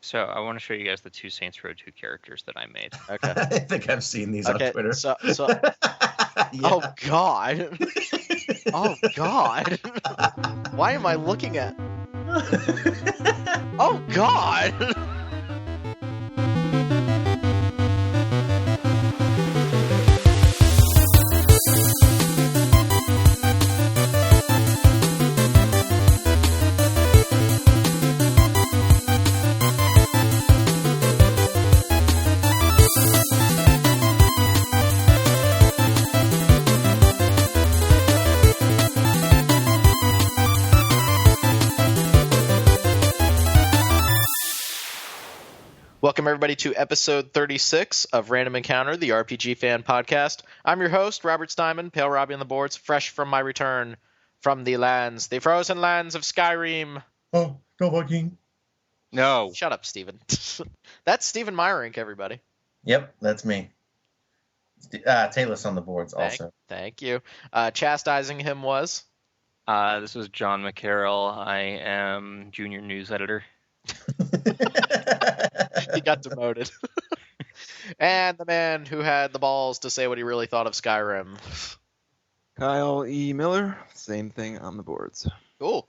So I want to show you guys the two Saints Row 2 characters that I made. Okay. I think I've seen these on Twitter. So Yeah. Oh God. Oh God. Why am I looking at? Oh God. Welcome, everybody, to episode 36 of Random Encounter, the RPG fan podcast. I'm your host, Robert Steinman, Pale Robbie on the boards, fresh from my return from the frozen lands of Skyrim. Oh, go Viking. No. Shut up, Steven. That's Steven Meyerink, everybody. Yep, that's me. Taylor's on the boards also. Thank you. Chastising him was? This was John McCarroll. I am junior news editor. He got demoted. And the man who had the balls to say what he really thought of Skyrim. Kyle E. Miller, same thing on the boards. Cool.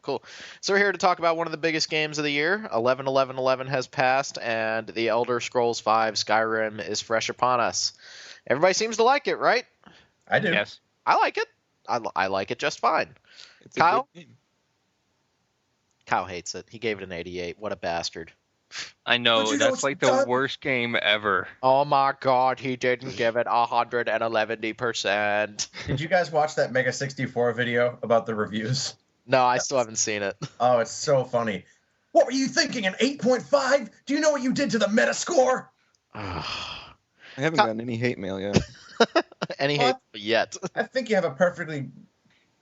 So we're here to talk about one of the biggest games of the year. 11/11/11 has passed, and The Elder Scrolls V Skyrim is fresh upon us. Everybody seems to like it, right? I do. Yes. I like it. I like it just fine. It's Kyle? a good game. Kyle hates it. He gave it an 88. What a bastard. I know, But you know that's what like you've the done? worst game ever. Oh my God, he didn't give it 111%. Did you guys watch that Mega 64 video about the reviews? No, I still haven't seen it. Oh, it's so funny. What were you thinking, an 8.5? Do you know what you did to the Metascore? I haven't gotten any hate mail yet. Any hate yet. I think you have a perfectly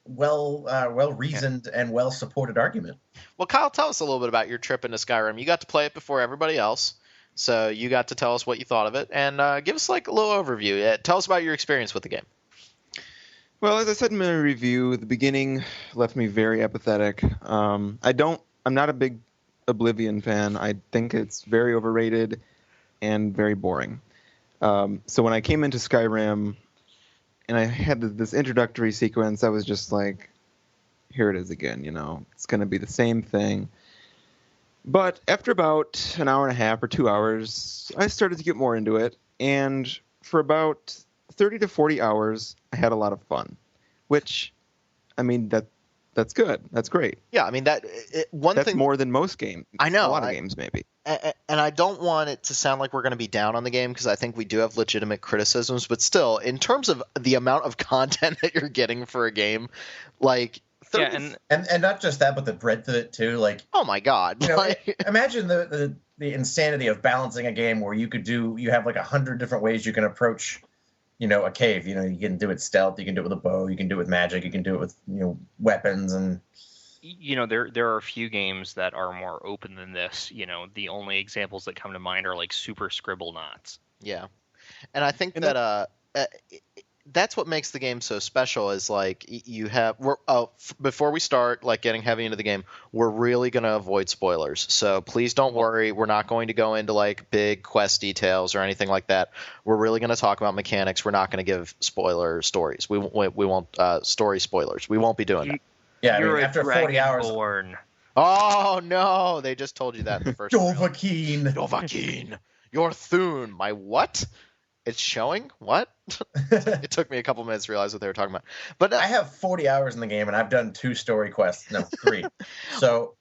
well-reasoned and well-supported argument. Well, Kyle, tell us a little bit about your trip into Skyrim. You got to play it before everybody else, so you got to tell us what you thought of it, and give us like a little overview. Tell us about your experience with the game. Well, as I said in my review, the beginning left me very apathetic. I'm not a big Oblivion fan. I think it's very overrated and very boring. So when I came into Skyrim and I had this introductory sequence, I was just like, here it is again, it's going to be the same thing. But after about an hour and a half or 2 hours, I started to get more into it. And for about 30 to 40 hours, I had a lot of fun, which, I mean, that's good. That's great. Yeah, I mean, that's more than most games. I know. A lot of games, maybe. And I don't want it to sound like we're going to be down on the game, because I think we do have legitimate criticisms. But still, in terms of the amount of content that you're getting for a game, like... Yeah, and not just that, but the breadth of it, too. Like, oh, my God. Imagine the insanity of balancing a game where you have like 100 different ways you can approach, a cave. You can do it stealth, you can do it with a bow, you can do it with magic, you can do it with, weapons and... there are a few games that are more open than this. The only examples that come to mind are like Super Scribblenauts. Yeah. And I think that's what makes the game so special is like before we start like getting heavy into the game, we're really going to avoid spoilers. So please don't worry. We're not going to go into like big quest details or anything like that. We're really going to talk about mechanics. We're not going to give spoiler stories. We won't story spoilers. We won't be doing that. Yeah, after 40 hours. Oh no, they just told you that in the first Dovahkiin. Your Thune. My what? It's showing? What? It took me a couple minutes to realize what they were talking about. But I have 40 hours in the game, and I've done 2 story quests. No, 3. So,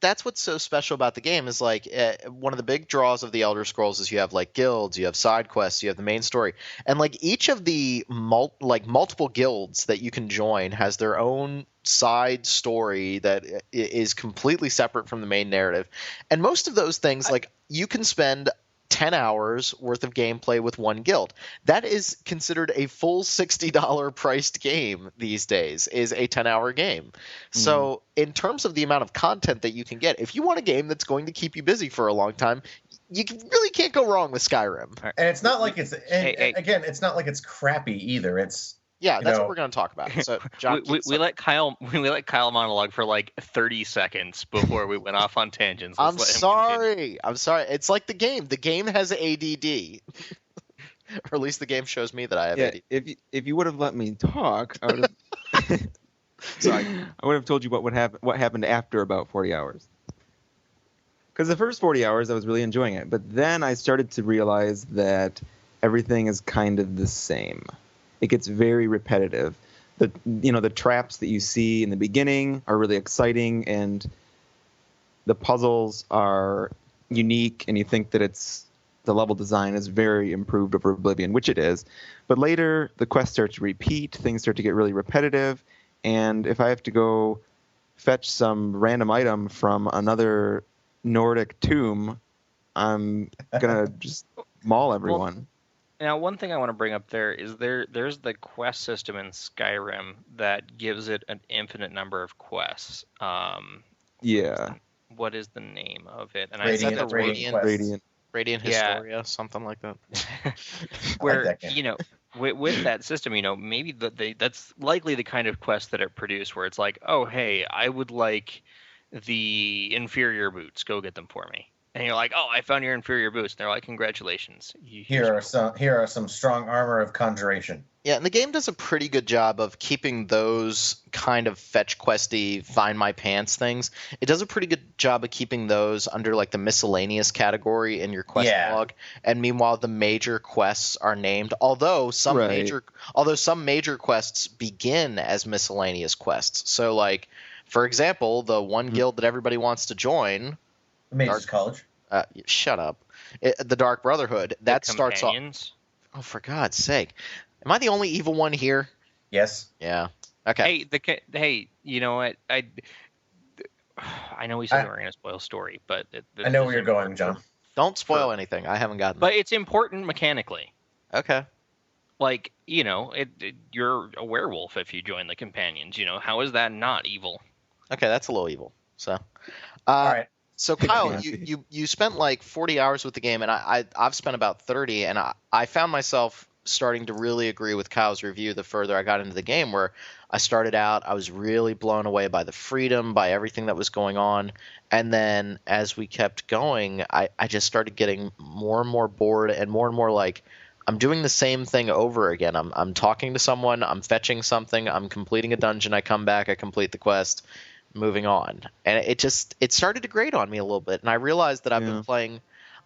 that's what's so special about the game is like one of the big draws of the Elder Scrolls is you have like guilds, you have side quests, you have the main story, and like each of the multiple guilds that you can join has their own side story that is completely separate from the main narrative. And most of those things, like you can spend 10 hours worth of gameplay with one guild. That is considered a full $60 priced game these days, is a 10-hour game. So in terms of the amount of content that you can get, if you want a game that's going to keep you busy for a long time, you really can't go wrong with Skyrim. And it's not like it's again, it's not like it's crappy either. It's Yeah, You that's know- what we're going to talk about. So, John, we let Kyle monologue for like 30 seconds before we went off on tangents. I'm Let's let him continue. sorry. I'm sorry. It's like the game. The game has ADD. Or at least the game shows me that I have Yeah, ADD. if you would have let me talk, I would have. Sorry. I would have told you what happened after about 40 hours. Because the first 40 hours, I was really enjoying it, but then I started to realize that everything is kind of the same. It gets very repetitive. The traps that you see in the beginning are really exciting, and the puzzles are unique, and you think that the level design is very improved over Oblivion, which it is. But later, the quests start to repeat, things start to get really repetitive, and if I have to go fetch some random item from another Nordic tomb, I'm gonna just maul everyone. Now, one thing I want to bring up there is there's the quest system in Skyrim that gives it an infinite number of quests. Yeah. What is the name of it? And Radiant- I said the Radiant word- Quest. Radiant. Radiant Yeah. Historia, something like that. where that game. with that system, maybe that's likely the kind of quest that it produced, where it's like, oh hey, I would like the inferior boots, go get them for me. And you're like, oh, I found your inferior boots. And they're like, congratulations. Here are some strong armor of conjuration. Yeah, and the game does a pretty good job of keeping those kind of fetch questy, find my pants things. It does a pretty good job of keeping those under like the miscellaneous category in your quest Yeah. log. And meanwhile, the major quests are named. Although some Right. major quests begin as miscellaneous quests. So, like, for example, the one guild that everybody wants to join. Mage's College. Shut up. The Dark Brotherhood. That starts off. Companions. Oh, for God's sake! Am I the only evil one here? Yes. Yeah. Okay. Hey, you know what? I know we said we were going to spoil story, but I know where you're going, John. Don't spoil anything. I haven't gotten. But it's important mechanically. Okay. Like, you're a werewolf if you join the companions. How is that not evil? Okay, that's a little evil. So. All right. So Kyle, Yeah. you spent like 40 hours with the game, and I've spent about 30, and I found myself starting to really agree with Kyle's review the further I got into the game, where I started out, I was really blown away by the freedom, by everything that was going on, and then as we kept going, I just started getting more and more bored and more like, I'm doing the same thing over again. I'm talking to someone, I'm fetching something, I'm completing a dungeon, I come back, I complete the quest, moving on. And it started to grate on me a little bit, and I realized that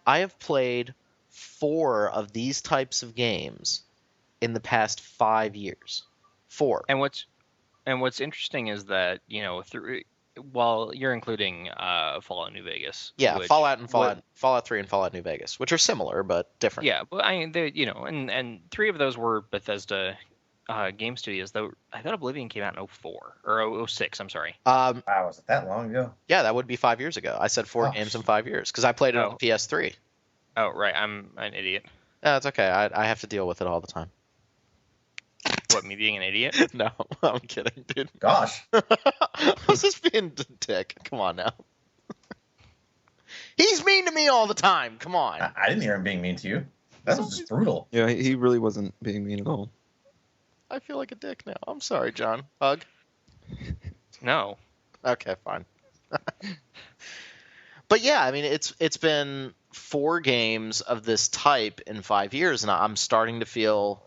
I have played 4 of these types of games in the past 5 years. 4. And what's interesting is that, while you're including Fallout New Vegas. Yeah, which- Fallout 3 and Fallout New Vegas, which are similar but different. Yeah, but I mean, and 3 of those were Bethesda game studios, though I thought Oblivion came out in 04 or 06. I'm sorry. Wow, was it that long ago? Yeah, that would be 5 years ago. I said 4 games in 5 years because I played it on the PS3. Oh, right. I'm an idiot. No, it's okay. I have to deal with it all the time. What, me being an idiot? No, I'm kidding, dude. Gosh. I was just being a dick. Come on now. He's mean to me all the time. Come on. I didn't hear him being mean to you. That was just brutal. Yeah, he really wasn't being mean at all. I feel like a dick now. I'm sorry, John. Hug? No. Okay, fine. But yeah, I mean, it's been 4 games of this type in 5 years, and I'm starting to feel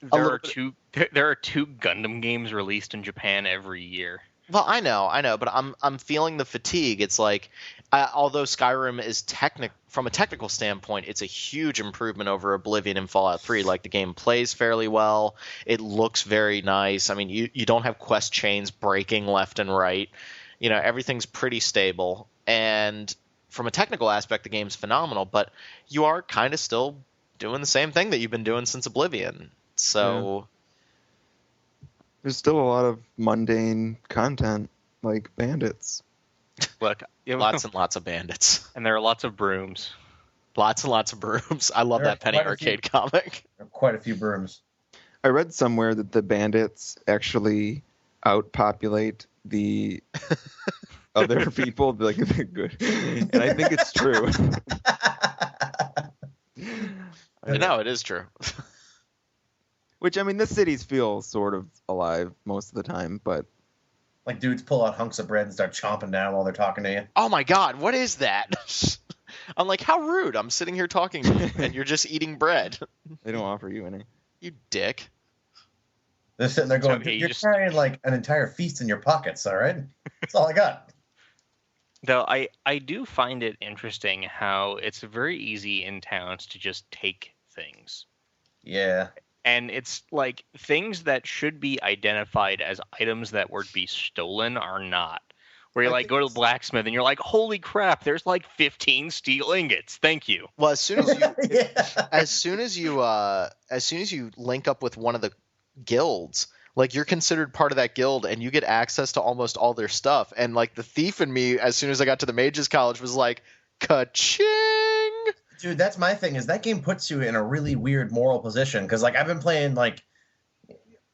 There are two Gundam games released in Japan every year. Well, I know, but I'm feeling the fatigue. It's like, although Skyrim is from a technical standpoint, it's a huge improvement over Oblivion and Fallout 3. Like, the game plays fairly well. It looks very nice. I mean, you don't have quest chains breaking left and right. Everything's pretty stable. And from a technical aspect, the game's phenomenal. But you are kind of still doing the same thing that you've been doing since Oblivion. So... Yeah. There's still a lot of mundane content, like bandits. Look, lots and lots of bandits. And there are lots of brooms. Lots and lots of brooms. I love There are that Penny quite a Arcade few. comic. Quite a few brooms. I read somewhere that the bandits actually outpopulate the other people, like the good, and I think it's true. No, it is true. Which, I mean, the cities feel sort of alive most of the time, but Like dudes pull out hunks of bread and start chomping down while they're talking to you. Oh my god, what is that? I'm like, how rude. I'm sitting here talking to you, and you're just eating bread. they don't offer you any. You dick. They're sitting there going, Okay, "You're carrying like an entire feast in your pockets, all right? That's all I got." Though I do find it interesting how it's very easy in towns to just take things. Yeah. And it's like things that should be identified as items that would be stolen are not. Where you I like think go to the it's- blacksmith and you're like, holy crap, there's like 15 steel ingots. Thank you. Well, as soon as you Yeah. as soon as you link up with one of the guilds, like you're considered part of that guild and you get access to almost all their stuff. And like the thief in me, as soon as I got to the mages college, was like, ka-ching! Dude, that's my thing. Is that game puts you in a really weird moral position? Because like I've been playing like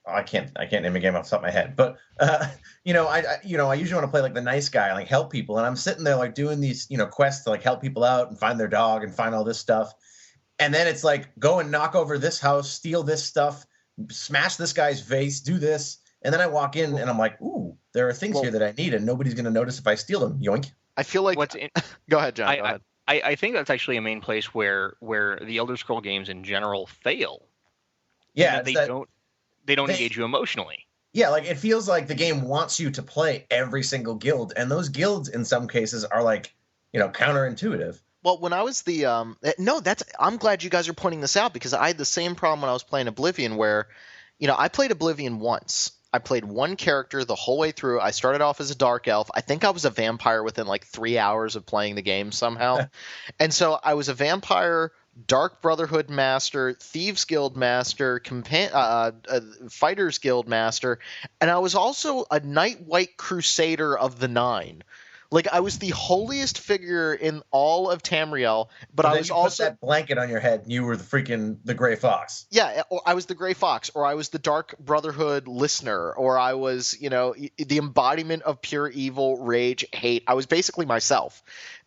I can't name a game off the top of my head, but I usually want to play like the nice guy, like help people, and I'm sitting there like doing these quests to like help people out and find their dog and find all this stuff, and then it's like go and knock over this house, steal this stuff, smash this guy's face, do this, and then I walk in and I'm like, ooh, there are things here that I need, and nobody's gonna notice if I steal them. Yoink. I feel like What's in, go ahead, John. Go ahead. I think that's actually a main place where the Elder Scroll games in general fail. Yeah, They don't engage you emotionally. Yeah, like it feels like the game wants you to play every single guild, and those guilds in some cases are like, counterintuitive. Well, when I was I'm glad you guys are pointing this out because I had the same problem when I was playing Oblivion where, I played Oblivion once. I played one character the whole way through. I started off as a dark elf. I think I was a vampire within like 3 hours of playing the game somehow. And so I was a vampire, Dark Brotherhood Master, Thieves Guild Master, Fighters Guild Master, and I was also a Night White Crusader of the Nine. Like, I was the holiest figure in all of Tamriel, but I was also... put that blanket on your head and you were the Gray Fox. Yeah, or I was the Gray Fox, or I was the Dark Brotherhood Listener, or I was, the embodiment of pure evil, rage, hate. I was basically myself.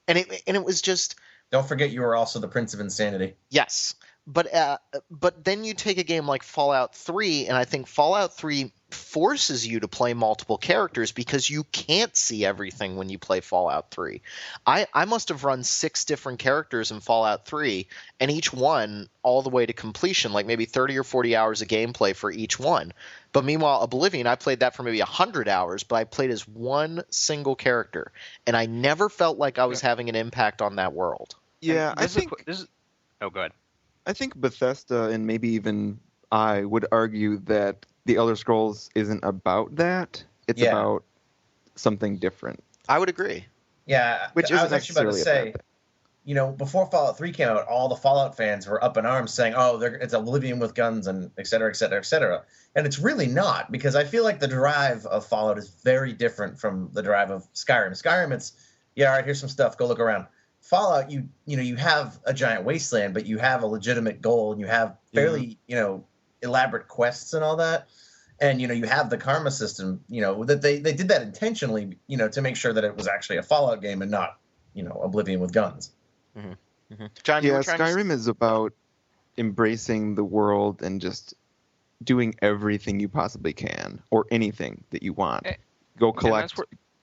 And it was just... Don't forget you were also the Prince of Insanity. Yes. But then you take a game like Fallout 3, and I think Fallout 3 forces you to play multiple characters because you can't see everything when you play Fallout 3. I must have run 6 different characters in Fallout 3, and each one all the way to completion, like maybe 30 or 40 hours of gameplay for each one. But meanwhile, Oblivion, I played that for maybe 100 hours, but I played as one single character, and I never felt like I was having an impact on that world. Yeah, I think... Oh, go ahead. I think Bethesda and maybe even I would argue that the Elder Scrolls isn't about that. It's about something different. I would agree. Yeah, which I isn't was actually about to necessarily say, before Fallout 3 came out, all the Fallout fans were up in arms saying, "Oh, it's Oblivion with guns and et cetera, et cetera, et cetera." And it's really not, because I feel like the drive of Fallout is very different from the drive of Skyrim. Skyrim, it's all right, here's some stuff, go look around. Fallout, you have a giant wasteland, but you have a legitimate goal, and you have fairly, elaborate quests and all that. And, you have the karma system, that they did that intentionally, to make sure that it was actually a Fallout game and not, Oblivion with guns. Mm-hmm. Mm-hmm. John, yeah, Skyrim is about embracing the world and just doing everything you possibly can, or anything that you want. Go collect,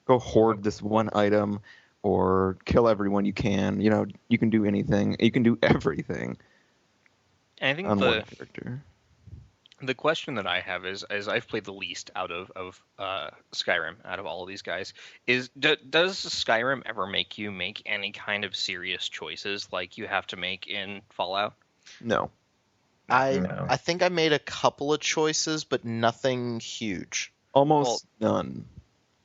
go hoard this one item, or kill everyone you can. You can do anything. You can do everything. And I think on one character. The question that I have is I've played the least out of Skyrim, out of all of these guys, is does Skyrim ever make you make any kind of serious choices like you have to make in Fallout? No. I think I made a couple of choices, but nothing huge. Almost none.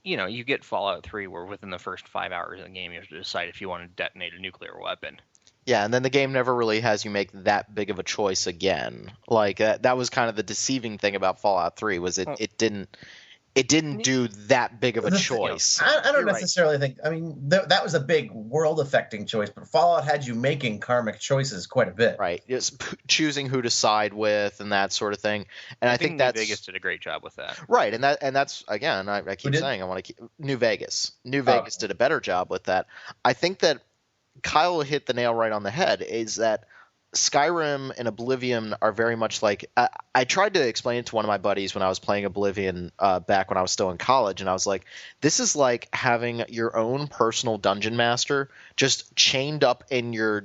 You get Fallout 3 where within the first 5 hours of the game you have to decide if you want to detonate a nuclear weapon. Yeah, and then the game never really has you make that big of a choice again. Like that was kind of the deceiving thing about Fallout 3 was it didn't do that big of a choice. I don't necessarily think. I mean, that was a big world-affecting choice, but Fallout had you making karmic choices quite a bit. Right, it's choosing who to side with and that sort of thing. And I think that's New Vegas did a great job with that. Right, and that's again, I keep saying I want to keep New Vegas. New Vegas did a better job with that. I think that Kyle hit the nail right on the head. Is that Skyrim and Oblivion are very much like I tried to explain it to one of my buddies when I was playing Oblivion back when I was still in college, and I was like, this is like having your own personal dungeon master just chained up in your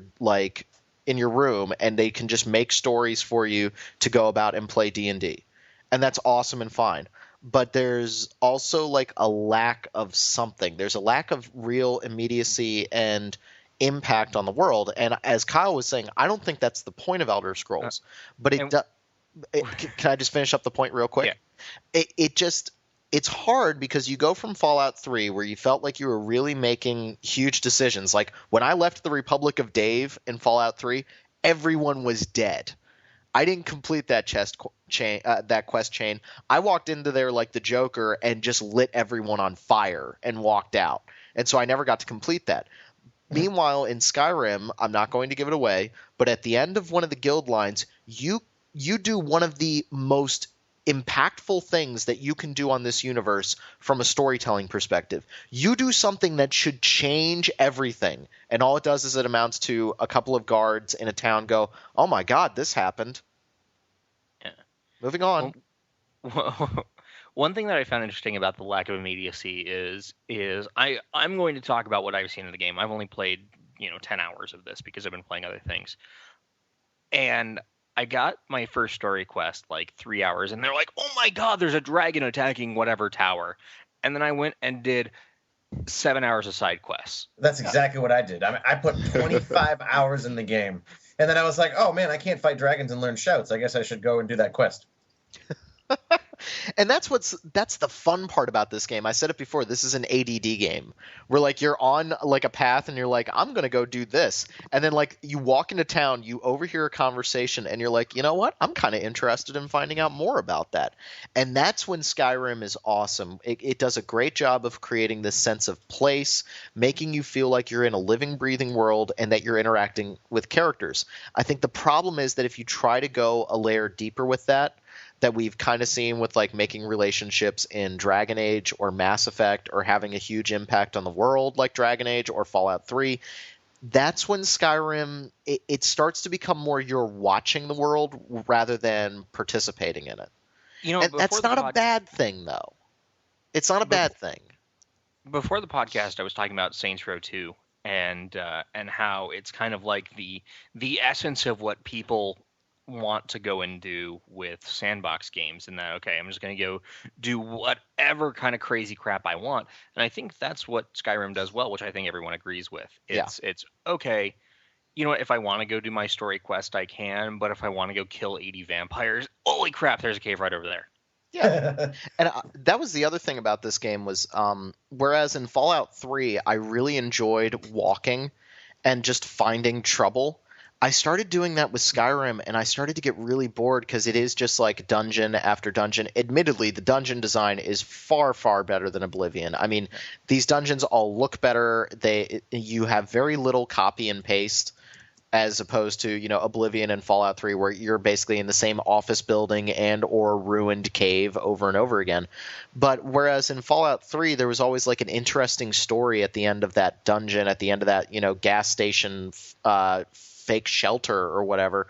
room, and they can just make stories for you to go about and play D&D. And that's awesome and fine. But there's also like a lack of something. There's a lack of real immediacy and impact on the world. And as Kyle was saying, I don't think that's the point of Elder Scrolls. But can I just finish up the point real quick? Yeah. It's hard because you go from Fallout 3 where you felt like you were really making huge decisions. Like when I left the Republic of Dave in Fallout 3, everyone was dead. I didn't complete that quest chain. I walked into there like the Joker and just lit everyone on fire and walked out. And so I never got to complete that. Meanwhile, in Skyrim, I'm not going to give it away, but at the end of one of the guild lines, you do one of the most impactful things that you can do on this universe from a storytelling perspective. You do something that should change everything, and all it does is it amounts to a couple of guards in a town go, "Oh my god, this happened." Yeah. Moving on. Well, one thing that I found interesting about the lack of immediacy is I'm going to talk about what I've seen in the game. I've only played 10 hours of this because I've been playing other things, and I got my first story quest like 3 hours, and they're like, "Oh my god, there's a dragon attacking whatever tower," and then I went and did 7 hours of side quests. That's exactly what I did. I put 25 hours in the game, and then I was like, "Oh man, I can't fight dragons and learn shouts. I guess I should go and do that quest." And that's the fun part about this game. I said it before, this is an ADD game where like you're on like a path and you're like, I'm going to go do this. And then like you walk into town, you overhear a conversation and you're like, you know what? I'm kind of interested in finding out more about that. And that's when Skyrim is awesome. It does a great job of creating this sense of place, making you feel like you're in a living, breathing world and that you're interacting with characters. I think the problem is that if you try to go a layer deeper with that we've kind of seen with like making relationships in Dragon Age or Mass Effect or having a huge impact on the world like Dragon Age or Fallout 3, that's when Skyrim, it starts to become more you're watching the world rather than participating in it. And that's not a bad thing, though. It's not a bad thing. Before the podcast, I was talking about Saints Row 2 and how it's kind of like the essence of what people want to go and do with sandbox games, and that I'm just going to go do whatever kind of crazy crap I want. And I think that's what Skyrim does well, which I think everyone agrees with. It's okay, you know what, if I want to go do my story quest I can, but if I want to go kill 80 vampires, holy crap, there's a cave right over there. Yeah. And that was the other thing about this game was whereas in Fallout 3 I really enjoyed walking and just finding trouble, I started doing that with Skyrim, and I started to get really bored because it is just like dungeon after dungeon. Admittedly, the dungeon design is far, far better than Oblivion. I mean, these dungeons all look better. You have very little copy and paste as opposed to, Oblivion and Fallout 3 where you're basically in the same office building and or ruined cave over and over again. But whereas in Fallout 3 there was always like an interesting story at the end of that dungeon, at the end of that, gas station fake shelter or whatever,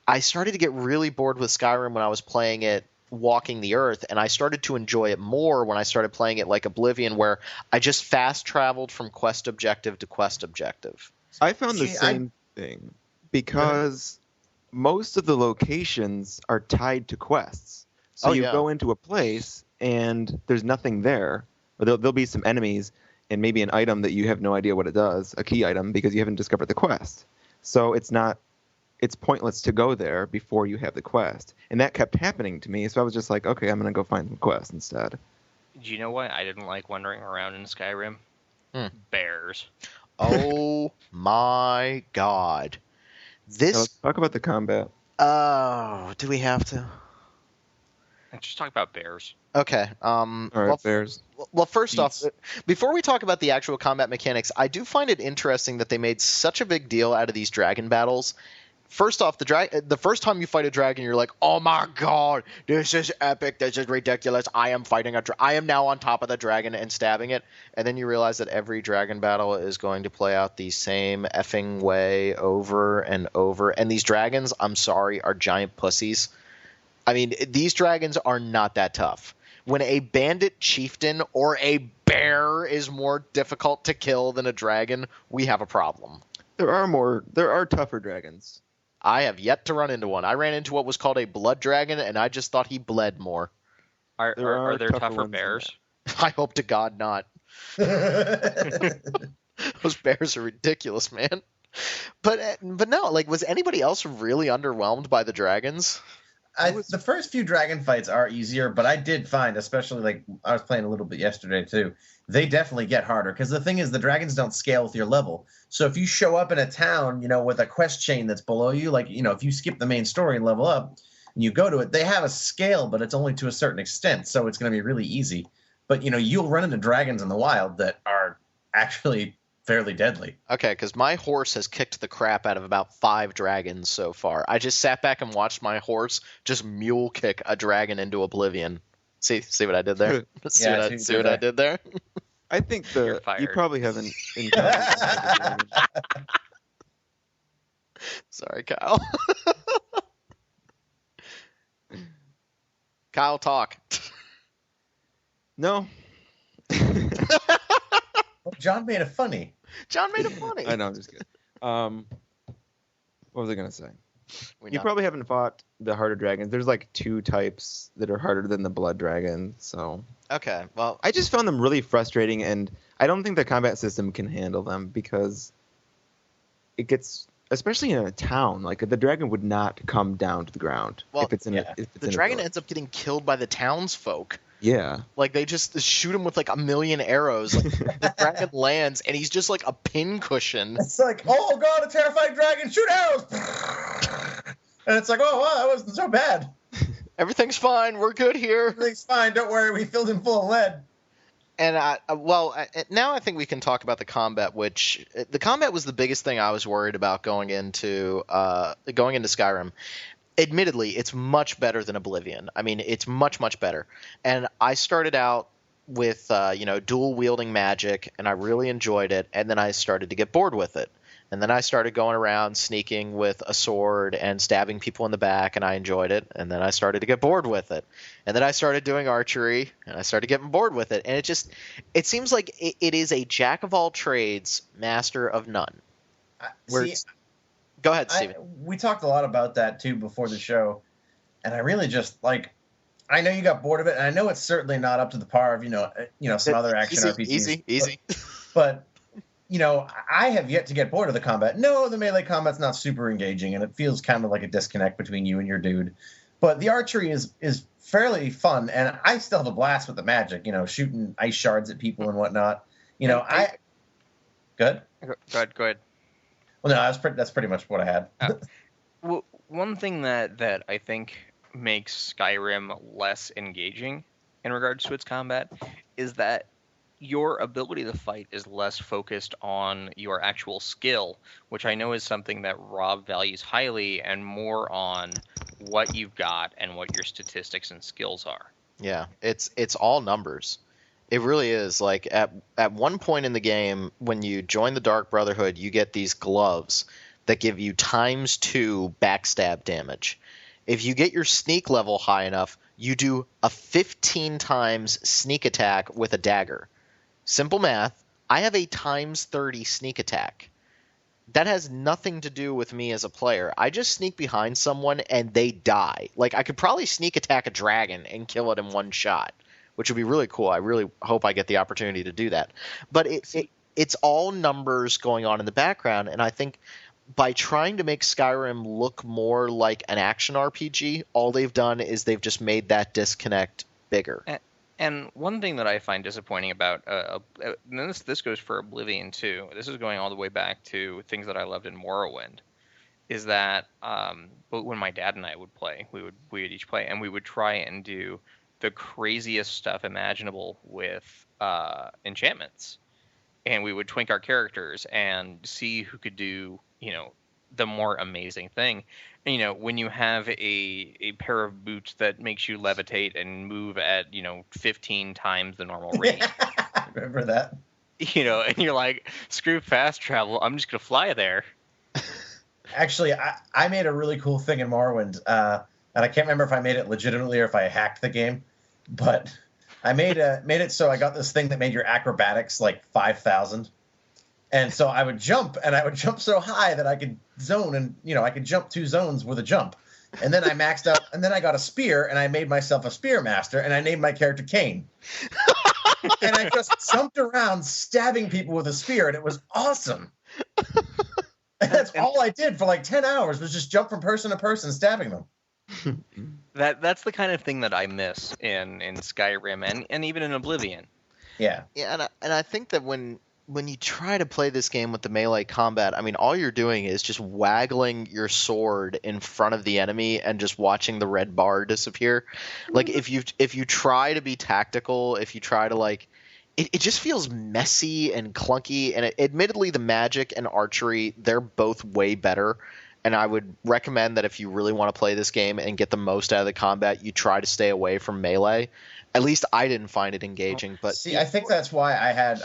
I started to get really bored with Skyrim when I was playing it walking the earth, and I started to enjoy it more when I started playing it like Oblivion, where I just fast traveled from quest objective to quest objective. I found the same thing because most of the locations are tied to quests. So you go into a place and there's nothing there, or there'll be some enemies and maybe an item that you have no idea what it does, a key item, because you haven't discovered the quest. So it's pointless to go there before you have the quest. And that kept happening to me, so I was just like, okay, I'm going to go find some quests instead. Do you know what I didn't like wandering around in Skyrim? Bears. Oh my god. Let's talk about the combat. Oh, do we have to? Let's just talk about bears. Okay. All right, bears. Well, first off, before we talk about the actual combat mechanics, I do find it interesting that they made such a big deal out of these dragon battles. First off, the first time you fight a dragon, you're like, "Oh my god, this is epic! This is ridiculous! I am fighting I am now on top of the dragon and stabbing it." And then you realize that every dragon battle is going to play out the same effing way over and over. And these dragons, I'm sorry, are giant pussies. I mean, these dragons are not that tough. When a bandit chieftain or a bear is more difficult to kill than a dragon, we have a problem. There are tougher dragons. I have yet to run into one. I ran into what was called a blood dragon, and I just thought he bled more. Are there tougher bears? I hope to God not. Those bears are ridiculous, man. But no, like, was anybody else really underwhelmed by the dragons? The first few dragon fights are easier, but I did find, especially like I was playing a little bit yesterday too, they definitely get harder because the thing is the dragons don't scale with your level. So if you show up in a town, with a quest chain that's below you, like, if you skip the main story and level up and you go to it, they have a scale, but it's only to a certain extent. So it's going to be really easy. But, you'll run into dragons in the wild that are actually fairly deadly. Okay, because my horse has kicked the crap out of about 5 dragons so far. I just sat back and watched my horse just mule kick a dragon into oblivion. See what I did there? See what I did there? I think you probably haven't encountered Sorry, Kyle. Kyle, talk. No. John made it funny. I know, I'm just kidding. What was I going to say? You probably haven't fought the harder dragons. There's like 2 types that are harder than the blood dragon, so... Okay, well... I just found them really frustrating, and I don't think the combat system can handle them, because it gets... Especially in a town, like, the dragon would not come down to the ground. Well, if it's in the dragon ends up getting killed by the townsfolk. Yeah. Like, they just shoot him with, like, 1,000,000 arrows. Like, the dragon lands, and he's just, like, a pincushion. It's like, oh, God, a terrifying dragon, shoot arrows! And it's like, oh, wow, that wasn't so bad. Everything's fine, we're good here. Everything's fine, don't worry, we filled him full of lead. And, now I think we can talk about the combat, which... The combat was the biggest thing I was worried about going into Skyrim. Admittedly, it's much better than Oblivion. I mean, it's much, much better. And I started out with, dual-wielding magic, and I really enjoyed it, and then I started to get bored with it. And then I started going around sneaking with a sword and stabbing people in the back, and I enjoyed it. And then I started to get bored with it. And then I started doing archery, and I started getting bored with it. And it seems like it is a jack-of-all-trades, master of none. Go ahead, Steven. We talked a lot about that, too, before the show. And I really just, I know you got bored of it, and I know it's certainly not up to the par of, some other action RPGs. Easy. But I have yet to get bored of the combat. No, the melee combat's not super engaging, and it feels kind of like a disconnect between you and your dude. But the archery is fairly fun, and I still have a blast with the magic, shooting ice shards at people and whatnot. Good? Go ahead. Well, no, that's pretty much what I had. Well, one thing that I think makes Skyrim less engaging in regards to its combat is that your ability to fight is less focused on your actual skill, which I know is something that Rob values highly, and more on what you've got and what your statistics and skills are. Yeah, it's all numbers. It really is. Like, at one point in the game, when you join the Dark Brotherhood, you get these gloves that give you ×2 backstab damage. If you get your sneak level high enough, you do a 15 times sneak attack with a dagger. Simple math, I have a ×30 sneak attack. That has nothing to do with me as a player. I just sneak behind someone and they die. Like, I could probably sneak attack a dragon and kill it in one shot, which would be really cool. I really hope I get the opportunity to do that. But it's all numbers going on in the background, and I think by trying to make Skyrim look more like an action RPG, all they've done is they've just made that disconnect bigger. And one thing that I find disappointing about, and this goes for Oblivion too, this is going all the way back to things that I loved in Morrowind, is that when my dad and I would play, we would each play, and we would try and do the craziest stuff imaginable with enchantments. And we would twink our characters and see who could do, the more amazing thing. And, when you have a pair of boots that makes you levitate and move at 15 times the normal rate, Remember that? and you're like, screw fast travel, I'm just gonna fly there. Actually, I made a really cool thing in Morrowind, and I can't remember if I made it legitimately or if I hacked the game, but I made it so I got this thing that made your acrobatics like 5,000, and so I would jump, and I would jump so high that I could zone, and I could jump 2 zones with a jump, and then I maxed out, and then I got a spear, and I made myself a spear master, and I named my character Cain. And I just jumped around stabbing people with a spear, and it was awesome. And that's all I did for like 10 hours was just jump from person to person stabbing them. That's the kind of thing that I miss in Skyrim and even in Oblivion. Yeah. Yeah, and I think that when you try to play this game with the melee combat, I mean, all you're doing is just waggling your sword in front of the enemy and just watching the red bar disappear. Like, if you try to be tactical, if you try to, like, it just feels messy and clunky. And admittedly, the magic and archery, they're both way better. And I would recommend that if you really want to play this game and get the most out of the combat, you try to stay away from melee. At least I didn't find it engaging. But see, I think that's why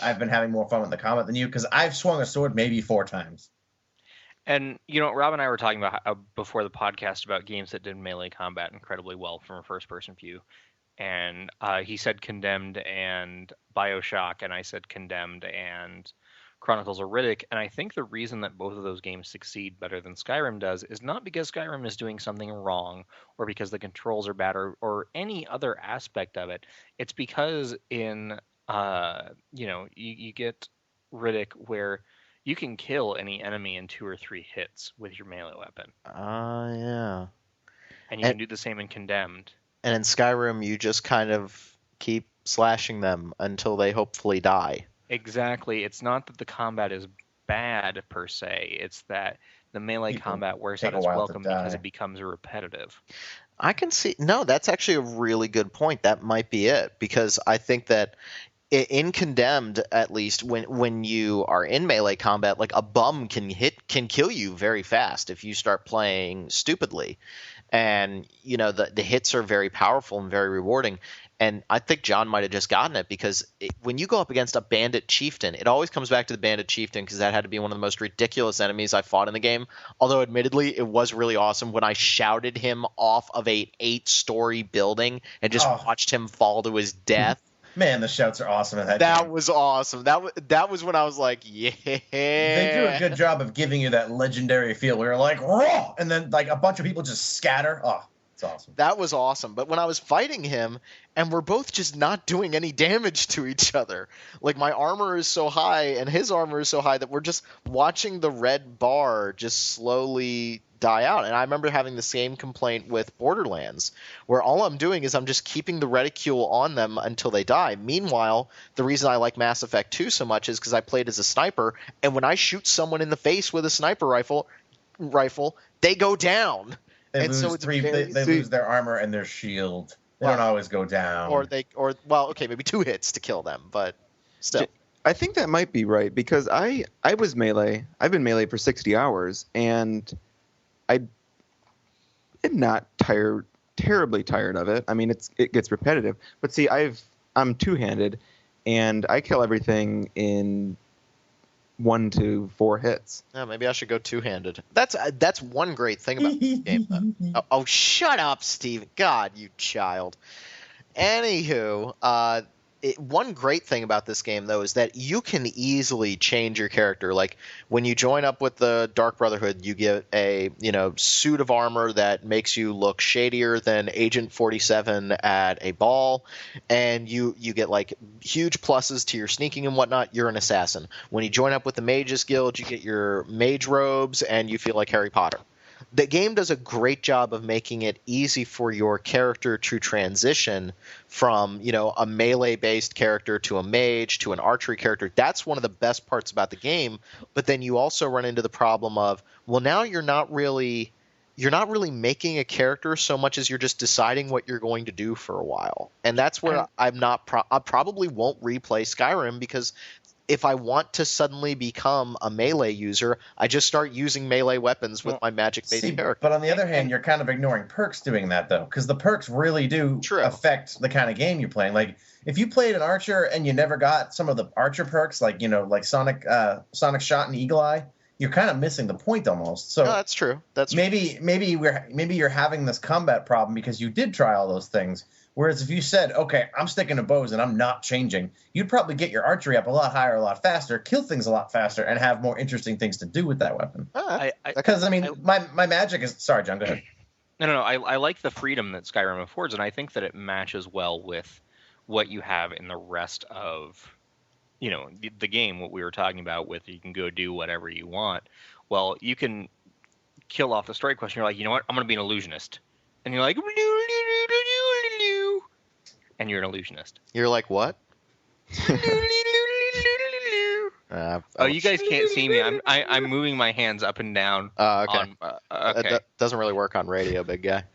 I've been having more fun with the combat than you, because I've swung a sword maybe 4 times. And Rob and I were talking about before the podcast about games that did melee combat incredibly well from a first-person view. And he said Condemned and BioShock, and I said Condemned and Chronicles of Riddick. And I think the reason that both of those games succeed better than Skyrim does is not because Skyrim is doing something wrong or because the controls are bad or any other aspect of it. It's because in you get Riddick where you can kill any enemy in 2 or 3 hits with your melee weapon. Yeah. And you can do the same in Condemned. And in Skyrim, you just kind of keep slashing them until they hopefully die. Exactly. It's not that the combat is bad per se. It's that the melee combat wears out its welcome because it becomes repetitive. I can see. No, that's actually a really good point. That might be it, because I think that in Condemned, at least, when you are in melee combat, like a bum can kill you very fast if you start playing stupidly. And the hits are very powerful and very rewarding. And I think John might have just gotten it, because when you go up against a bandit chieftain, it always comes back to the bandit chieftain, because that had to be one of the most ridiculous enemies I fought in the game. Although admittedly, it was really awesome when I shouted him off of a 8-story building and just watched him fall to his death. Man, the shouts are awesome in that game. Was awesome. That was when I was like, yeah. They do a good job of giving you that legendary feel where you're like, raw, and then like a bunch of people just scatter. Oh, it's awesome. That was awesome. But when I was fighting him, and we're both just not doing any damage to each other, like my armor is so high and his armor is so high that we're just watching the red bar just slowly die out. And I remember having the same complaint with Borderlands, where all I'm doing is I'm just keeping the reticule on them until they die. Meanwhile, the reason I like Mass Effect 2 so much is because I played as a sniper, and when I shoot someone in the face with a sniper rifle, they go down. They lose their armor and their shield. They don't always go down. Maybe 2 hits to kill them, but still. I think that might be right, because I was melee. I've been melee for 60 hours, and I am not terribly tired of it. I mean, it gets repetitive. But see, I'm two-handed, and I kill everything in 1 to 4 hits. Yeah, maybe I should go two-handed. That's one great thing about this game, though. Oh, shut up, Steve. God, you child. Anywho, one great thing about this game, though, is that you can easily change your character. Like, when you join up with the Dark Brotherhood, you get a suit of armor that makes you look shadier than Agent 47 at a ball, and you get, like, huge pluses to your sneaking and whatnot. You're an assassin. When you join up with the Mages Guild, you get your mage robes, and you feel like Harry Potter. The game does a great job of making it easy for your character to transition from, a melee-based character to a mage to an archery character. That's one of the best parts about the game. But then you also run into the problem of, well, now you're not really making a character so much as you're just deciding what you're going to do for a while. And that's where I probably won't replay Skyrim, because if I want to suddenly become a melee user, I just start using melee weapons with my magic-based character. But on the other hand, you're kind of ignoring perks doing that, though, because the perks really do affect the kind of game you're playing. Like, if you played an archer and you never got some of the archer perks, like, like Sonic Shot and Eagle Eye, you're kind of missing the point almost. So that's true. Maybe you're having this combat problem because you did try all those things. Whereas if you said, okay, I'm sticking to bows and I'm not changing, you'd probably get your archery up a lot higher, a lot faster, kill things a lot faster, and have more interesting things to do with that weapon. Because, my magic is... Sorry, John, go ahead. No. I like the freedom that Skyrim affords, and I think that it matches well with what you have in the rest of, the game, what we were talking about with you can go do whatever you want. Well, you can kill off the story quest, and you're like, you know what, I'm going to be an illusionist. And you're like... And you're an illusionist. You're like, what? You guys can't see me. I'm moving my hands up and down. Okay. Okay. That doesn't really work on radio, big guy.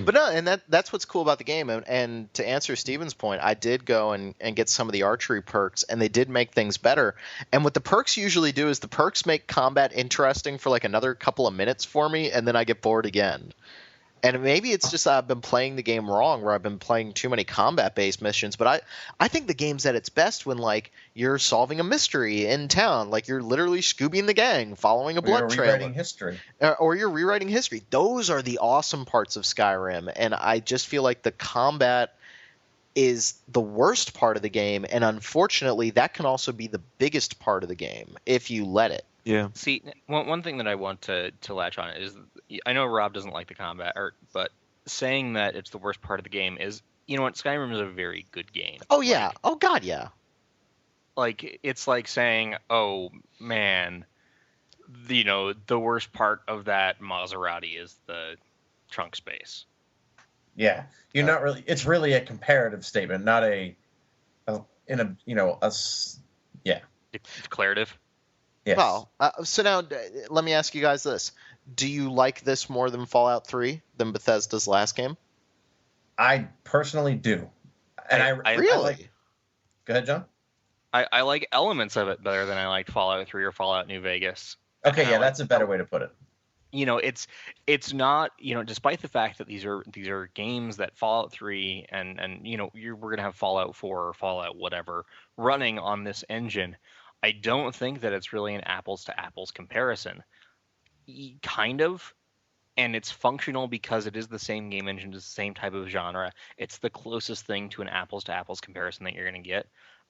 But no, and that's what's cool about the game. And to answer Steven's point, I did go and get some of the archery perks, and they did make things better. And what the perks usually do is the perks make combat interesting for like another couple of minutes for me, and then I get bored again. And maybe it's just I've been playing the game wrong, where I've been playing too many combat-based missions. But I think the game's at its best when, like, you're solving a mystery in town. Like, you're literally Scoobying the gang, following a blood trail. Rewriting history. Or you're rewriting history. Those are the awesome parts of Skyrim. And I just feel like the combat is the worst part of the game. And unfortunately, that can also be the biggest part of the game, if you let it. Yeah. See, one thing that I want to latch on is, I know Rob doesn't like the combat, but saying that it's the worst part of the game is, you know what, Skyrim is a very good game. Oh, yeah. Oh, God, yeah. Like, it's like saying, oh, man, the worst part of that Maserati is the trunk space. Yeah. You're not really... It's really a comparative statement, not yeah. Declarative? Yes. Well, so now let me ask you guys this. Do you like this more than Fallout 3, than Bethesda's last game? I personally do. And I really? Go ahead, John. I like elements of it better than I liked Fallout 3 or Fallout New Vegas. Okay, yeah, that's a better way to put it. It's not, despite the fact that these are games that Fallout 3 and we're going to have Fallout 4 or Fallout whatever running on this engine, I don't think that it's really an apples to apples comparison. Kind of. And it's functional because it is the same game engine, it's the same type of genre. It's the closest thing to an apples to apples comparison that you're going to get,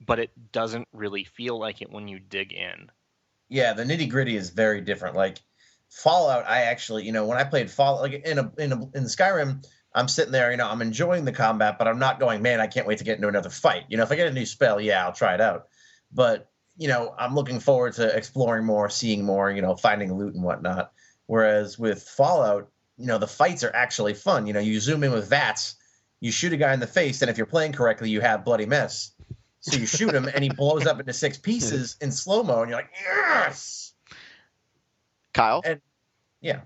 but it doesn't really feel like it when you dig in. Yeah, the nitty gritty is very different. Like Fallout, I actually, when I played Fallout, like in Skyrim, I'm sitting there, I'm enjoying the combat, but I'm not going, man, I can't wait to get into another fight. If I get a new spell, yeah, I'll try it out. But I'm looking forward to exploring more, seeing more, finding loot and whatnot. Whereas with Fallout, the fights are actually fun. You zoom in with VATS, you shoot a guy in the face, and if you're playing correctly, you have bloody mess. So you shoot him, and he blows up into 6 pieces in slow-mo, and you're like, yes! Kyle? Yeah.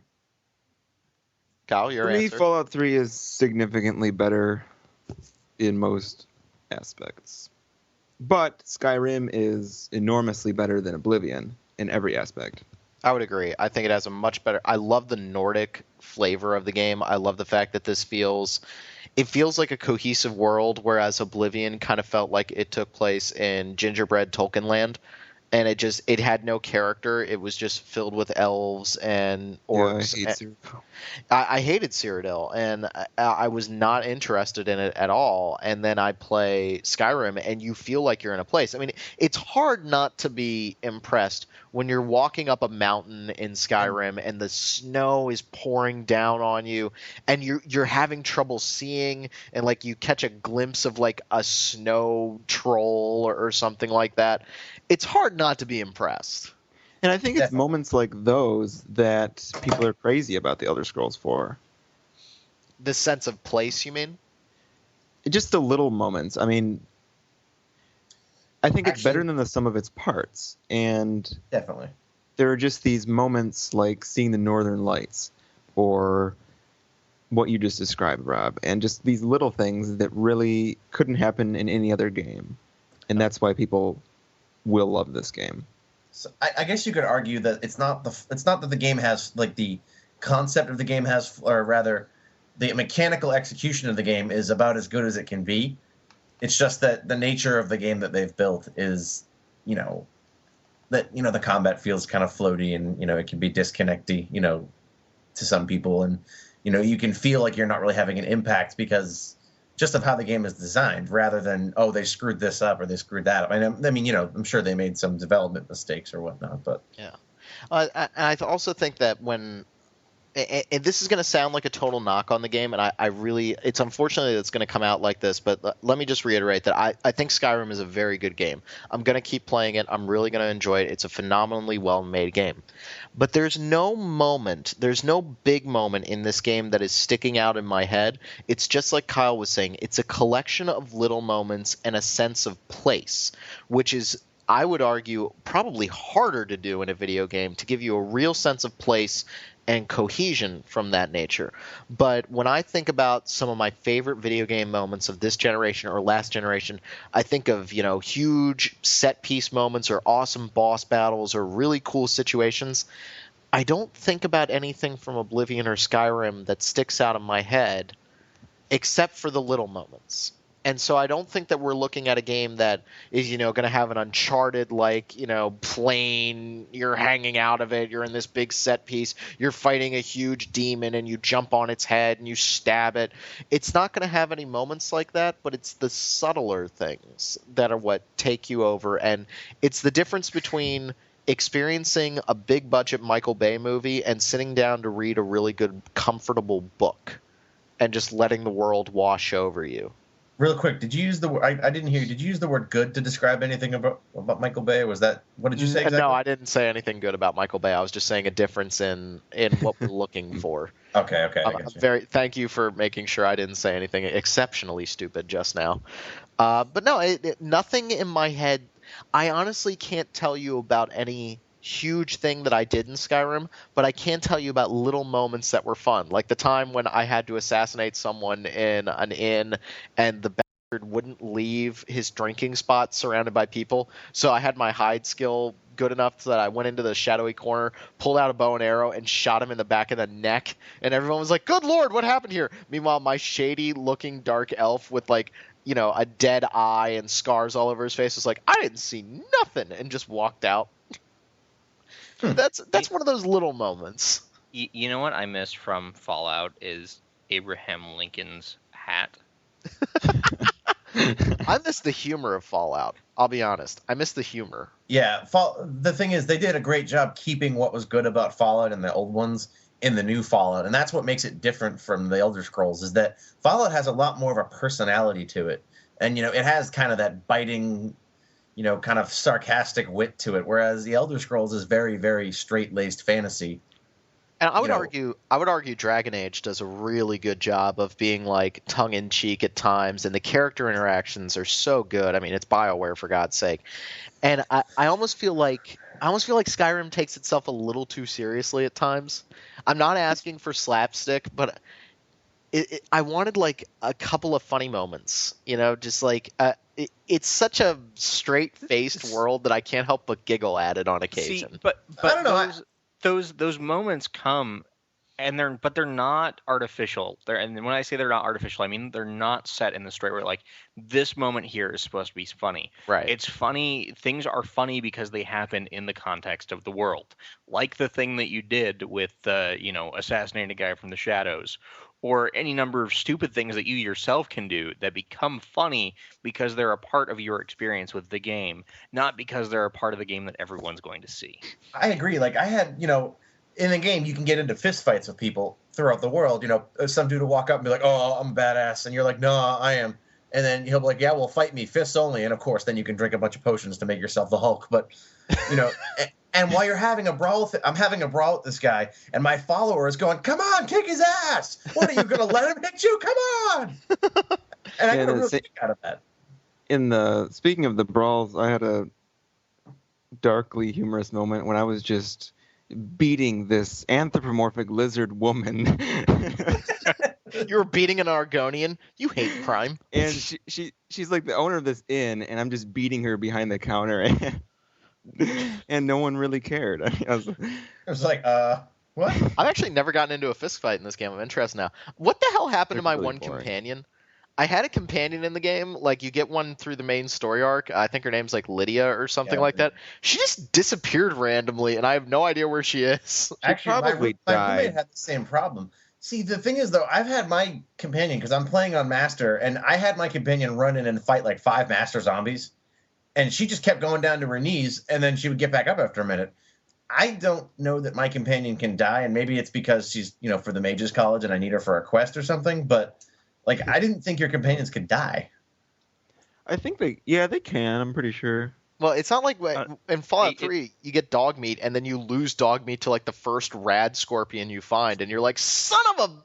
Kyle, your answer? For me, Fallout 3 is significantly better in most aspects. But Skyrim is enormously better than Oblivion in every aspect. I would agree. I think it has a much better... I love the Nordic flavor of the game. I love the fact that this feels like a cohesive world, whereas Oblivion kind of felt like it took place in gingerbread Tolkien land. And it had no character. It was just filled with elves and orcs. Yeah, I hated Cyrodiil, and I was not interested in it at all. And then I play Skyrim, and you feel like you're in a place. I mean, it's hard not to be impressed when you're walking up a mountain in Skyrim and the snow is pouring down on you, and you're having trouble seeing, and like you catch a glimpse of like a snow troll or something like that. It's hard not to be impressed. And I think it's moments like those that people are crazy about the Elder Scrolls for. The sense of place, you mean? Just the little moments. I mean, I think it's better than the sum of its parts. And definitely, there are just these moments like seeing the Northern Lights or what you just described, Rob, and just these little things that really couldn't happen in any other game. and that's why people will love this game. So I guess you could argue that it's not that the game has like the concept of the game has, or rather, the mechanical execution of the game is about as good as it can be. It's just that the nature of the game that they've built is, the combat feels kind of floaty and it can be disconnecty, to some people, and you can feel like you're not really having an impact because just of how the game is designed, rather than they screwed this up or they screwed that up. I mean, I'm sure they made some development mistakes or whatnot, but yeah. I also think that when and this is going to sound like a total knock on the game, and I really, it's unfortunately that it's going to come out like this, but let me just reiterate that I think Skyrim is a very good game. I'm going to keep playing it. I'm really going to enjoy it. It's a phenomenally well-made game. But there's no big moment in this game that is sticking out in my head. It's just like Kyle was saying, it's a collection of little moments and a sense of place, which is, I would argue, probably harder to do in a video game, to give you a real sense of place and cohesion from that nature. But when I think about some of my favorite video game moments of this generation or last generation, I think of, huge set piece moments or awesome boss battles or really cool situations. I don't think about anything from Oblivion or Skyrim that sticks out in my head except for the little moments. And so I don't think that we're looking at a game that is, going to have an Uncharted plane, you're hanging out of it, you're in this big set piece, you're fighting a huge demon and you jump on its head and you stab it. It's not going to have any moments like that, but it's the subtler things that are what take you over. And it's the difference between experiencing a big budget Michael Bay movie and sitting down to read a really good, comfortable book and just letting the world wash over you. Real quick, did you use the word? I didn't hear you. Did you use the word "good" to describe anything about Michael Bay? Or was that what did you say exactly? No, I didn't say anything good about Michael Bay. I was just saying a difference in what we're looking for. Okay. Thank you for making sure I didn't say anything exceptionally stupid just now. But no, nothing in my head. I honestly can't tell you about any huge thing that I did in Skyrim, but I can tell you about little moments that were fun, like the time when I had to assassinate someone in an inn and the bastard wouldn't leave his drinking spot surrounded by people, so I had my hide skill good enough so that I went into the shadowy corner, pulled out a bow and arrow, and shot him in the back of the neck, and everyone was like, good lord, what happened here? Meanwhile, my shady looking dark elf with a dead eye and scars all over his face was like, I didn't see nothing, and just walked out. That's one of those little moments. You know what I miss from Fallout is Abraham Lincoln's hat. I miss the humor of Fallout. I'll be honest. I miss the humor. Yeah, the thing is, they did a great job keeping what was good about Fallout and the old ones in the new Fallout, and that's what makes it different from the Elder Scrolls, is that Fallout has a lot more of a personality to it. And, it has kind of that biting, kind of sarcastic wit to it, whereas the Elder Scrolls is very, very straight-laced fantasy. And I would argue Dragon Age does a really good job of being tongue-in-cheek at times, and the character interactions are so good. I mean, it's BioWare, for God's sake. And I almost feel like Skyrim takes itself a little too seriously at times. I'm not asking for slapstick, but I wanted a couple of funny moments, just it's such a straight-faced world that I can't help but giggle at it on occasion. See, but I don't know. Those moments come, and they're not artificial. And when I say they're not artificial, I mean they're not set in the straight way. Like, this moment here is supposed to be funny. Right. It's funny. Things are funny because they happen in the context of the world. Like the thing that you did with assassinating a guy from the shadows, or any number of stupid things that you yourself can do that become funny because they're a part of your experience with the game, not because they're a part of the game that everyone's going to see. I agree. I had, in the game, you can get into fist fights with people throughout the world. Some dude will walk up and be like, oh, I'm a badass. And you're like, no, I am. And then he'll be like, yeah, well, fight me, fists only. And, of course, then you can drink a bunch of potions to make yourself the Hulk. But, and while you're having a brawl I'm having a brawl with this guy, and my follower is going, come on, kick his ass. What, are you going to let him hit you? Come on. And I got a real kick out of that. Speaking of the brawls, I had a darkly humorous moment when I was just beating this anthropomorphic lizard woman You were beating an Argonian. You hate crime. And she's like the owner of this inn, and I'm just beating her behind the counter, and no one really cared. I was, It was like, what? I've actually never gotten into a fist fight in this game. I'm interested now. What the hell happened to my really one boring. companion? I had a companion in the game. Like, you get one through the main story arc. I think her name's like Lydia or something like that. She just disappeared randomly, and I have no idea where she is. Actually, probably my died. roommate had the same problem. See, the thing is, though, I've had my companion, because I'm playing on Master, and I had my companion run in and fight like 5 Master zombies, and she just kept going down to her knees, and then she would get back up after a minute. I don't know that my companion can die, and maybe it's because she's, for the Mages College, and I need her for a quest or something, but, like, I didn't think your companions could die. I think they can. I'm pretty sure. Well, it's not like in Fallout 3, you get dog meat, and then you lose dog meat to, like, the first rad scorpion you find, and you're like, son of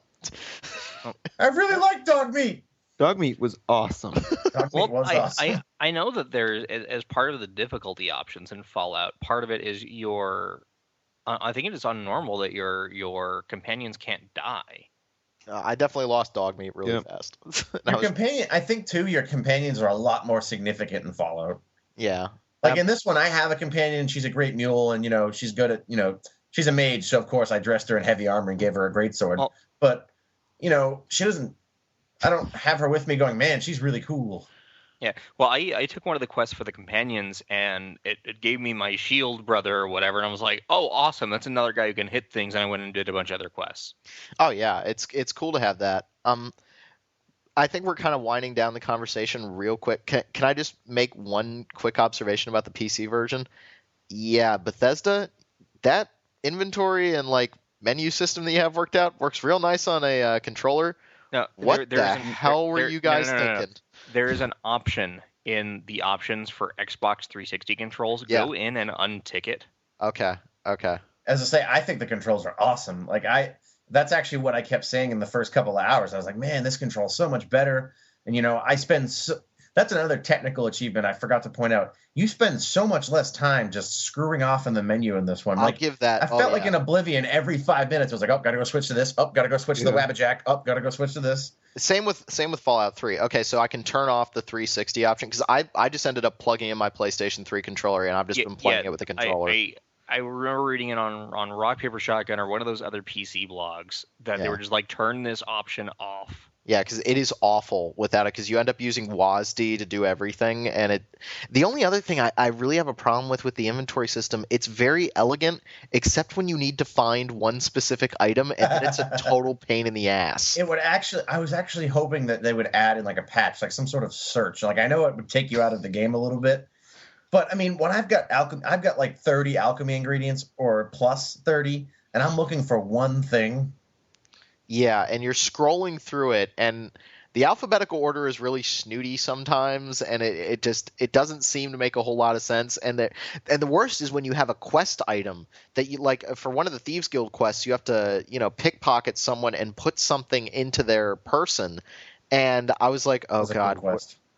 a... I really like dog meat! Dog meat was awesome. Dog meat was awesome. I know that there's, as part of the difficulty options in Fallout, part of it is I think it is on normal that your companions can't die. I definitely lost dog meat really fast. I think, too, your companions are a lot more significant in Fallout. Yeah. Like in this one, I have a companion. She's a great mule, and she's good at she's a mage. So of course, I dressed her in heavy armor and gave her a great sword. Oh. But she doesn't. I don't have her with me going, man, she's really cool. Yeah. Well, I took one of the quests for the companions, and it gave me my shield brother or whatever, and I was like, oh, awesome, that's another guy who can hit things. And I went and did a bunch of other quests. Oh yeah, it's cool to have that. I think we're kind of winding down the conversation real quick. Can I just make one quick observation about the PC version? Yeah, Bethesda, that inventory and like menu system that you have worked out works real nice on a controller. No, what the hell were you guys thinking? There is an option in the options for Xbox 360 controls. Yeah. Go in and untick it. Okay. As I say, I think the controls are awesome. Like that's actually what I kept saying in the first couple of hours. I was like, man, this control's so much better. And, I spend that's another technical achievement I forgot to point out. You spend so much less time just screwing off in the menu in this one. I'll give that. I felt like in Oblivion, every 5 minutes, it was like, oh, gotta go switch to this. Oh, gotta go switch to the Wabbajack. Oh, gotta go switch to this. Same with Fallout 3. Okay, so I can turn off the 360 option because I just ended up plugging in my PlayStation 3 controller and I've just been playing it with the controller. I remember reading it on Rock Paper Shotgun or one of those other PC blogs that they were just like, turn this option off. Yeah, because it is awful without it, because you end up using WASD to do everything, and the only other thing I really have a problem with the inventory system, it's very elegant, except when you need to find one specific item, and then it's a total pain in the ass. I was actually hoping that they would add in like a patch, like some sort of search. Like I know it would take you out of the game a little bit, but I mean, when I've got like 30 alchemy ingredients or plus 30, and I'm looking for one thing. Yeah, and you're scrolling through it, and the alphabetical order is really snooty sometimes, and it doesn't seem to make a whole lot of sense. And the worst is when you have a quest item that you like for one of the Thieves Guild quests, you have to pickpocket someone and put something into their person, and I was like, oh god,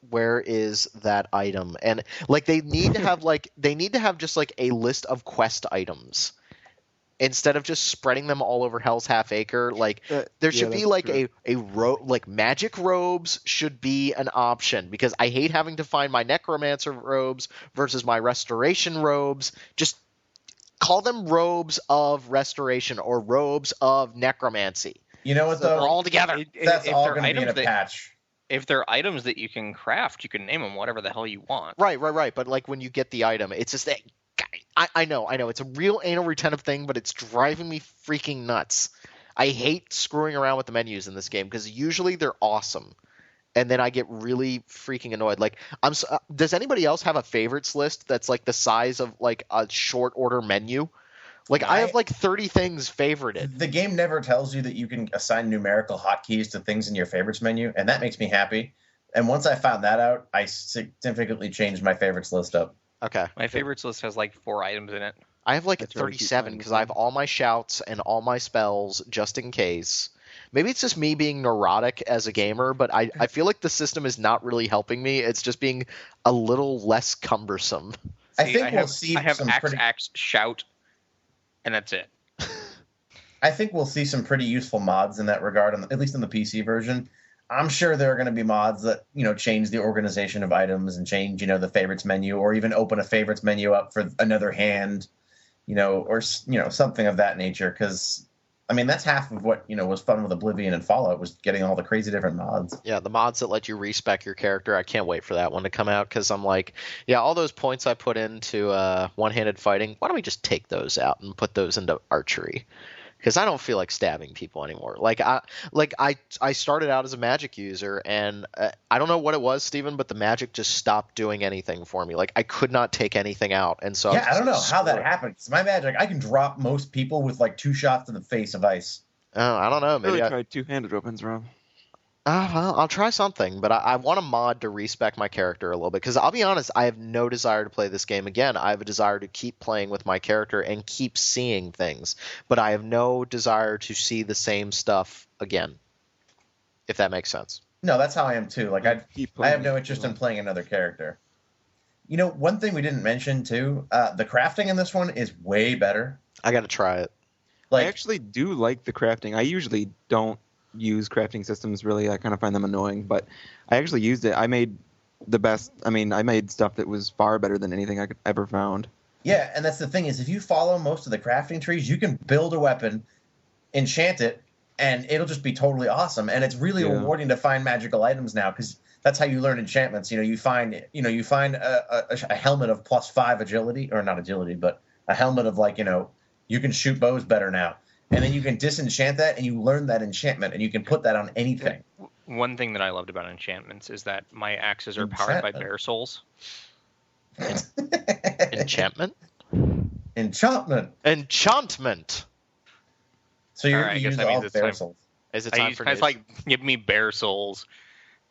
where is that item? And like they need to have just like a list of quest items. Instead of just spreading them all over Hell's Half Acre, like there should be like like magic robes should be an option, because I hate having to find my necromancer robes versus my restoration robes. Just call them robes of restoration or robes of necromancy. You know what, though? They're all together. That's all going to be in a patch. If they're items that you can craft, you can name them whatever the hell you want. Right. But like when you get the item, it's just that. I know. It's a real anal retentive thing, but it's driving me freaking nuts. I hate screwing around with the menus in this game because usually they're awesome, and then I get really freaking annoyed. Like, does anybody else have a favorites list that's like the size of like a short order menu? Like, I have like 30 things favorited. The game never tells you that you can assign numerical hotkeys to things in your favorites menu, and that makes me happy. And once I found that out, I significantly changed my favorites list up. Okay. My favorites list has like 4 items in it. I have like 37 because I have all my shouts and all my spells just in case. Maybe it's just me being neurotic as a gamer, but I feel like the system is not really helping me. It's just being a little less cumbersome. I think we'll see I have some axe, shout, and that's it. I think we'll see some pretty useful mods in that regard, at least in the PC version. I'm sure there are going to be mods that change the organization of items and change the favorites menu, or even open a favorites menu up for another hand, or something of that nature. Because I mean, that's half of what was fun with Oblivion and Fallout, was getting all the crazy different mods. Yeah, the mods that let you respec your character. I can't wait for that one to come out, because I'm like, yeah, all those points I put into one-handed fighting, why don't we just take those out and put those into archery? Because I don't feel like stabbing people anymore. I started out as a magic user, and I don't know what it was, Steven, but the magic just stopped doing anything for me. Like, I could not take anything out, and so I don't know how that happened. 'Cause my magic, I can drop most people with like 2 shots to the face of ice. I don't know. Maybe I tried two-handed weapons, Rob. Well, I'll try something, but I want a mod to respec my character a little bit, because I'll be honest, I have no desire to play this game again. I have a desire to keep playing with my character and keep seeing things, but I have no desire to see the same stuff again, if that makes sense. No, that's how I am too. Like I have no interest in playing another character. One thing we didn't mention too, the crafting in this one is way better. I got to try it. I actually do like the crafting. I usually don't use crafting systems, really. I kind of find them annoying, but I actually used it. I made I made stuff that was far better than anything I could ever found. Yeah, and that's the thing, is if you follow most of the crafting trees, you can build a weapon, enchant it, and it'll just be totally awesome. And it's really rewarding to find magical items now, because that's how you learn enchantments. You find a helmet of +5 agility, or not agility, but a helmet of you can shoot bows better now. And then you can disenchant that, and you learn that enchantment, and you can put that on anything. One thing that I loved about enchantments is that my axes are powered by bear souls. Enchantment? Enchantment. So you use all bear souls. Is it time for news? It's like, give me bear souls,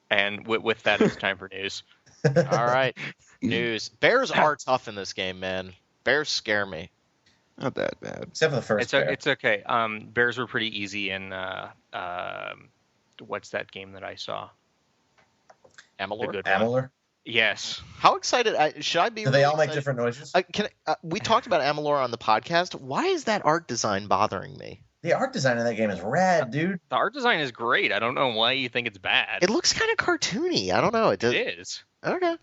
and with that, it's time for news. All right, news. Bears are tough in this game, man. Bears scare me. Not that bad. Except for the first bear. It's okay. Bears were pretty easy in what's that game that I saw? Amalur? Amalur? Yes. How excited should I be? Do they all make different noises? We talked about Amalur on the podcast. Why is that art design bothering me? The art design in that game is rad, dude. The art design is great. I don't know why you think it's bad. It looks kind of cartoony. I don't know. It is. Okay.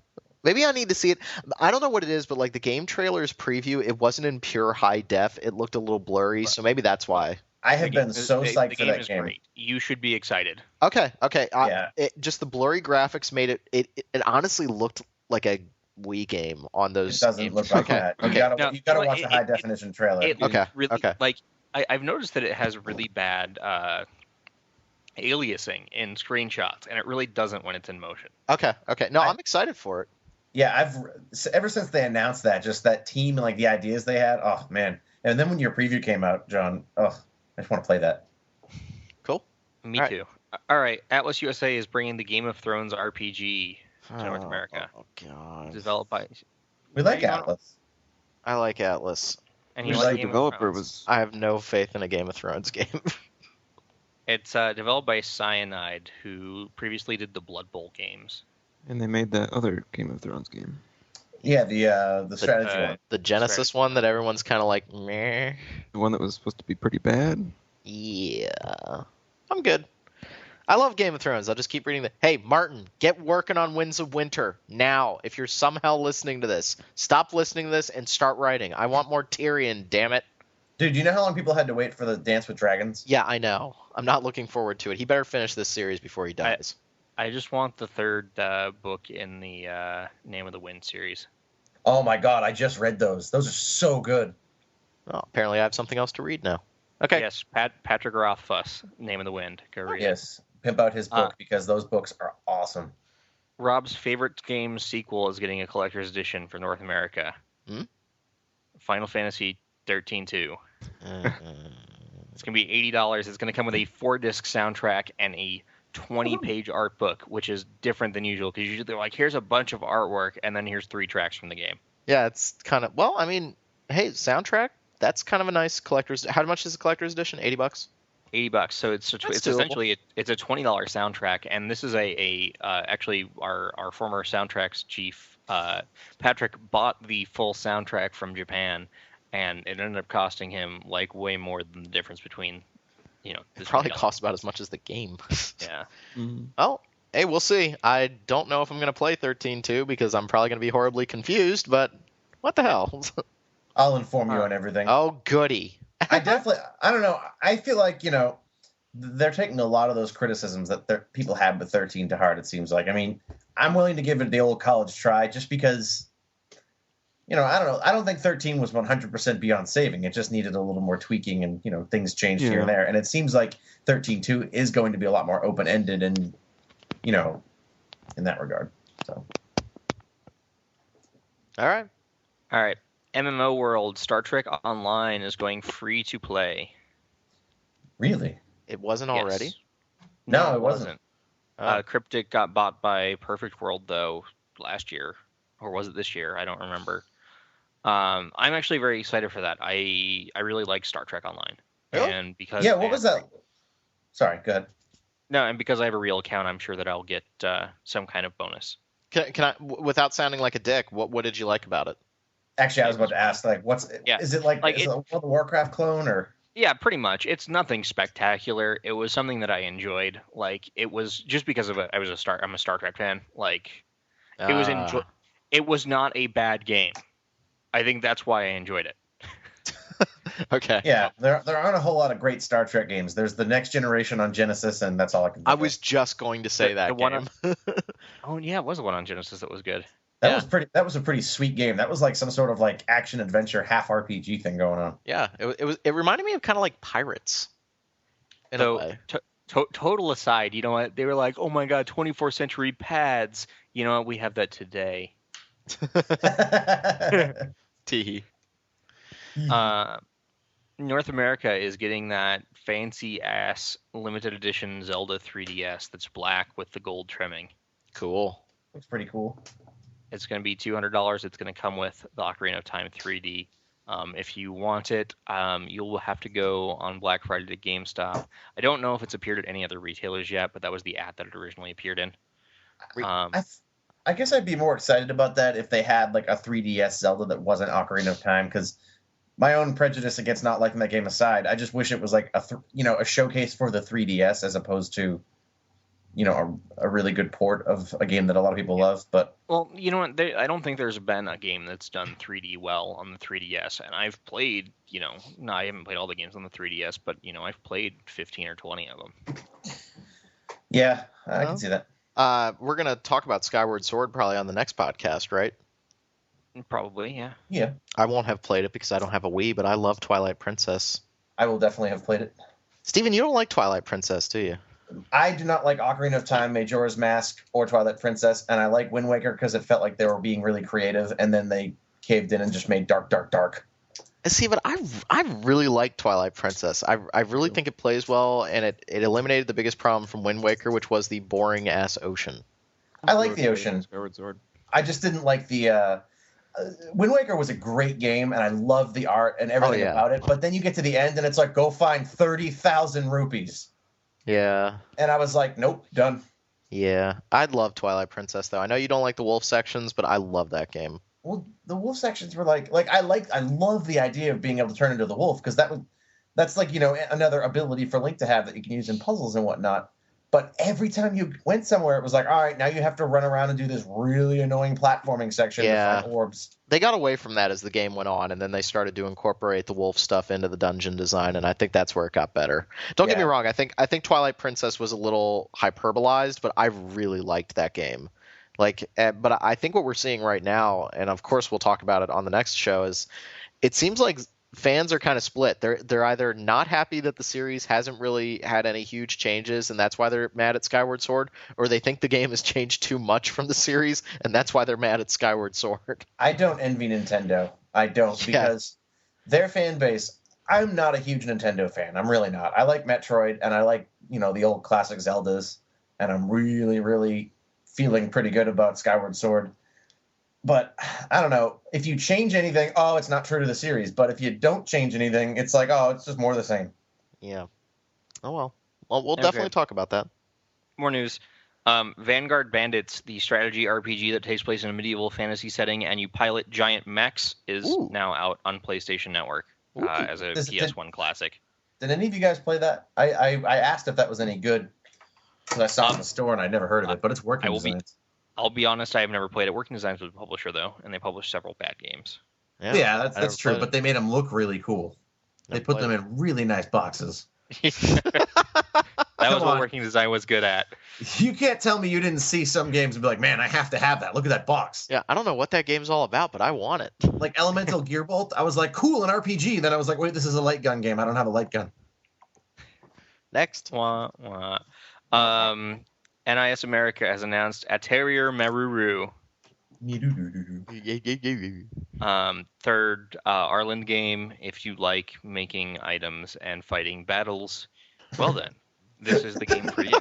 Maybe I need to see it. I don't know what it is, but like the game trailer's preview, it wasn't in pure high def. It looked a little blurry, so maybe that's why. I have been so psyched for that game. Great. You should be excited. Okay. Yeah. Just the blurry graphics made it honestly looked like a Wii game on those. It doesn't look like that. You gotta watch the high definition trailer. Okay. Like I've noticed that it has really bad aliasing in screenshots, and it really doesn't when it's in motion. Okay. No, I'm excited for it. Yeah, ever since they announced that, just that team and like the ideas they had. Oh man! And then when your preview came out, John, I just want to play that. Cool. Me too. All right, Atlas USA is bringing the Game of Thrones RPG to North America. Oh god. Developed by. We like Atlas. I like Atlas. And Who's you like the developer was. I have no faith in a Game of Thrones game. It's developed by Cyanide, who previously did the Blood Bowl games. And they made that other Game of Thrones game. Yeah, the strategy one. The Genesis one that everyone's kind of like, meh. The one that was supposed to be pretty bad. Yeah. I'm good. I love Game of Thrones. I'll just keep reading that. Hey, Martin, get working on Winds of Winter now. If you're somehow listening to this, stop listening to this and start writing. I want more Tyrion, damn it. Dude, do you know how long people had to wait for the Dance with Dragons? Yeah, I know. I'm not looking forward to it. He better finish this series before he dies. I just want the third book in the Name of the Wind series. Oh my god, I just read those. Those are so good. Well, apparently I have something else to read now. Okay. Yes, Patrick Rothfuss, Name of the Wind. Go read it. Yes, pimp out his book because those books are awesome. Rob's favorite game sequel is getting a collector's edition for North America. Final Fantasy 13-2. It's going to be $80. It's going to come with a 4-disc soundtrack and a 20-page art book, which is different than usual, because usually they're like, here's a bunch of artwork, and then here's 3 tracks from the game. Yeah, it's kind of, well, I mean, hey, soundtrack, that's kind of a nice collector's. How much is the collector's edition? $80? $80. So it's essentially it's a $20 soundtrack, and this is actually our former soundtracks chief Patrick bought the full soundtrack from Japan and it ended up costing him like way more than the difference between, It this probably $20. costs about as much as the game. Yeah. Oh, hey, we'll see. I don't know if I'm going to play 13.2 because I'm probably going to be horribly confused, but what the hell? I'll inform you on everything. Oh, goody. I don't know. I feel like, they're taking a lot of those criticisms that people have with 13 to heart, it seems like. I mean, I'm willing to give it the old college try just because, I don't know. I don't think 13 was 100% beyond saving. It just needed a little more tweaking and, things changed here and there. And it seems like 13.2 is going to be a lot more open-ended and, in that regard. So. All right. MMO World Star Trek Online is going free to play. Really? It wasn't Yes. already? No, it wasn't. Cryptic got bought by Perfect World, though, last year. Or was it this year? I don't remember. I'm actually very excited for that. I really like Star Trek Online. Really? And because Yeah, what was that? Sorry, go ahead. No, and because I have a real account, I'm sure that I'll get some kind of bonus. Can I, without sounding like a dick, what did you like about it? Actually, I was about to ask, is it like is it a World of Warcraft clone or? Yeah, pretty much. It's nothing spectacular. It was something that I enjoyed. Like, it was just because of I'm a Star Trek fan. Like, it was It was not a bad game. I think that's why I enjoyed it. Okay. Yeah, there aren't a whole lot of great Star Trek games. There's the Next Generation on Genesis, and that's all I can think I was just going to say that game. Oh yeah, it was the one on Genesis that was good. That was a pretty sweet game. That was like some sort of like action adventure half RPG thing going on. Yeah, it reminded me of kind of like Pirates. In a way. Total aside, you know what? They were like, "Oh my god, 24th century pads." You know what? We have that today. Teehee. North America is getting that fancy ass limited edition Zelda 3DS that's black with the gold trimming. Cool. Looks pretty cool. It's going to be $200. It's going to come with the Ocarina of Time 3D. If you want it, you'll have to go on Black Friday to GameStop. I don't know if it's appeared at any other retailers yet, but that was the ad that it originally appeared in. I guess I'd be more excited about that if they had like a 3DS Zelda that wasn't Ocarina of Time, because my own prejudice against not liking that game aside, I just wish it was like a showcase for the 3DS as opposed to a really good port of a game that a lot of people love. But well, you know what? I don't think there's been a game that's done 3D well on the 3DS, and I've played, I haven't played all the games on the 3DS, but I've played 15 or 20 of them. Yeah, I can see that. We're gonna talk about Skyward Sword probably on the next podcast, right? Probably, yeah. Yeah. I won't have played it because I don't have a Wii, but I love Twilight Princess. I will definitely have played it. Steven, you don't like Twilight Princess, do you? I do not like Ocarina of Time, Majora's Mask, or Twilight Princess, and I like Wind Waker because it felt like they were being really creative, and then they caved in and just made dark, dark, dark. See, but I really like Twilight Princess. I really think it plays well, and it eliminated the biggest problem from Wind Waker, which was the boring-ass ocean. I like the ocean. Skyward Sword. I just didn't like the... Wind Waker was a great game, and I love the art and everything about it, but then you get to the end, and it's like, go find 30,000 rupees. Yeah. And I was like, nope, done. Yeah. I'd love Twilight Princess, though. I know you don't like the wolf sections, but I love that game. Well, the wolf sections were I love the idea of being able to turn into the wolf, because that's like, another ability for Link to have that you can use in puzzles and whatnot. But every time you went somewhere, it was like, all right, now you have to run around and do this really annoying platforming section to find orbs. They got away from that as the game went on, and then they started to incorporate the wolf stuff into the dungeon design, and I think that's where it got better. Don't get me wrong, I think Twilight Princess was a little hyperbolized, but I really liked that game. But I think what we're seeing right now, and of course we'll talk about it on the next show, is it seems like fans are kind of split. They're either not happy that the series hasn't really had any huge changes, and that's why they're mad at Skyward Sword, or they think the game has changed too much from the series, and that's why they're mad at Skyward Sword. I don't envy Nintendo. I don't, because their fan base... I'm not a huge Nintendo fan. I'm really not. I like Metroid, and I like, the old classic Zeldas, and I'm really, really feeling pretty good about Skyward Sword. But I don't know. If you change anything, it's not true to the series. But if you don't change anything, it's like, it's just more of the same. Yeah. Oh, well. Well, we'll definitely talk about that. More news. Vanguard Bandits, the strategy RPG that takes place in a medieval fantasy setting, and you pilot giant mechs, is Ooh. now out on PlayStation Network Ooh. as a PS1 classic. Did any of you guys play that? I asked if that was any good because I saw it in the store and I'd never heard of it, but it's working. I'll be honest, I have never played it. Working Designs was a publisher, though, and they published several bad games. Yeah, that's true, but they made them look really cool. They put them in really nice boxes. That was what Working Design was good at. You can't tell me you didn't see some games and be like, man, I have to have that. Look at that box. Yeah, I don't know what that game's all about, but I want it. Like Elemental Gearbolt, I was like, cool, an RPG. Then I was like, wait, this is a light gun game. I don't have a light gun. Next. Wah, wah. NIS America has announced Atelier Maruru. Third Arland game. If you like making items and fighting battles, well then, this is the game for you.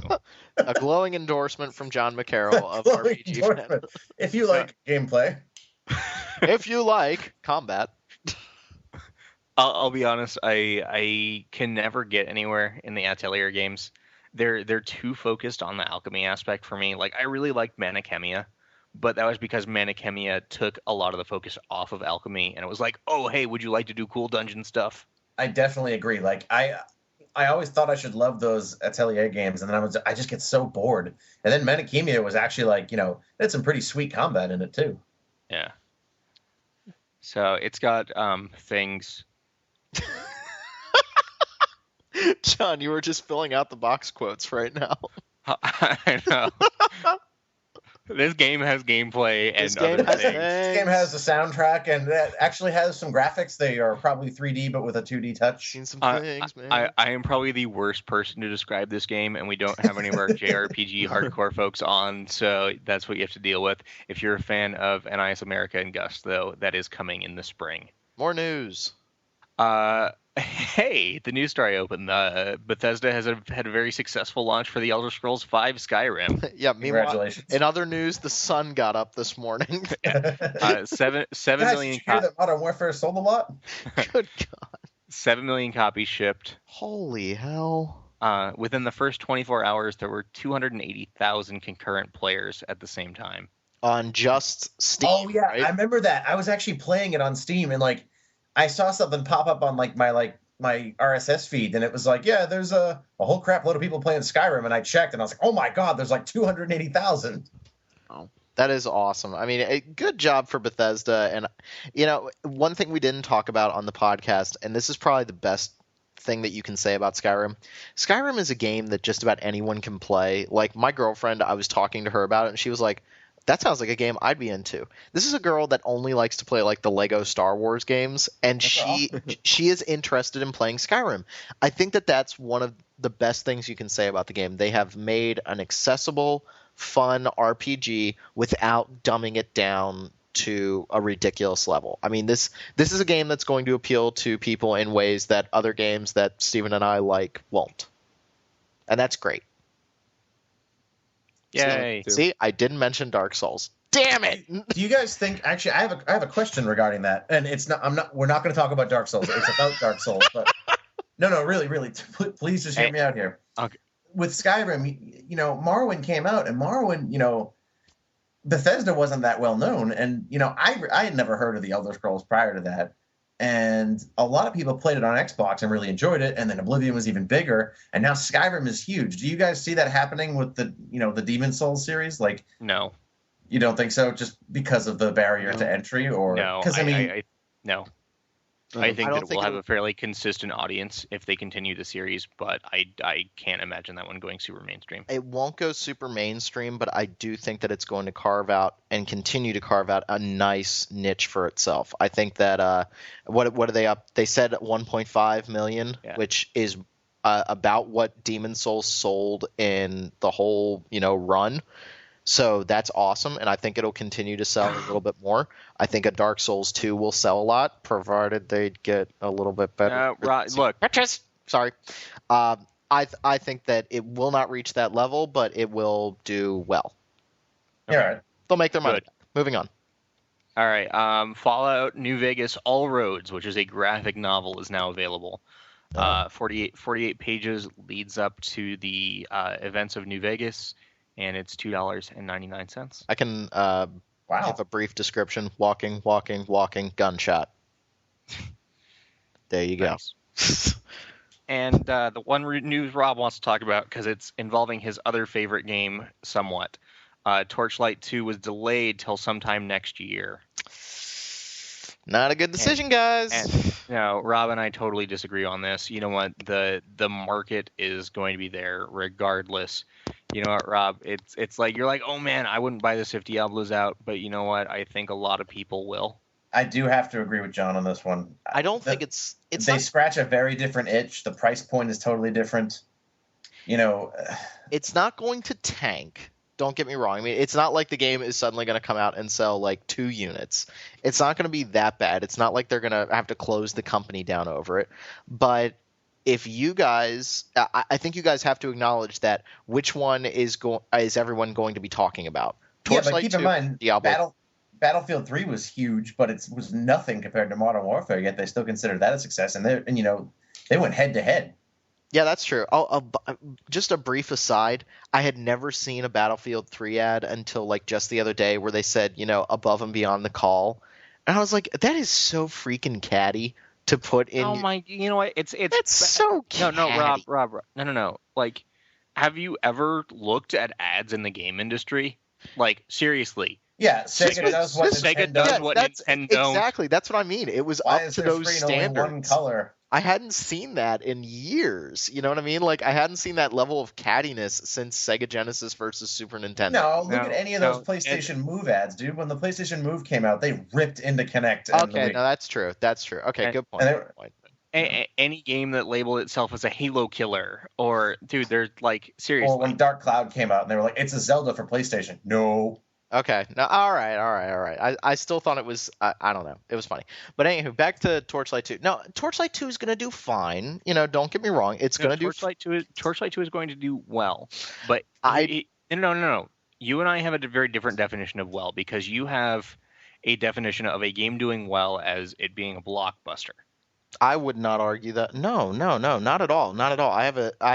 A glowing endorsement from John McCarroll of RPG Fan. If you like gameplay. If you like combat. I'll be honest, I can never get anywhere in the Atelier games. They're too focused on the alchemy aspect for me. Like, I really liked Manichemia, but that was because Manichemia took a lot of the focus off of alchemy, and it was like, oh, hey, would you like to do cool dungeon stuff? I definitely agree. Like, I always thought I should love those Atelier games, and then I just get so bored. And then Manichemia was actually like, it had some pretty sweet combat in it too. Yeah. So it's got things. John, you were just filling out the box quotes right now. I know. This game has gameplay and other things. This game has a soundtrack and that actually has some graphics. They are probably 3D, but with a 2D touch. Seen some things, man. I am probably the worst person to describe this game, and we don't have any of our JRPG hardcore folks on, so that's what you have to deal with. If you're a fan of NIS America and Gus, though, that is coming in the spring. More news. Hey, the news story opened. Bethesda has had a very successful launch for the Elder Scrolls V Skyrim. Yeah, meanwhile, congratulations. In other news, the sun got up this morning. 7 Guys, million. did you hear that Modern Warfare sold a lot? Good God. 7 million copies shipped. Holy hell. Within the first 24 hours, there were 280,000 concurrent players at the same time. On just Steam. Oh yeah, right? I remember that. I was actually playing it on Steam, and like I saw something pop up on my RSS feed, and it was like, yeah, there's a whole crap load of people playing Skyrim, and I checked, and I was like, oh my god, there's like 280,000. Oh, that is awesome. I mean, good job for Bethesda. And one thing we didn't talk about on the podcast, and this is probably the best thing that you can say about Skyrim. Skyrim is a game that just about anyone can play. Like my girlfriend, I was talking to her about it, and she was like, that sounds like a game I'd be into. This is a girl that only likes to play like the Lego Star Wars games, and she is interested in playing Skyrim. I think that that's one of the best things you can say about the game. They have made an accessible, fun RPG without dumbing it down to a ridiculous level. I mean, this is a game that's going to appeal to people in ways that other games that Steven and I like won't. And that's great. Yay! See, I didn't mention Dark Souls. Damn it! Do you guys think? Actually, I have a question regarding that, and it's not. We're not going to talk about Dark Souls. It's about Dark Souls, but no, really, please just hear me out here. Okay. With Skyrim, Morrowind came out, and Morrowind, Bethesda wasn't that well known, and I had never heard of the Elder Scrolls prior to that. And a lot of people played it on Xbox and really enjoyed it. And then Oblivion was even bigger. And now Skyrim is huge. Do you guys see that happening with the Demon Souls series? Like, no, you don't think so? Just because of the barrier to entry, or no? Because no. I think that it will have a fairly consistent audience if they continue the series, but I can't imagine that one going super mainstream. It won't go super mainstream, but I do think that it's going to carve out and continue to carve out a nice niche for itself. I think that what are they up? They said 1.5 million, which is about what Demon Souls sold in the whole run. So that's awesome, and I think it'll continue to sell a little bit more. I think a Dark Souls 2 will sell a lot, provided they get a little bit better. Look, sorry. I think that it will not reach that level, but it will do well. Okay. All right. They'll make their money back. Moving on. All right. Fallout New Vegas All Roads, which is a graphic novel, is now available. 48 pages leads up to the events of New Vegas. and it's $2.99. I can Wow. give a brief description. Walking, gunshot. There you go. Nice. And the one news Rob wants to talk about, because it's involving his other favorite game somewhat. Torchlight 2 was delayed till sometime next year. Not a good decision, guys. And no, Rob and I totally disagree on this. You know what? The market is going to be there regardless. You know what, Rob? It's like you're like, oh man, I wouldn't buy this if Diablo's out, but you know what? I think a lot of people will. I do have to agree with John on this one. I don't think it's they scratch a very different itch. The price point is totally different. You know, it's not going to tank. Don't get me wrong. I mean, it's not like the game is suddenly going to come out and sell like 2 units. It's not going to be that bad. It's not like they're going to have to close the company down over it. But if you guys, I think you guys have to acknowledge that which one is everyone going to be talking about? Torchlight, but keep 2, in mind, Diablo. Battlefield 3 was huge, but it was nothing compared to Modern Warfare. Yet they still considered that a success, and they went head to head. Yeah, that's true. Just a brief aside, I had never seen a Battlefield 3 ad until like just the other day where they said, above and beyond the call. And I was like, that is so freaking catty to put in. Oh my, you know what? It's so catty. No, Rob. No. Like, have you ever looked at ads in the game industry? Like, seriously. Yeah, Sega does what Nintendo. Exactly, that's what I mean. It was up to those standards. Only one color? I hadn't seen that in years. You know what I mean? Like, I hadn't seen that level of cattiness since Sega Genesis versus Super Nintendo. No, look at any of those PlayStation Move ads, dude. When the PlayStation Move came out, they ripped into Kinect. Okay, no, that's true. Okay, good point. Any game that labeled itself as a Halo killer, or dude, they're like, seriously. Or when Dark Cloud came out, and they were like, "It's a Zelda for PlayStation." No. Okay. No. All right. I still thought it was. I don't know. It was funny. But anywho, back to Torchlight 2. No, Torchlight 2 is going to do fine. Don't get me wrong. It's going to do. Torchlight 2 is going to do well. But no. You and I have a very different definition of well, because you have a definition of a game doing well as it being a blockbuster. I would not argue that. No, not at all. Not at all. I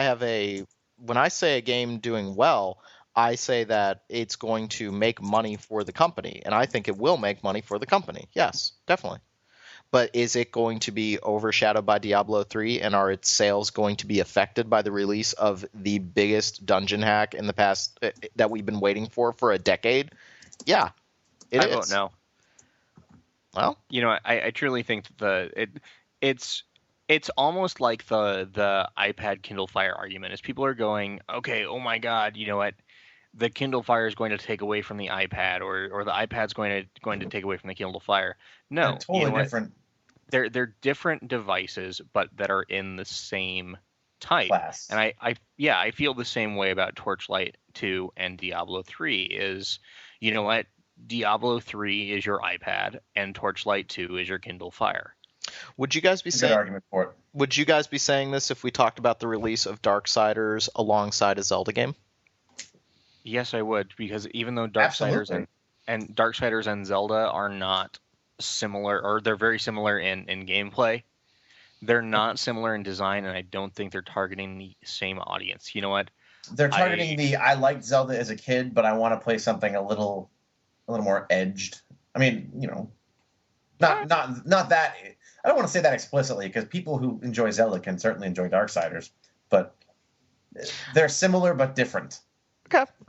have a. When I say a game doing well, I say that it's going to make money for the company, and I think it will make money for the company. Yes, definitely. But is it going to be overshadowed by Diablo 3, and are its sales going to be affected by the release of the biggest dungeon hack in the past that we've been waiting for a decade? Yeah, it is. I don't know. Well, I truly think that it's almost like the iPad Kindle Fire argument is people are going, okay, oh my God, you know what? The Kindle Fire is going to take away from the iPad, or the iPad's going to take away from the Kindle Fire. No, they're totally different. They're different devices, but that are in the same type. Class. And I feel the same way about Torchlight 2 and Diablo 3. Is, you know what? Diablo 3 is your iPad, and Torchlight 2 is your Kindle Fire. Would you guys be saying? Good argument for it. Would you guys be saying this if we talked about the release of Darksiders alongside a Zelda game? Yes, I would, because even though Darksiders and Zelda are not similar, or they're very similar in gameplay, they're not similar in design, and I don't think they're targeting the same audience. You know what? They're targeting I liked Zelda as a kid, but I want to play something a little more edged. I mean, not that. I don't want to say that explicitly, because people who enjoy Zelda can certainly enjoy Darksiders, but they're similar but different.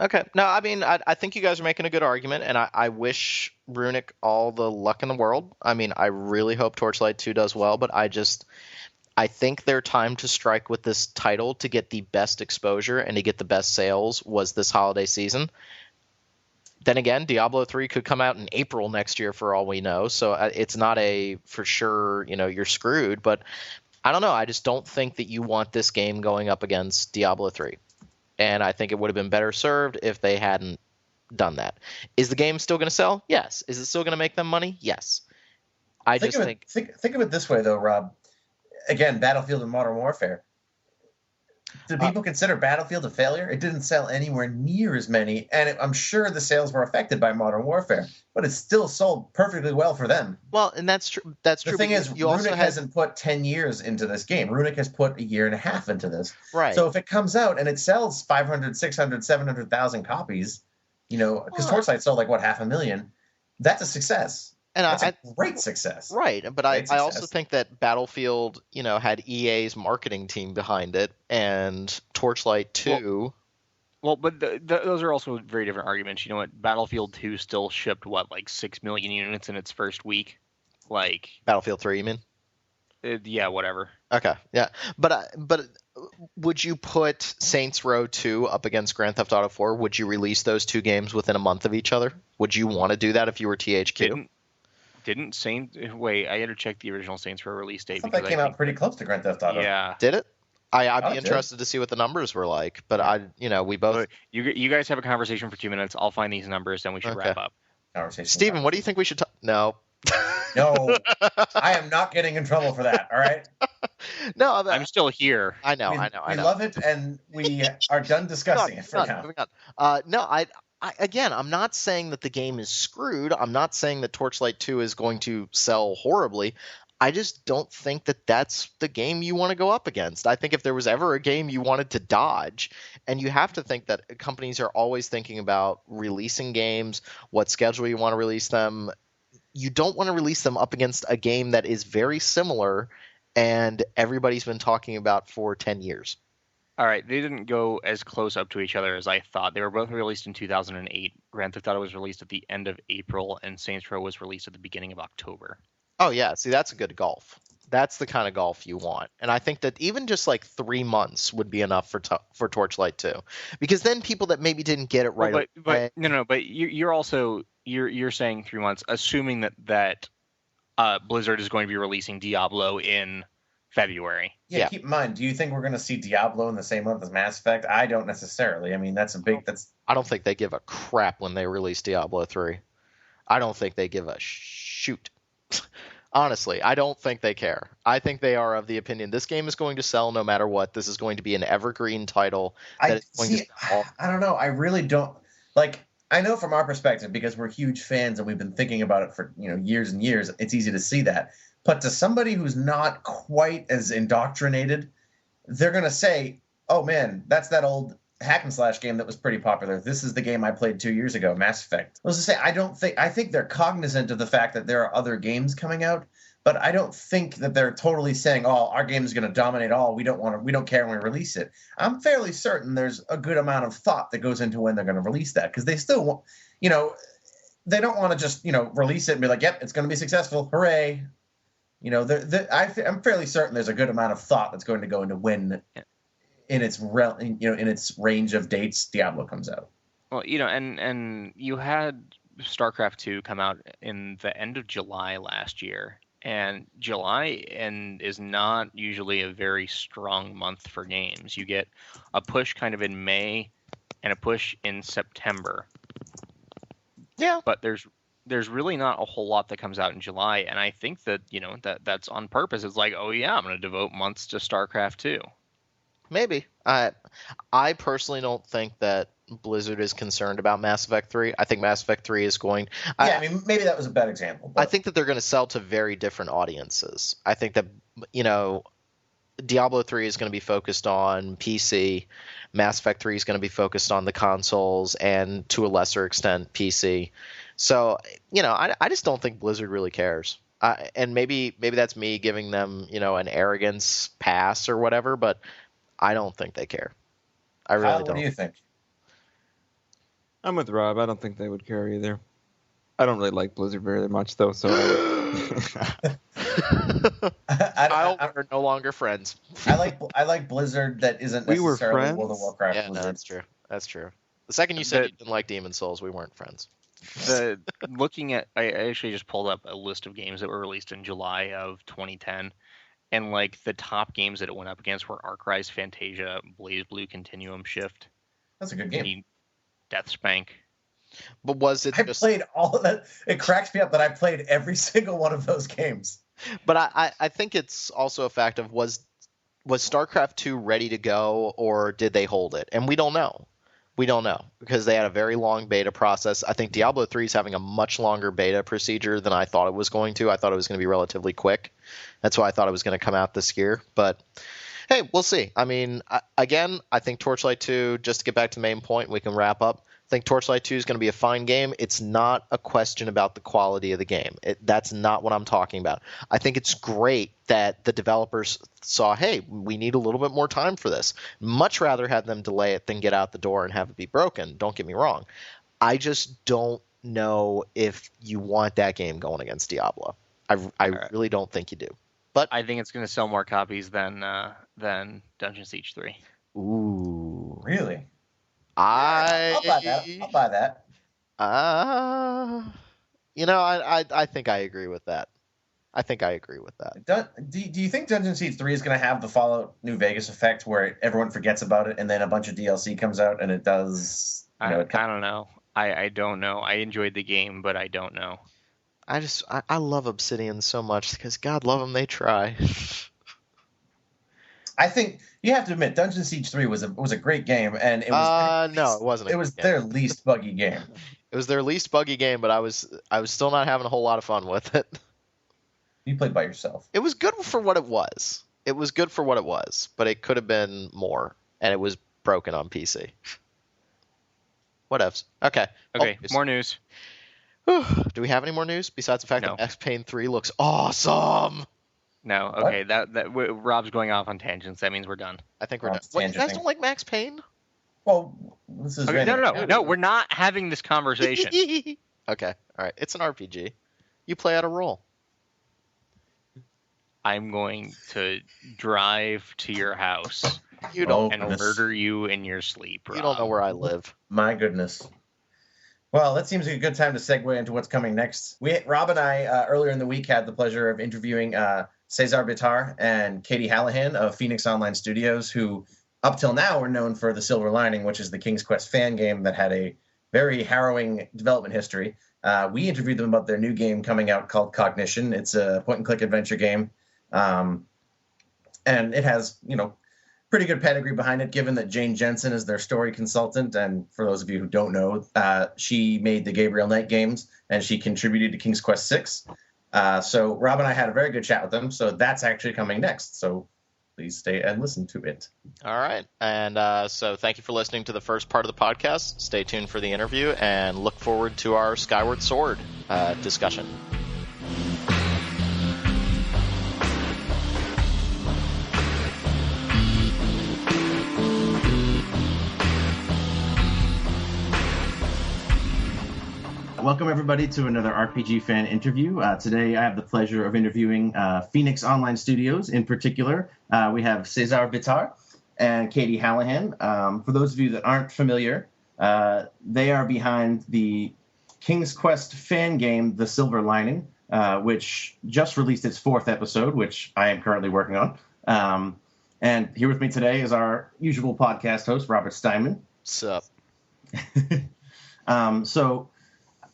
Okay. No, I mean, I think you guys are making a good argument, and I wish Runic all the luck in the world. I mean, I really hope Torchlight 2 does well, but I think their time to strike with this title to get the best exposure and to get the best sales was this holiday season. Then again, Diablo 3 could come out in April next year for all we know, so it's not a for sure, you're screwed, but I don't know. I just don't think that you want this game going up against Diablo 3. And I think it would have been better served if they hadn't done that. Is the game still going to sell? Yes. Is it still going to make them money? Yes. Think of it this way, though, Rob. Again, Battlefield and Modern Warfare. Do people consider Battlefield a failure? It didn't sell anywhere near as many, and I'm sure the sales were affected by Modern Warfare, but it still sold perfectly well for them. Well, and that's true. That's The true. thing but is, you also Runic had hasn't put 10 years into this game. Runic has put a year and a half into this. right. So if it comes out and it sells 500, 600, 700,000 copies, because Torchlight sold like, what, 500,000, that's a success. And That's a great success. Right, but Great I also success. think that Battlefield, had EA's marketing team behind it, and Torchlight 2. Well, but those are also very different arguments. You know what? Battlefield 2 still shipped, like 6 million units in its first week? Like, Battlefield 3, you mean? yeah, whatever. Okay, yeah. But would you put Saints Row 2 up against Grand Theft Auto 4? Would you release those two games within a month of each other? Would you want to do that if you were THQ? Didn't Saints... Wait, I had to check the original Saints Row release date. I thought that came out pretty close to Grand Theft Auto. Yeah. Did it? I'd Oh, be it did. interested to see what the numbers were like, but we both... You guys have a conversation for 2 minutes. I'll find these numbers, then we should Okay. wrap up. Conversation. Steven, what do you think we should talk... No. No, I am not getting in trouble for that, all right? No, I'm still here. I know. We love it, and we are done discussing it for now. Moving on. No, again, I'm not saying that the game is screwed. I'm not saying that Torchlight 2 is going to sell horribly. I just don't think that that's the game you want to go up against. I think if there was ever a game you wanted to dodge, and you have to think that companies are always thinking about releasing games, what schedule you want to release them. You don't want to release them up against a game that is very similar and everybody's been talking about for 10 years. All right, they didn't go as close up to each other as I thought. They were both released in 2008. Grand Theft Auto was released at the end of April, and Saints Row was released at the beginning of October. Oh, yeah. See, that's a good golf. That's the kind of golf you want. And I think that even just like 3 months would be enough for Torchlight 2. Because then people that maybe didn't get it right away... But you're also... You're saying 3 months, assuming that Blizzard is going to be releasing Diablo in February. Yeah, keep in mind, do you think we're going to see Diablo in the same month as Mass Effect? I don't necessarily. I mean, I don't think they give a crap when they release Diablo 3. I don't think they give a shoot. Honestly, I don't think they care. I think they are of the opinion this game is going to sell no matter what. This is going to be an evergreen title. I don't know. I really don't. Like, I know from our perspective, because we're huge fans and we've been thinking about it for years and years, it's easy to see that. But to somebody who's not quite as indoctrinated, they're going to say, oh man, that's that old hack and slash game that was pretty popular. This is the game I played 2 years ago, Mass Effect. I was to say, I think they're cognizant of the fact that there are other games coming out, but I don't think that they're totally saying, oh, our game is going to dominate all. We don't care when we release it. I'm fairly certain there's a good amount of thought that goes into when they're going to release that, because they still want, they don't want to just, release it and be like, yep, it's going to be successful. Hooray. I'm fairly certain there's a good amount of thought that's going to go into when in its range of dates Diablo comes out. Well, and you had StarCraft 2 come out in the end of July last year, and July is not usually a very strong month for games. You get a push kind of in May and a push in September. Yeah. But there's really not a whole lot that comes out in July, and I think that, that's on purpose. It's like, oh yeah, I'm going to devote months to StarCraft 2. Maybe. I personally don't think that Blizzard is concerned about Mass Effect 3. I think Mass Effect 3 is going... maybe that was a bad example. But... I think that they're going to sell to very different audiences. I think that, Diablo 3 is going to be focused on PC. Mass Effect 3 is going to be focused on the consoles and, to a lesser extent, PC. So, I just don't think Blizzard really cares. And maybe that's me giving them, an arrogance pass or whatever, but I don't think they care. I really don't. What do you think? I'm with Rob. I don't think they would care either. I don't really like Blizzard very much, though, so we're no longer friends. I like Blizzard that isn't necessarily we were friends? World of Warcraft. Yeah, Blizzard. no, that's true. That's true. The second you said you didn't like Demon Souls, we weren't friends. I actually just pulled up a list of games that were released in July of 2010, and the top games that it went up against were Arcrise, Fantasia, Blaze Blue, Continuum Shift. That's a good game. Death Spank. But was it? I played all of that. It cracks me up that I played every single one of those games. But I think it's also a fact of was was StarCraft 2 ready to go, or did they hold it? And we don't know. We don't know because they had a very long beta process. I think Diablo 3 is having a much longer beta procedure than I thought it was going to. I thought it was going to be relatively quick. That's why I thought it was going to come out this year. But hey, we'll see. I mean, again, I think Torchlight 2, just to get back to the main point, we can wrap up. I think Torchlight 2 is going to be a fine game. It's not a question about the quality of the game. That's not what I'm talking about. I think it's great that the developers saw, hey, we need a little bit more time for this. Much rather have them delay it than get out the door and have it be broken. Don't get me wrong. I just don't know if you want that game going against Diablo. I really don't think you do. But I think it's going to sell more copies than Dungeon Siege 3. Ooh. Really? I'll buy that. I'll buy that. I think I agree with that. Do you think Dungeon Siege 3 is going to have the Fallout New Vegas effect where everyone forgets about it and then a bunch of DLC comes out and it does? I don't know. I don't know. I enjoyed the game, but I don't know. I love Obsidian so much because God love them, they try. I think you have to admit Dungeon Siege 3 was a great game, and it was no, it wasn't. It was their least buggy game. It was their least buggy game, but I was still not having a whole lot of fun with it. You played by yourself. It was good for what it was. But it could have been more, and it was broken on PC. Whatevs. Okay. More news. Do we have any more news besides the fact that Max Payne 3 looks awesome? No. Okay. That Rob's going off on tangents. That means we're done. I think we're done. Wait, you guys don't like Max Payne? Well, this is no. We're not having this conversation. Okay. All right. It's an RPG. You play out a role. I'm going to drive to your house. And murder you in your sleep, Rob. You don't know where I live. My goodness. Well, that seems like a good time to segue into what's coming next. Rob and I, earlier in the week, had the pleasure of interviewing Cesar Bitar and Katie Hallahan of Phoenix Online Studios, who up till now were known for The Silver Lining, which is the King's Quest fan game that had a very harrowing development history. We interviewed them about their new game coming out called Cognition. It's a point-and-click adventure game, and it has, pretty good pedigree behind it, given that Jane Jensen is their story consultant. And for those of you who don't know, she made the Gabriel Knight games, and she contributed to King's Quest VI. So Rob and I had a very good chat with them. So that's actually coming next. So please stay and listen to it. All right. And so thank you for listening to the first part of the podcast. Stay tuned for the interview and look forward to our Skyward Sword discussion. Welcome, everybody, to another RPG fan interview. Today, I have the pleasure of interviewing Phoenix Online Studios. In particular, we have Cesar Bitar and Katie Hallahan. For those of you that aren't familiar, they are behind the King's Quest fan game, The Silver Lining, which just released its 4th episode, which I am currently working on. And here with me today is our usual podcast host, Robert Steinman. What's up?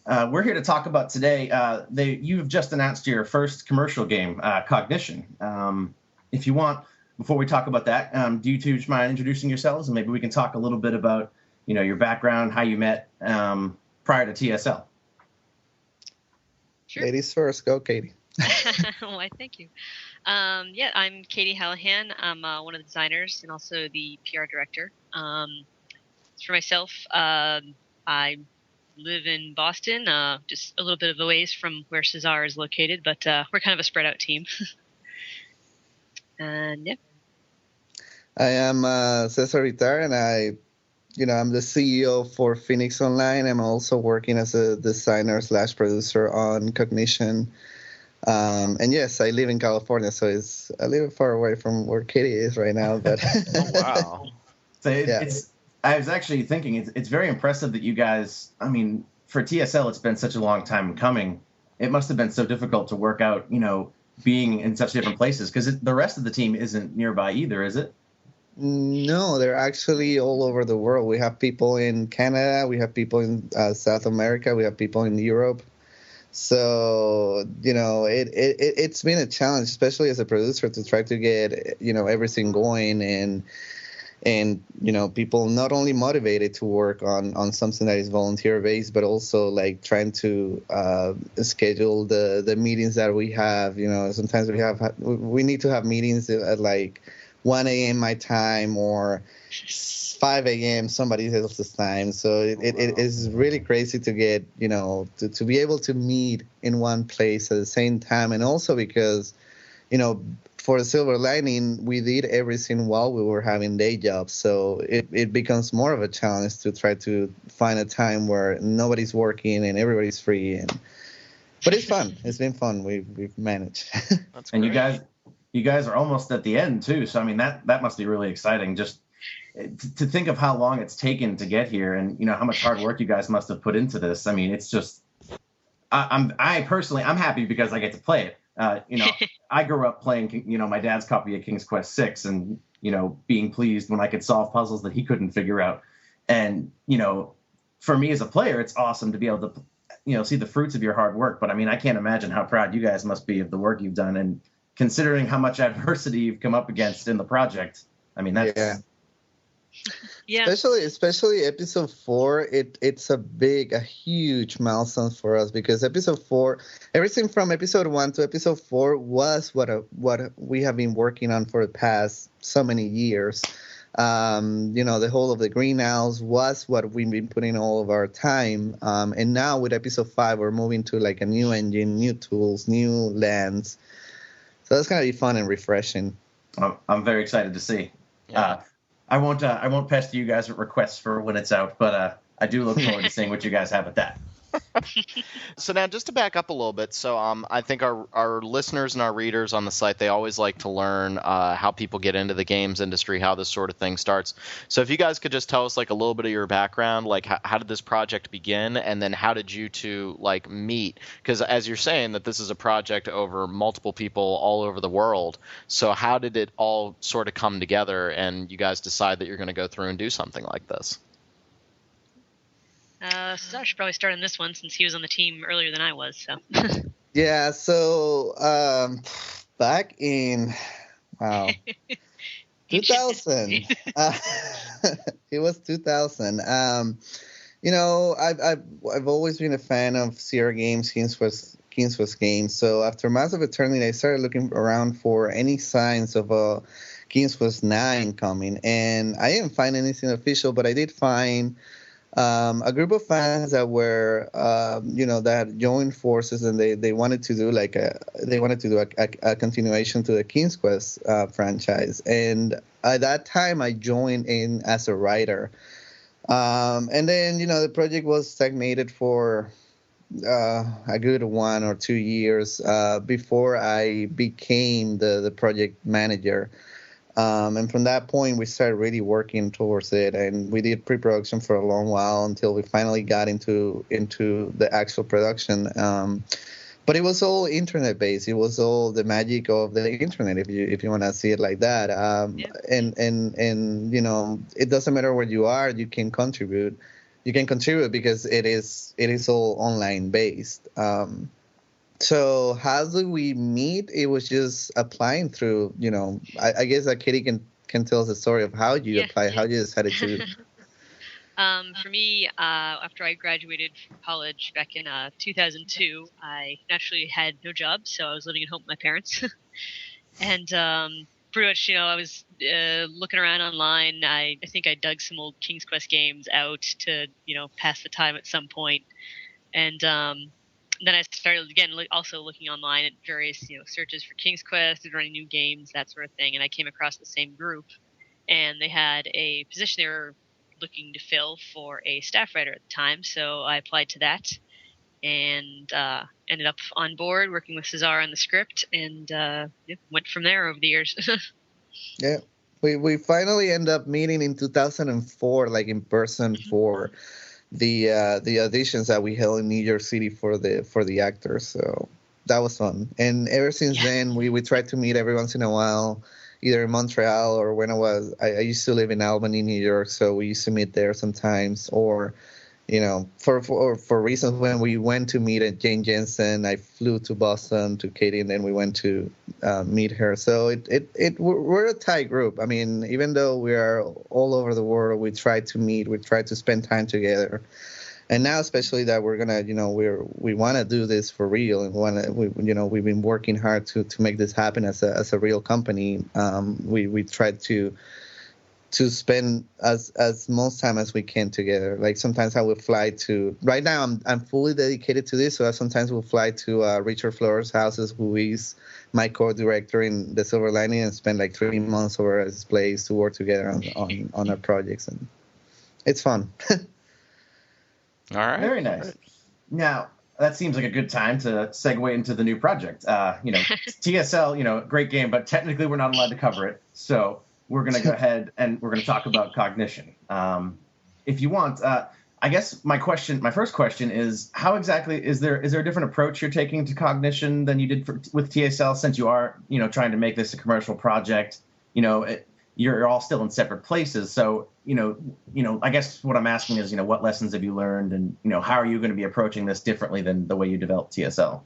We're here to talk about today. You've just announced your first commercial game, Cognition. If you want, before we talk about that, do you two mind introducing yourselves, and maybe we can talk a little bit about, your background, how you met prior to TSL. Sure. Ladies first, go, Katie. Why, thank you. I'm Katie Hallahan. I'm one of the designers and also the PR director. For myself, I live in Boston, just a little bit of a ways from where Cesar is located, but we're kind of a spread out team. And yeah. I am Cesar Bitar, and I'm the CEO for Phoenix Online. I'm also working as a designer / producer on Cognition. And yes, I live in California, so it's a little far away from where Katie is right now. But oh, wow. So I was actually thinking it's very impressive that you guys, for TSL, it's been such a long time coming. It must have been so difficult to work out, being in such different places, because the rest of the team isn't nearby either, is it? No, they're actually all over the world. We have people in Canada, we have people in South America, we have people in Europe. So, it's been a challenge, especially as a producer, to try to get, everything going and people not only motivated to work on something that is volunteer based, but also like trying to schedule the meetings that we have. Sometimes we need to have meetings at like 1 a.m. my time or 5 a.m. somebody else's time. So it is really crazy to get to be able to meet in one place at the same time, and also because for the silver lining, we did everything while we were having day jobs. So it becomes more of a challenge to try to find a time where nobody's working and everybody's free. But it's fun. It's been fun. We've managed. That's And great. you guys are almost at the end too. So I mean that must be really exciting. Just to think of how long it's taken to get here, and how much hard work you guys must have put into this. I mean, it's just I personally I'm happy because I get to play it. I grew up playing, my dad's copy of King's Quest 6 and, being pleased when I could solve puzzles that he couldn't figure out. And, for me as a player, it's awesome to be able to, see the fruits of your hard work. But I mean, I can't imagine how proud you guys must be of the work you've done. And considering how much adversity you've come up against in the project, I mean, that's... Yeah. Especially episode 4, it's a huge milestone for us, because episode 4, everything from episode 1 to episode 4 was what we have been working on for the past so many years. The whole of the greenhouse was what we've been putting all of our time. And now with episode 5, we're moving to like a new engine, new tools, new lands. So that's gonna be fun and refreshing. I'm very excited to see. Yeah. I won't pester you guys with requests for when it's out, but I do look forward to seeing what you guys have at that. So now, just to back up a little bit, so I think our listeners and our readers on the site, they always like to learn how people get into the games industry, how this sort of thing starts. So if you guys could just tell us like a little bit of your background, like how did this project begin, and then how did you two like meet? Because as you're saying that this is a project over multiple people all over the world, so how did it all sort of come together, and you guys decide that you're going to go through and do something like this? So I should probably start on this one since he was on the team earlier than I was. So. Yeah. So back in 2000, it was 2000. I've always been a fan of Sierra Games, King's Quest games. So after Mass of Eternity, I started looking around for any signs of a King's Quest 9 coming, and I didn't find anything official, but I did find a group of fans that were, that had joined forces, and they wanted to do a continuation to the King's Quest franchise. And at that time, I joined in as a writer. And then, the project was stagnated for a good 1 or 2 years before I became the project manager. And from that point, we started really working towards it, and we did pre-production for a long while until we finally got into the actual production. But it was all internet-based. It was all the magic of the internet, if you want to see it like that. Yeah. And it doesn't matter where you are, you can contribute. You can contribute because it is all online based. So how do we meet? It was just applying through, I guess that Katie can tell us the story of how you apply, how you decided to. For me, after I graduated from college back in 2002, I naturally had no job, so I was living at home with my parents. And pretty much, I was looking around online. I think I dug some old King's Quest games out to, pass the time at some point. And then I started again also looking online at various searches for King's Quest, running new games, that sort of thing, and I came across the same group, and they had a position they were looking to fill for a staff writer at the time, so I applied to that and ended up on board working with Cesar on the script, and went from there over the years. Yeah, we finally end up meeting in 2004, like in person for the auditions that we held in New York City for the actors. So that was fun. And ever since then, we tried to meet every once in a while, either in Montreal or when I used to live in Albany, New York. So we used to meet there sometimes, or For reasons when we went to meet at Jane Jensen, I flew to Boston to Katie, and then we went to meet her. So we're a tight group. I mean, even though we are all over the world, we try to meet, we try to spend time together. And now, especially that we're gonna, we want to do this for real, and we've been working hard to make this happen as a real company. We tried to spend as most time as we can together. Like sometimes I will fly to. Right now, I'm fully dedicated to this, so I sometimes will fly to Richard Flores' houses, who is my co-director in the Silver Lining, and spend like 3 months over at his place to work together on our projects, and it's fun. All right. Very nice. Now, that seems like a good time to segue into the new project. TSL, great game, but technically we're not allowed to cover it. So we're going to go ahead and we're going to talk about Cognition. If you want, I guess my first question is, how exactly is there a different approach you're taking to Cognition than you did with TSL, since you are, trying to make this a commercial project? You're all still in separate places. So, I guess what I'm asking is, what lessons have you learned, and, how are you going to be approaching this differently than the way you developed TSL?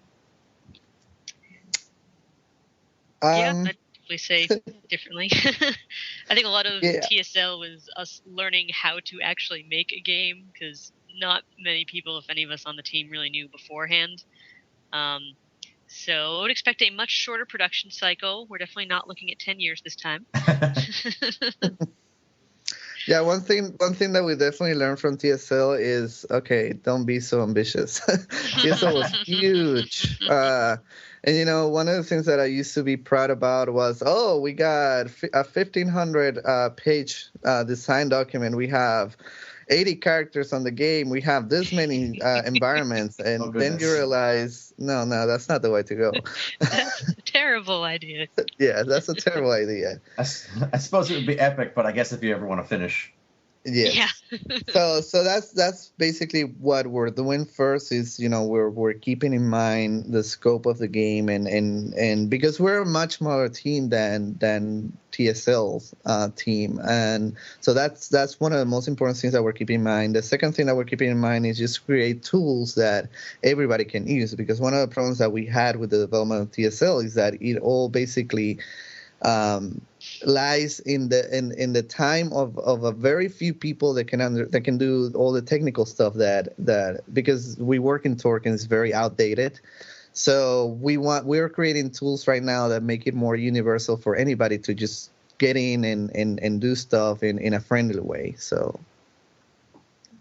Yeah, I'd definitely say differently. I think a lot of TSL was us learning how to actually make a game, because not many people, if any of us on the team, really knew beforehand. So I would expect a much shorter production cycle. We're definitely not looking at 10 years this time. Yeah, one thing that we definitely learned from TSL is, okay, don't be so ambitious. TSL was huge. And, one of the things that I used to be proud about was, we got a 1,500 page design document. We have 80 characters on the game. We have this many environments. And then you realize, no, that's not the way to go. That's a terrible idea. Yeah, that's a terrible idea. I suppose it would be epic, but I guess if you ever want to finish. Yeah. So that's basically what we're doing first is, we're keeping in mind the scope of the game, and because we're a much smaller team than TSL's team, and so that's one of the most important things that we're keeping in mind. The second thing that we're keeping in mind is just create tools that everybody can use, because one of the problems that we had with the development of TSL is that it all basically lies in the time of a very few people that can do all the technical stuff that because we work in Torque and it's very outdated. So we're creating tools right now that make it more universal for anybody to just get in and do stuff in a friendly way. So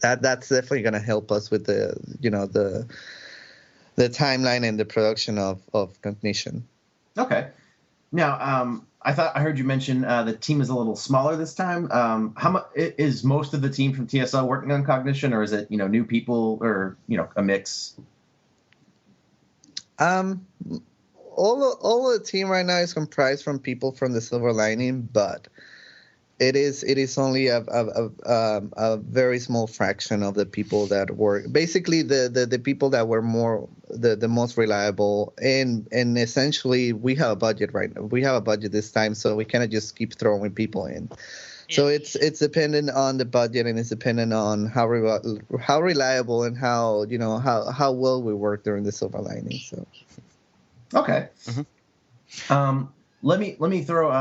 that's definitely going to help us with the timeline and the production of Cognition. Okay. Now, I heard you mention the team is a little smaller this time. How much is most of the team from TSL working on Cognition, or is it new people, or a mix? All the team right now is comprised from people from the Silver Lining, but it is only a very small fraction of the people that work. Basically, the people that were more the most reliable, and essentially we have a budget right now. We have a budget this time, so we cannot just keep throwing people in. Yeah. So it's dependent on the budget, and it's dependent on how reliable and how well we work during the Silver Lining. So okay. Mm-hmm. Let me throw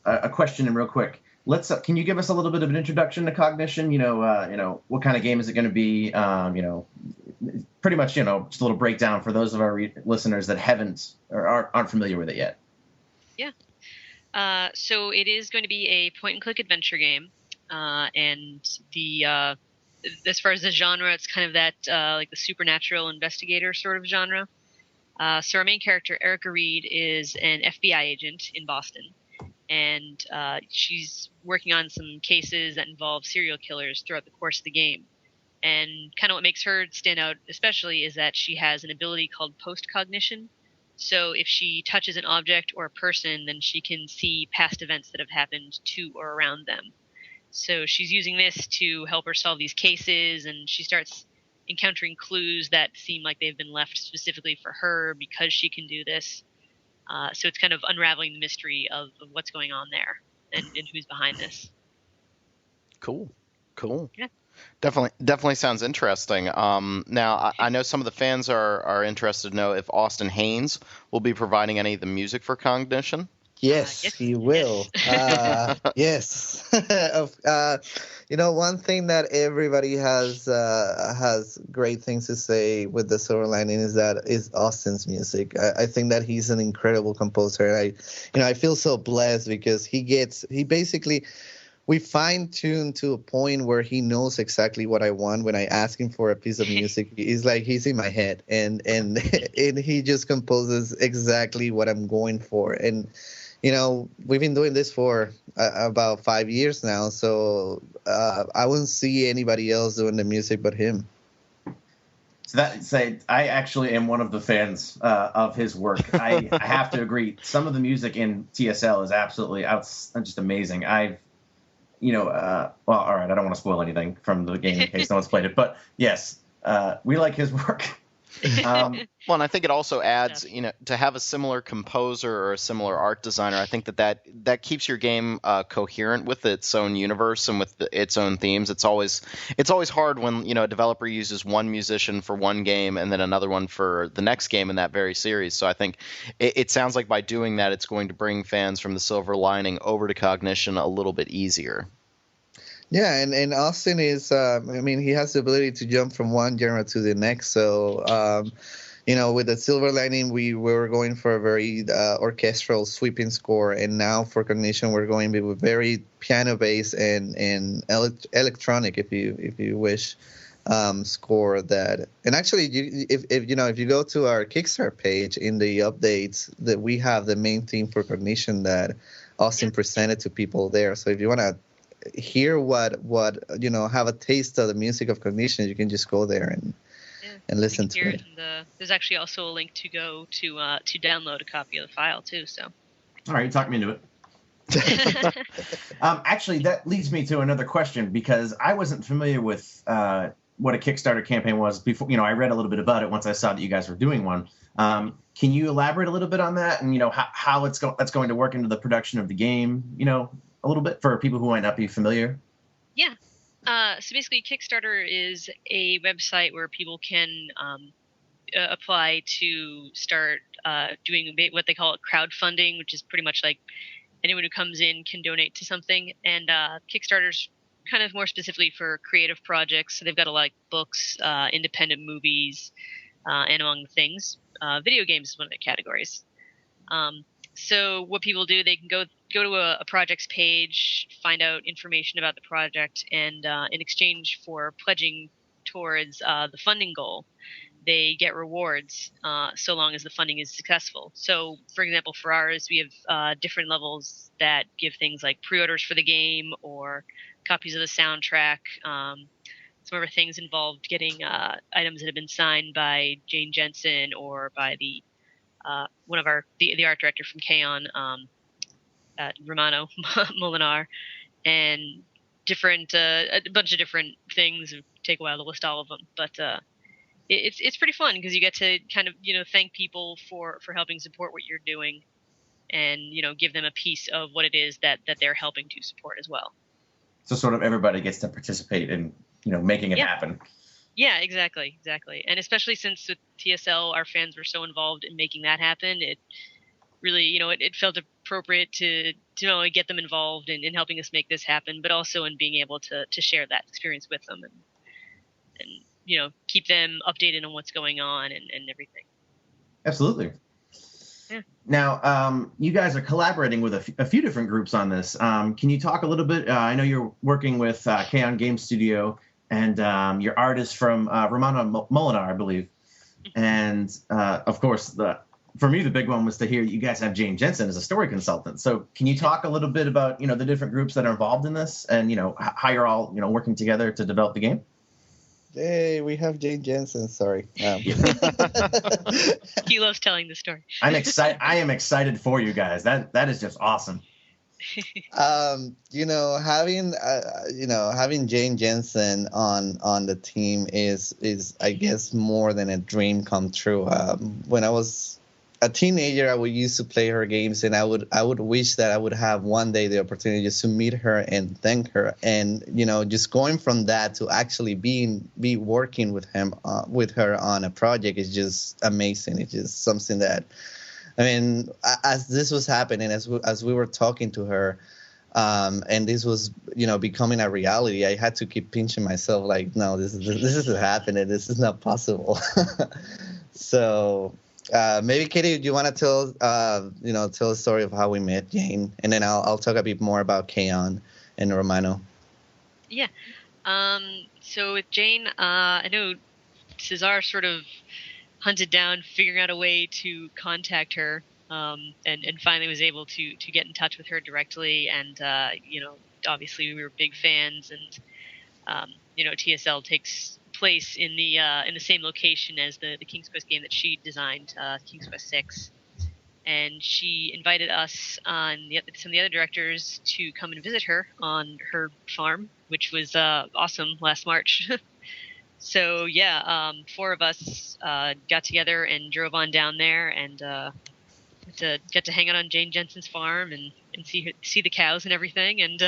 a question in real quick. Can you give us a little bit of an introduction to Cognition? What kind of game is it going to be? Pretty much, just a little breakdown for those of our listeners that haven't or aren't familiar with it yet. Yeah. So it is going to be a point-and-click adventure game, and as far as the genre, it's kind of that like the supernatural investigator sort of genre. So our main character, Erica Reed, is an FBI agent in Boston. And she's working on some cases that involve serial killers throughout the course of the game. And kind of what makes her stand out especially is that she has an ability called post-cognition. So if she touches an object or a person, then she can see past events that have happened to or around them. So she's using this to help her solve these cases, and she starts encountering clues that seem like they've been left specifically for her because she can do this. So it's kind of unraveling the mystery of what's going on there and who's behind this. Cool. Yeah. Definitely sounds interesting. Now I know some of the fans are interested to know if Austin Haynes will be providing any of the music for Cognition. Yes, Yes, he will. Yes. One thing that everybody has great things to say with the Silver Lining is Austin's music. I think that he's an incredible composer. I feel so blessed because he basically we fine tune to a point where he knows exactly what I want. When I ask him for a piece of music, he's like he's in my head, and and he just composes exactly what I'm going for. And we've been doing this for about 5 years now, so I wouldn't see anybody else doing the music but him. So I actually am one of the fans of his work. I have to agree. Some of the music in TSL is absolutely just amazing. Well, all right, I don't want to spoil anything from the game in case no one's played it, but yes, we like his work. Well, and I think it also adds, to have a similar composer or a similar art designer. I think that keeps your game coherent with its own universe and with its own themes. It's always hard when a developer uses one musician for one game and then another one for the next game in that very series. So I think it sounds like by doing that, it's going to bring fans from the Silver Lining over to Cognition a little bit easier. Yeah, and Austin is, he has the ability to jump from one genre to the next. So, with the Silver Lining, we were going for a very orchestral, sweeping score, and now for Cognition, we're going with very piano-based and electronic, if you wish, score that. And actually, if you go to our Kickstarter page in the updates, that we have the main theme for Cognition that Austin presented to people there. So if you want to hear what have a taste of the music of Cognition, you can just go there and listen to it. There's actually also a link to go to download a copy of the file too. So, all right, you talked me into it. Actually, that leads me to another question because I wasn't familiar with what a Kickstarter campaign was before. I read a little bit about it once I saw that you guys were doing one. Can you elaborate a little bit on that and how that's going to work into the production of the game? A little bit for people who might not be familiar. Yeah. So basically, Kickstarter is a website where people can apply to start doing what they call crowdfunding, which is pretty much like anyone who comes in can donate to something. And Kickstarter's kind of more specifically for creative projects. So they've got a lot of books, independent movies, and among things, video games is one of the categories. So what people do, they can go to a project's page, find out information about the project, and in exchange for pledging towards the funding goal, they get rewards so long as the funding is successful. So, for example, for ours, we have different levels that give things like pre-orders for the game or copies of the soundtrack. Some of our things involved getting items that have been signed by Jane Jensen or by the one of the art director from K-On! Romano Molinar, and a bunch of different things. It take a while to list all of them, but it's pretty fun because you get to kind of thank people for helping support what you're doing, and give them a piece of what it is that they're helping to support as well. So sort of everybody gets to participate in making it happen. Yeah, exactly. And especially since with TSL, our fans were so involved in making that happen, it really, it felt appropriate to not only get them involved in helping us make this happen, but also in being able to share that experience with them and keep them updated on what's going on and everything. Absolutely. Yeah. Now, you guys are collaborating with a few different groups on this. Can you talk a little bit? I know you're working with K-On! Game Studio and your artist from Romano Molinar, I believe. And, of course, for me, the big one was to hear you guys have Jane Jensen as a story consultant. So can you talk a little bit about, the different groups that are involved in this and, how you're all, working together to develop the game? Hey, we have Jane Jensen. Sorry. He loves telling the story. I'm excited. I am excited for you guys. That is just awesome. Having Jane Jensen on the team is I guess more than a dream come true. When I was a teenager, I would used to play her games, and I would wish that I would have one day the opportunity just to meet her and thank her, and just going from that to actually be working with her on a project is just amazing. It's just something that, I mean, as this was happening, as we were talking to her, and this was becoming a reality, I had to keep pinching myself like, no, this isn't happening. This is not possible. So. Maybe Katie, do you want to tell a story of how we met Jane, and then I'll talk a bit more about Kaon and Romano. Yeah. So with Jane, I know Cesar sort of hunted down, figuring out a way to contact her, and finally was able to get in touch with her directly. And obviously we were big fans, and TSL takes place in the same location as the King's Quest game that she designed, King's Quest 6, and she invited us on some of the other directors to come and visit her on her farm, which was awesome last March. So yeah, 4 of us got together and drove on down there and get to hang out on Jane Jensen's farm and see the cows and everything. And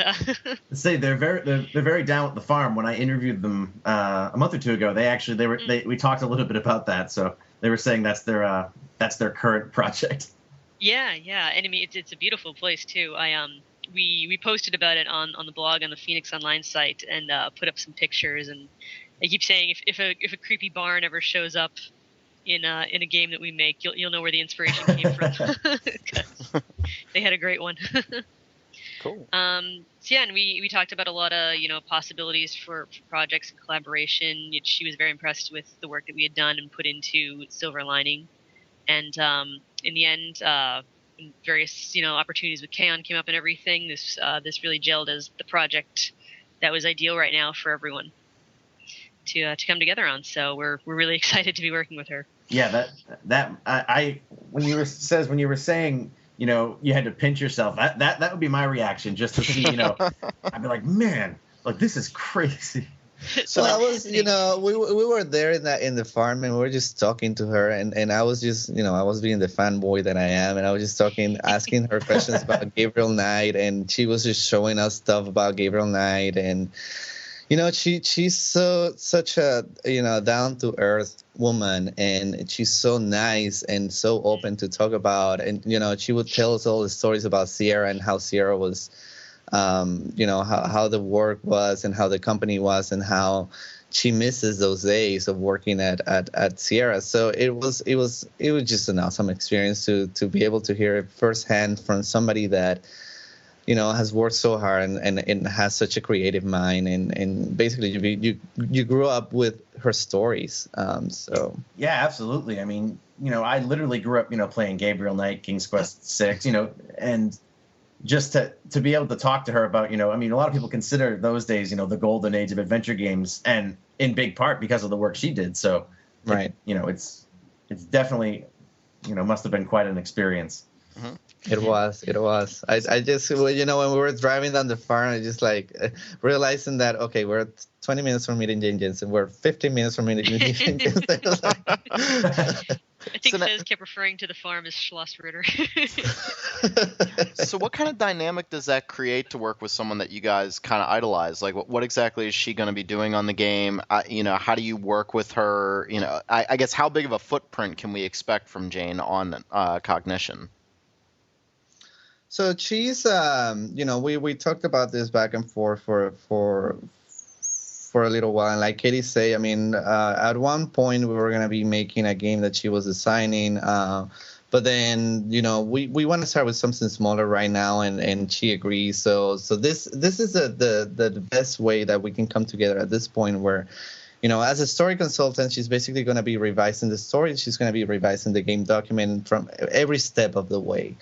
say they're very down with the farm. When I interviewed them a month or two ago, we talked a little bit about that. So they were saying that's their current project. Yeah, and I mean it's a beautiful place too. We posted about it on the blog on the Phoenix Online site and put up some pictures. And I keep saying if a creepy barn ever shows up in a game that we make, you'll know where the inspiration came from. 'Cause they had a great one. Cool. So yeah, and we talked about a lot of possibilities for projects and collaboration. She was very impressed with the work that we had done and put into Silver Lining, and in the end, various opportunities with Kaon came up and everything. This really gelled as the project that was ideal right now for everyone to come together on. So we're really excited to be working with her. Yeah, when you were saying you had to pinch yourself, that would be my reaction, just to see I'd be like, man, like this is crazy. So I was, we were there in the farm, and we were just talking to her, and I was just, I was being the fanboy that I am, and I was just asking her questions about Gabriel Knight, and she was just showing us stuff about Gabriel Knight, and she's such a down to earth woman, and she's so nice and so open to talk about, and she would tell us all the stories about Sierra and how Sierra was, how the work was and how the company was and how she misses those days of working at Sierra. So it was just an awesome experience to be able to hear it firsthand from somebody that has worked so hard and has such a creative mind, and basically you grew up with her stories. So yeah, absolutely. I mean, I literally grew up playing Gabriel Knight, King's Quest 6, and just to be able to talk to her about I mean, a lot of people consider those days the golden age of adventure games, and in big part because of the work she did. So right, it's definitely must have been quite an experience. Mm-hmm. It was. I just, when we were driving down the farm, I just realizing that, okay, we're 20 minutes from meeting Jane Jensen. We're 15 minutes from meeting Jane Jensen. I think Fez kept referring to the farm as Schloss Ritter. So what kind of dynamic does that create to work with someone that you guys kind of idolize? Like, what exactly is she going to be doing on the game? How do you work with her? I guess how big of a footprint can we expect from Jane on Cognition? So she's, we talked about this back and forth for a little while. And like Katie say, I mean, at one point we were going to be making a game that she was designing, but then, we want to start with something smaller right now, and she agrees. So this is the best way that we can come together at this point where, as a story consultant, she's basically going to be revising the story. She's going to be revising the game document from every step of the way.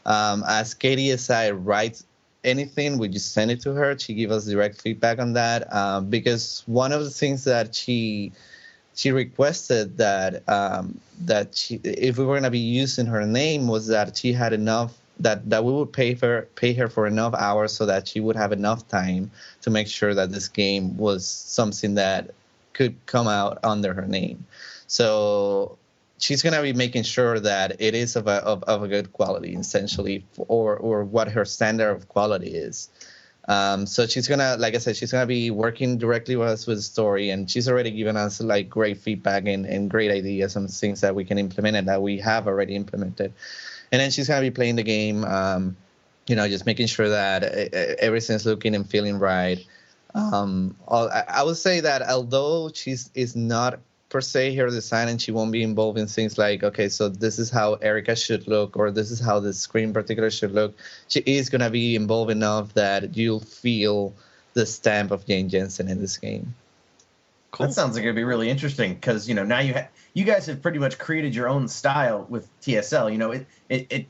As Katie aside writes anything, we just send it to her. She gives us direct feedback on that, because one of the things that she requested that she, if we were going to be using her name, was that she had enough, that we would pay her for enough hours so that she would have enough time to make sure that this game was something that could come out under her name. So she's gonna be making sure that it is of a good quality, essentially, or what her standard of quality is. So she's gonna, like I said, she's gonna be working directly with us with the story, and she's already given us like great feedback and great ideas on things that we can implement and that we have already implemented. And then she's gonna be playing the game, just making sure that everything's looking and feeling right. I would say that although she's is not per se her design, and she won't be involved in things like, okay, so this is how Erica should look, or this is how the screen in particular should look. She is going to be involved enough that you'll feel the stamp of Jane Jensen in this game. Cool. That sounds like it'd be really interesting because now you guys have pretty much created your own style with TSL. It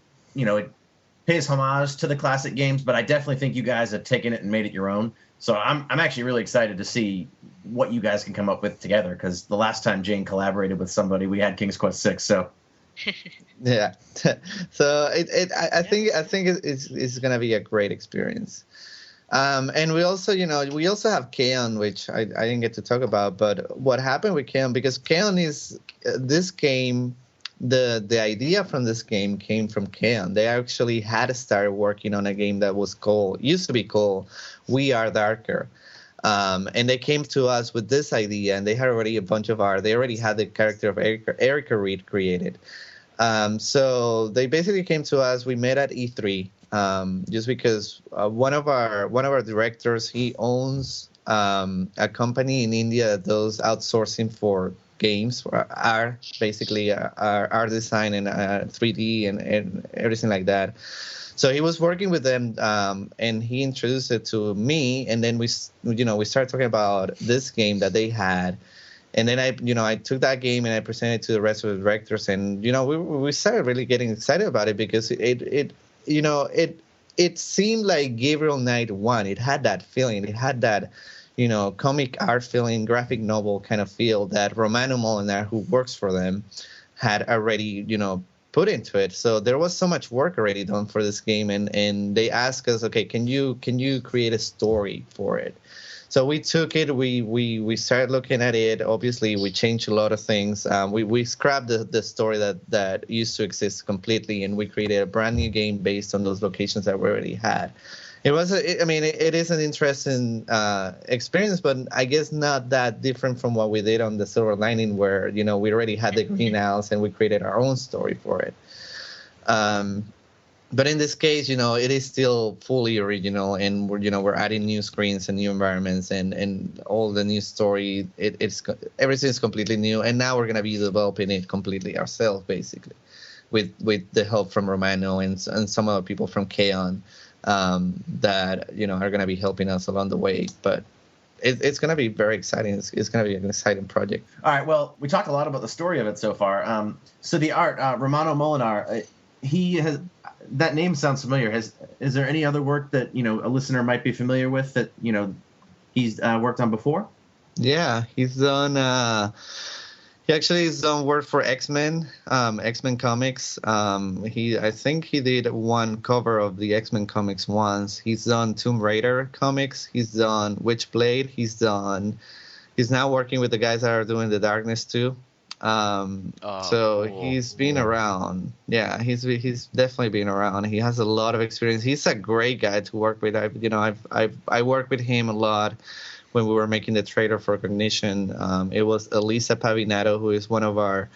pays homage to the classic games, but I definitely think you guys have taken it and made it your own. So I'm actually really excited to see what you guys can come up with together, because the last time Jane collaborated with somebody, we had King's Quest VI. So yeah, so I think it's gonna be a great experience. And we also have Kaon, which I didn't get to talk about, but what happened with Kaon, because Kaon is this game. The idea from this game came from Kaon. They actually had started working on a game that used to be called We Are Darker. And they came to us with this idea, and they had already a bunch of art. They already had the character of Erica Reed created. So they basically came to us. We met at E3, just because one of our directors, he owns a company in India that does outsourcing for games, for art design and 3D and everything like that. So he was working with them, and he introduced it to me, and then we started talking about this game that they had, and then I took that game and I presented it to the rest of the directors, and we started really getting excited about it, because it seemed like Gabriel Knight 1. It had that feeling. It had that comic art feeling, graphic novel kind of feel that Romano Molinar, who works for them, had already put into it. So there was so much work already done for this game, and they asked us, okay, can you create a story for it? So we took it, we started looking at it. Obviously, we changed a lot of things. We scrapped the story that used to exist completely, and we created a brand new game based on those locations that we already had. It is an interesting experience, but I guess not that different from what we did on the Silver Lining, where we already had the greenhouse and we created our own story for it. But in this case, it is still fully original, and we're adding new screens and new environments and all the new story. Everything's completely new, and now we're gonna be developing it completely ourselves, basically, with the help from Romano and some other people from Kaon. That are going to be helping us along the way, but it's going to be very exciting. It's going to be an exciting project. All right, well, we talked a lot about the story of it so far. So the art, Romano Molinar, he has, that name sounds familiar. Is there any other work that a listener might be familiar with that he's worked on before? Yeah, he's done. He actually has done work for X-Men, X-Men comics. I think he did one cover of the X-Men comics once. He's done Tomb Raider comics. He's done Witchblade. He's now working with the guys that are doing The Darkness too. So cool. He's been around. Yeah, he's definitely been around. He has a lot of experience. He's a great guy to work with. I worked with him a lot when we were making the trailer for Cognition. It was Elisa Pavinato, who is one of our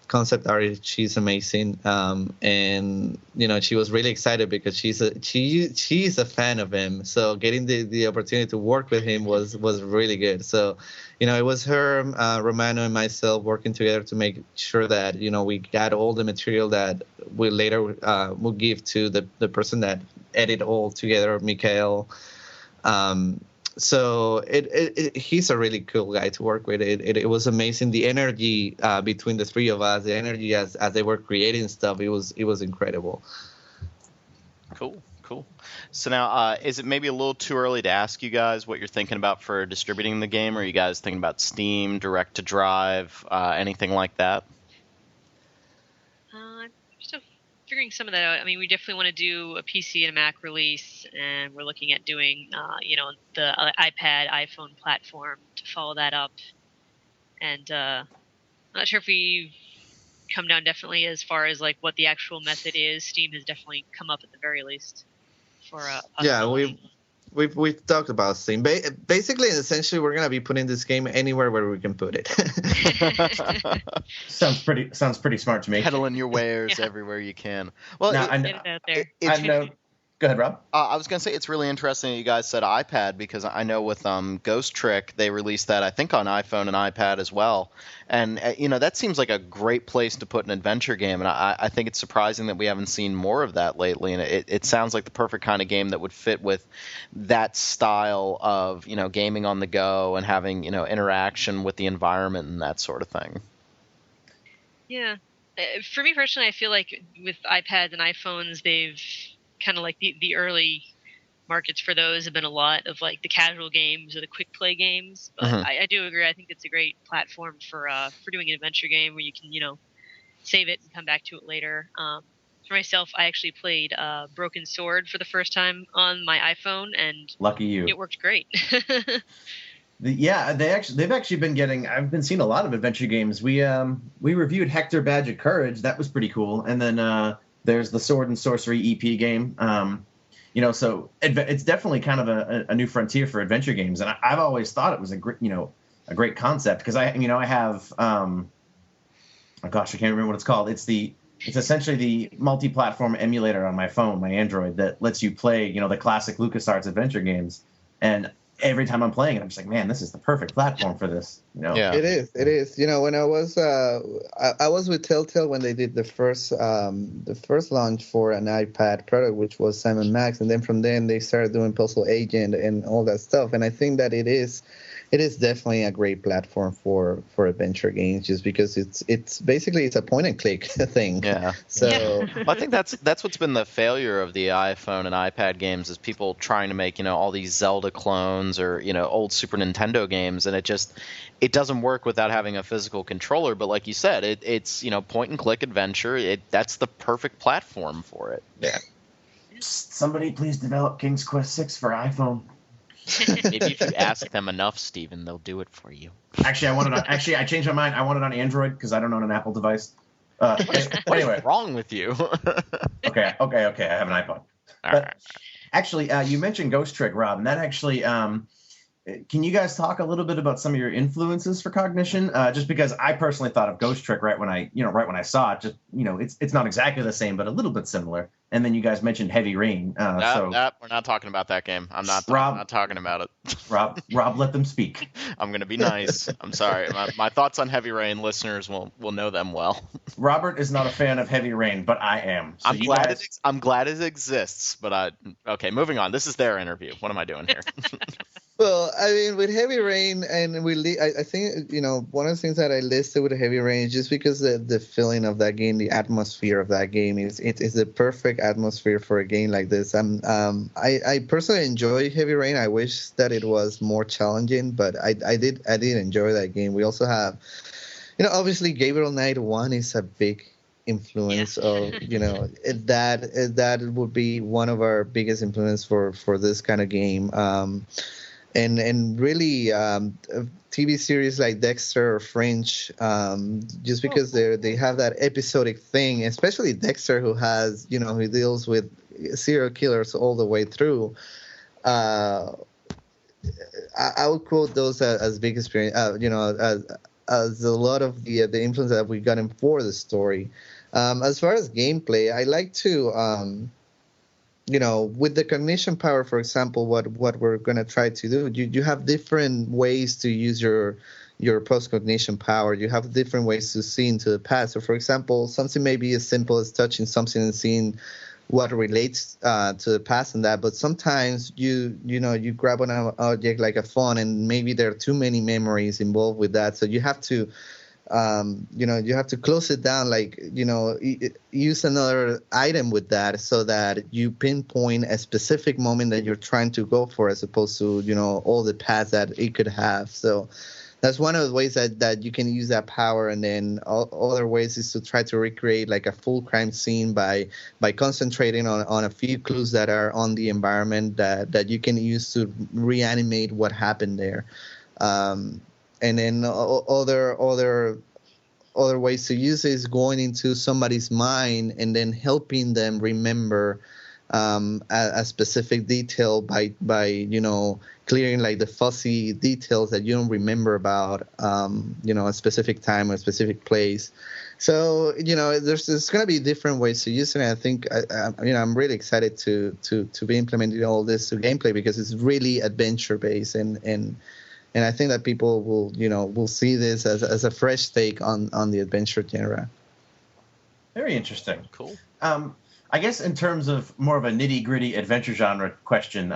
concept artists. She's amazing, and she was really excited because she's a fan of him. So getting the opportunity to work with him was really good. So it was her, Romano, and myself working together to make sure that we got all the material that we later will give to the person that edited all together, Mikael. So he's a really cool guy to work with. It was amazing. The energy between the three of us, the energy as they were creating stuff, it was incredible. Cool. So now, is it maybe a little too early to ask you guys what you're thinking about for distributing the game? Or are you guys thinking about Steam, direct to drive, anything like that? Still figuring some of that out. I mean, we definitely want to do a PC and a Mac release, and we're looking at doing, the iPad, iPhone platform to follow that up. And Not sure if we've come down definitely as far as like what the actual method is. Steam has definitely come up at the very least for Yeah, we've talked about Steam. Basically, and essentially, we're gonna be putting this game anywhere where we can put it. Sounds pretty smart to me. Peddling your wares Yeah. everywhere you can. Well, Now, I Get it out there. I know. Go ahead, Rob. I was going to say it's really interesting that you guys said iPad because I know with Ghost Trick, they released that, I think, on iPhone and iPad as well. And, that seems like a great place to put an adventure game. And I think it's surprising that we haven't seen more of that lately. And it sounds like the perfect kind of game that would fit with that style of, gaming on the go and having, interaction with the environment and that sort of thing. Yeah. For me personally, I feel like with iPads and iPhones, they've kind of like the early markets for those have been a lot of like the casual games or the quick play games. But I do agree. I think it's a great platform for doing an adventure game where you can, save it and come back to it later. For myself, I actually played Broken Sword for the first time on my iPhone, and Lucky you. it worked great. They've actually been getting. I've been seeing a lot of adventure games. We reviewed Hector Badge of Courage. That was pretty cool. And then there's the Sword and Sorcery EP game. So it's definitely kind of a new frontier for adventure games. And I've always thought it was a great concept because I have oh gosh, I can't remember what it's called. It's essentially the multi-platform emulator on my phone, my Android, that lets you play the classic LucasArts adventure games. And every time I'm playing it, I'm just like, man, this is the perfect platform for this. Yeah. It is. When I was I was with Telltale when they did the first launch for an iPad product, which was Simon Max, and then from then they started doing Puzzle Agent and all that stuff. And I think that it is definitely a great platform for adventure games, just because it's basically a point and click thing. Yeah. So Well, I think that's what's been the failure of the iPhone and iPad games is people trying to make all these Zelda clones or old Super Nintendo games, and it doesn't work without having a physical controller. But like you said, it's point and click adventure. That's the perfect platform for it. yeah. Somebody please develop King's Quest 6 for iPhone. Maybe if you ask them enough, Steven, they'll do it for you. Actually, I changed my mind. I want it on Android because I don't own an Apple device. Anyway, What's wrong with you? okay. I have an iPhone. But actually, you mentioned Ghost Trick, Rob, and that actually, can you guys talk a little bit about some of your influences for Cognition? Just because I personally thought of Ghost Trick right when I saw it. Just it's not exactly the same, but a little bit similar. And then you guys mentioned Heavy Rain. We're not talking about that game. I'm not talking about it. Rob, let them speak. I'm going to be nice. I'm sorry. My thoughts on Heavy Rain, listeners will know them well. Robert is not a fan of Heavy Rain, but I am. So I'm glad it exists, but okay, moving on. This is their interview. What am I doing here? Well, I mean, with Heavy Rain, and I think one of the things that I listed with Heavy Rain is just because the feeling of that game, the atmosphere of that game is the perfect atmosphere for a game like this. I personally enjoy Heavy Rain. I wish that it was more challenging, but I did enjoy that game. We also have, obviously Gabriel Knight 1 is a big influence of that would be one of our biggest influence for this kind of game. And really, TV series like Dexter or Fringe, just because they have that episodic thing, especially Dexter, who has who deals with serial killers all the way through. I would quote those as big experience. As a lot of the influence that we got in for the story. As far as gameplay, I like to. With the cognition power, for example, what we're going to try to do, you have different ways to use your post-cognition power. You have different ways to see into the past. So, for example, something may be as simple as touching something and seeing what relates to the past and that. But sometimes you grab an object like a phone, and maybe there are too many memories involved with that. So you have to you have to close it down, use another item with that so that you pinpoint a specific moment that you're trying to go for, as opposed to, all the paths that it could have. So that's one of the ways that you can use that power. And then other ways is to try to recreate like a full crime scene by concentrating on a few clues that are on the environment that you can use to reanimate what happened there. And then other other ways to use it is going into somebody's mind and then helping them remember a specific detail by clearing like the fuzzy details that you don't remember about a specific time or a specific place. So there's going to be different ways to use it. And I think I'm really excited to be implementing all this to gameplay because it's really adventure based and I think that people will see this as a fresh take on the adventure genre. Very interesting. Cool. I guess in terms of more of a nitty-gritty adventure genre question,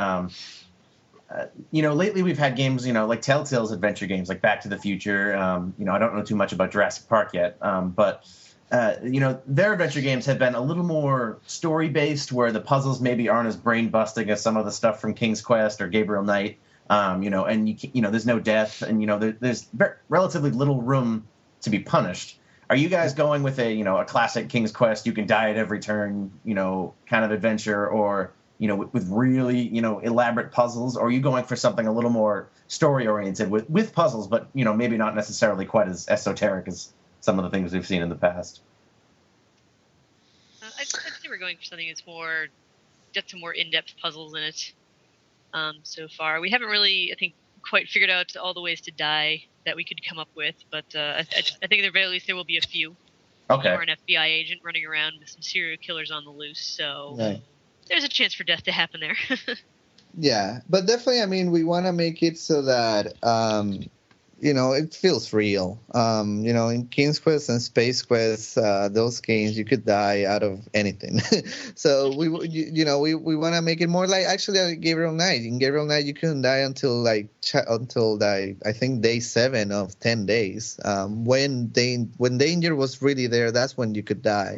lately we've had games, like Telltale's adventure games, like Back to the Future. I don't know too much about Jurassic Park yet, but their adventure games have been a little more story-based, where the puzzles maybe aren't as brain-busting as some of the stuff from King's Quest or Gabriel Knight. And there's no death, and there's relatively little room to be punished. Are you guys going with a classic King's Quest, you can die at every turn, kind of adventure, or with really elaborate puzzles, or are you going for something a little more story oriented with puzzles, but maybe not necessarily quite as esoteric as some of the things we've seen in the past? I'd say we're going for something that's got some more in-depth puzzles in it. So far, we haven't really, I think, quite figured out all the ways to die that we could come up with, but I think at the very least there will be a few. Okay. Or an FBI agent running around with some serial killers on the loose, so Right. There's a chance for death to happen there. Yeah, but definitely, I mean, we want to make it so that it feels real. In King's Quest and Space Quest, those games you could die out of anything. So we want to make it more like Gabriel Knight. In Gabriel Knight, you couldn't die until I think day 7 of 10 days. When danger was really there, that's when you could die.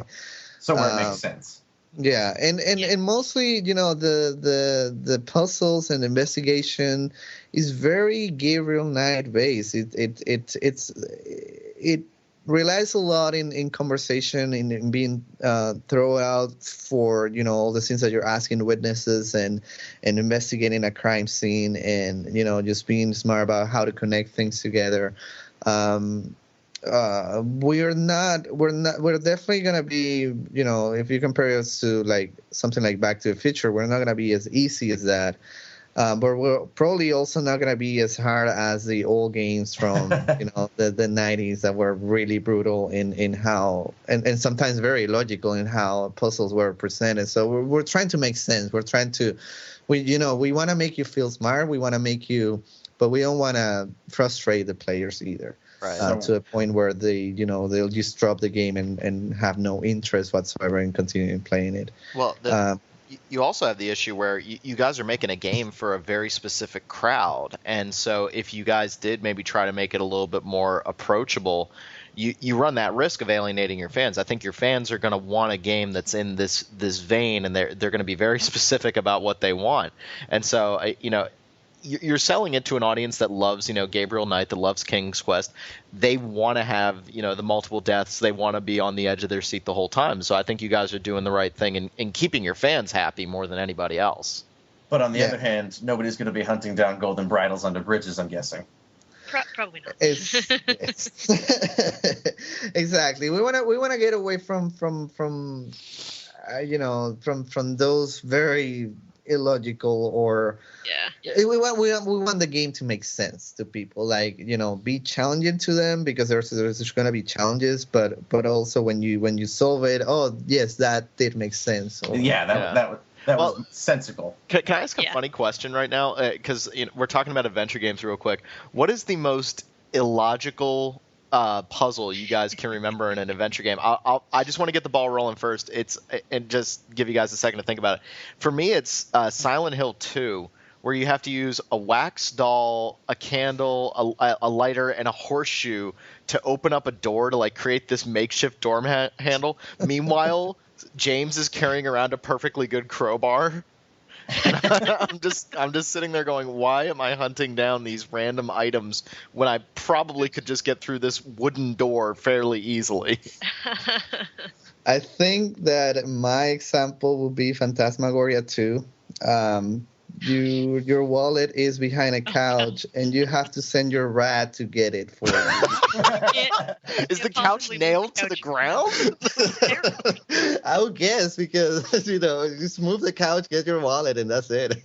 So where it makes sense. Yeah, and mostly, the puzzles and investigation is very Gabriel Knight based. It relies a lot in conversation, in being thrown out for all the things that you're asking witnesses and investigating a crime scene and just being smart about how to connect things together. We're definitely gonna be, if you compare us to like something like Back to the Future, we're not gonna be as easy as that. But we're probably also not gonna be as hard as the old games from the 90s that were really brutal in how and sometimes very illogical in how puzzles were presented. So we're trying to make sense. We're trying to we want to make you feel smart. We want to make you, but we don't want to frustrate the players either. Right. To a point where they'll just drop the game and have no interest whatsoever in continuing playing it. Well, you also have the issue where you guys are making a game for a very specific crowd, and so if you guys did maybe try to make it a little bit more approachable, you run that risk of alienating your fans. I think your fans are going to want a game that's in this vein, and they're going to be very specific about what they want, and so you're selling it to an audience that loves, Gabriel Knight, that loves King's Quest. They want to have, the multiple deaths. They want to be on the edge of their seat the whole time. So I think you guys are doing the right thing in keeping your fans happy more than anybody else. But on the other hand, nobody's going to be hunting down golden bridles under bridges, I'm guessing. Probably not. Exactly. We want to get away from those very illogical or we want the game to make sense to people, like be challenging to them, because there's going to be challenges, but also when you solve it, oh yes, that did make sense. Or, that was sensical. Can I ask a funny question right now, because we're talking about adventure games real quick. What is the most illogical puzzle you guys can remember in an adventure game? I just want to get the ball rolling first. And just give you guys a second to think about it. For me, it's Silent Hill 2, where you have to use a wax doll, a candle, a lighter, and a horseshoe to open up a door to create this makeshift door handle. Meanwhile, James is carrying around a perfectly good crowbar. I'm just sitting there going, why am I hunting down these random items when I probably could just get through this wooden door fairly easily? I think that my example would be Phantasmagoria 2. your wallet is behind a couch, and you have to send your rat to get it for you. Is the couch nailed to the ground? I would guess, because you just move the couch, get your wallet, and that's it.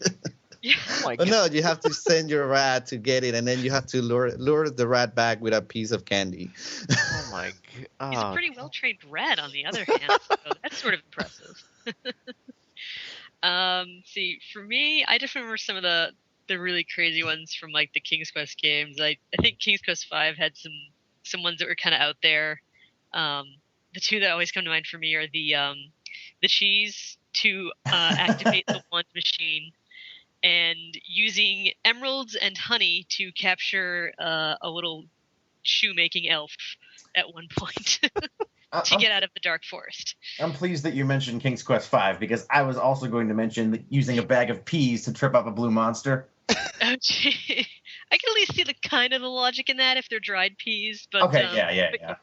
Yeah. Oh my But God. no, you have to send your rat to get it, and then you have to lure the rat back with a piece of candy. Oh my God. He's a pretty well trained rat, on the other hand, so that's sort of impressive. See, for me, I just remember some of the really crazy ones from like the King's Quest games. I think King's Quest V had some ones that were kind of out there. The two that always come to mind for me are the cheese to activate the wand machine, and using emeralds and honey to capture a little shoemaking elf at one point to get out of the dark forest. I'm pleased that you mentioned King's Quest V, because I was also going to mention that using a bag of peas to trip up a blue monster. Oh, gee. I can at least see the logic in that if they're dried peas. But Okay, yeah.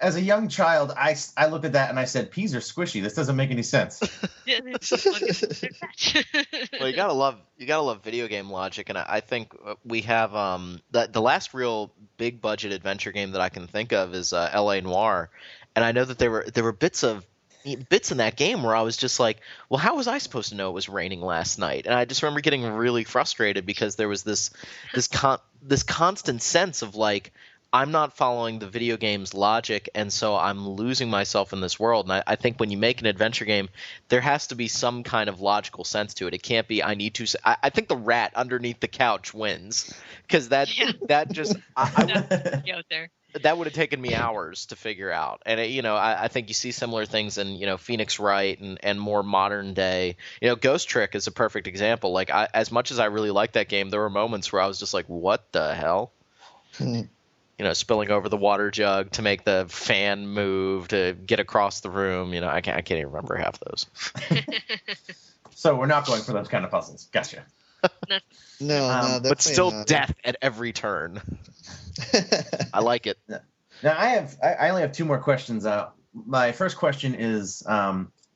As a young child, I looked at that and I said, peas are squishy. This doesn't make any sense. Yeah, Well, you gotta love video game logic, and I think we have the last real big budget adventure game that I can think of is L.A. Noire, and I know that there were bits in that game where I was just like, well, how was I supposed to know it was raining last night? And I just remember getting really frustrated because there was this constant sense of like, I'm not following the video game's logic, and so I'm losing myself in this world. And I think when you make an adventure game, there has to be some kind of logical sense to it. It can't be, I think the rat underneath the couch wins, because that just out there. That would have taken me hours to figure out. And I think you see similar things in Phoenix Wright and more modern day. Ghost Trick is a perfect example. Like as much as I really liked that game, there were moments where I was just like, what the hell? Spilling over the water jug to make the fan move to get across the room. I can't even remember half those. So we're not going for those kind of puzzles. Gotcha. No, but still not. death at every turn. I like it. Now I only have two more questions. My first question is,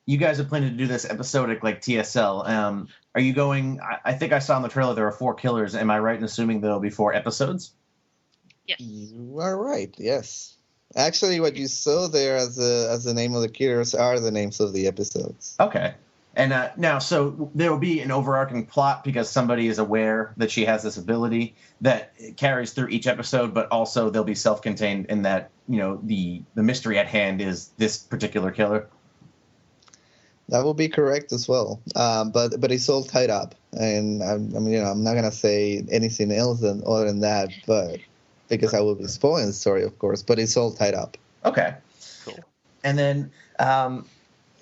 you guys are planning to do this episodic like TSL. Are you going? I think I saw in the trailer there are 4 killers. Am I right in assuming there'll be 4 episodes? Yes. You are right. Yes. Actually, what you saw there as the name of the killers are the names of the episodes. Okay. And now, so there will be an overarching plot because somebody is aware that she has this ability that carries through each episode, but also they'll be self-contained in that, the mystery at hand is this particular killer. That will be correct as well. But it's all tied up, and I'm not gonna say anything else other than that, but because I will be spoiling the story, of course. But it's all tied up. Okay. Cool. And then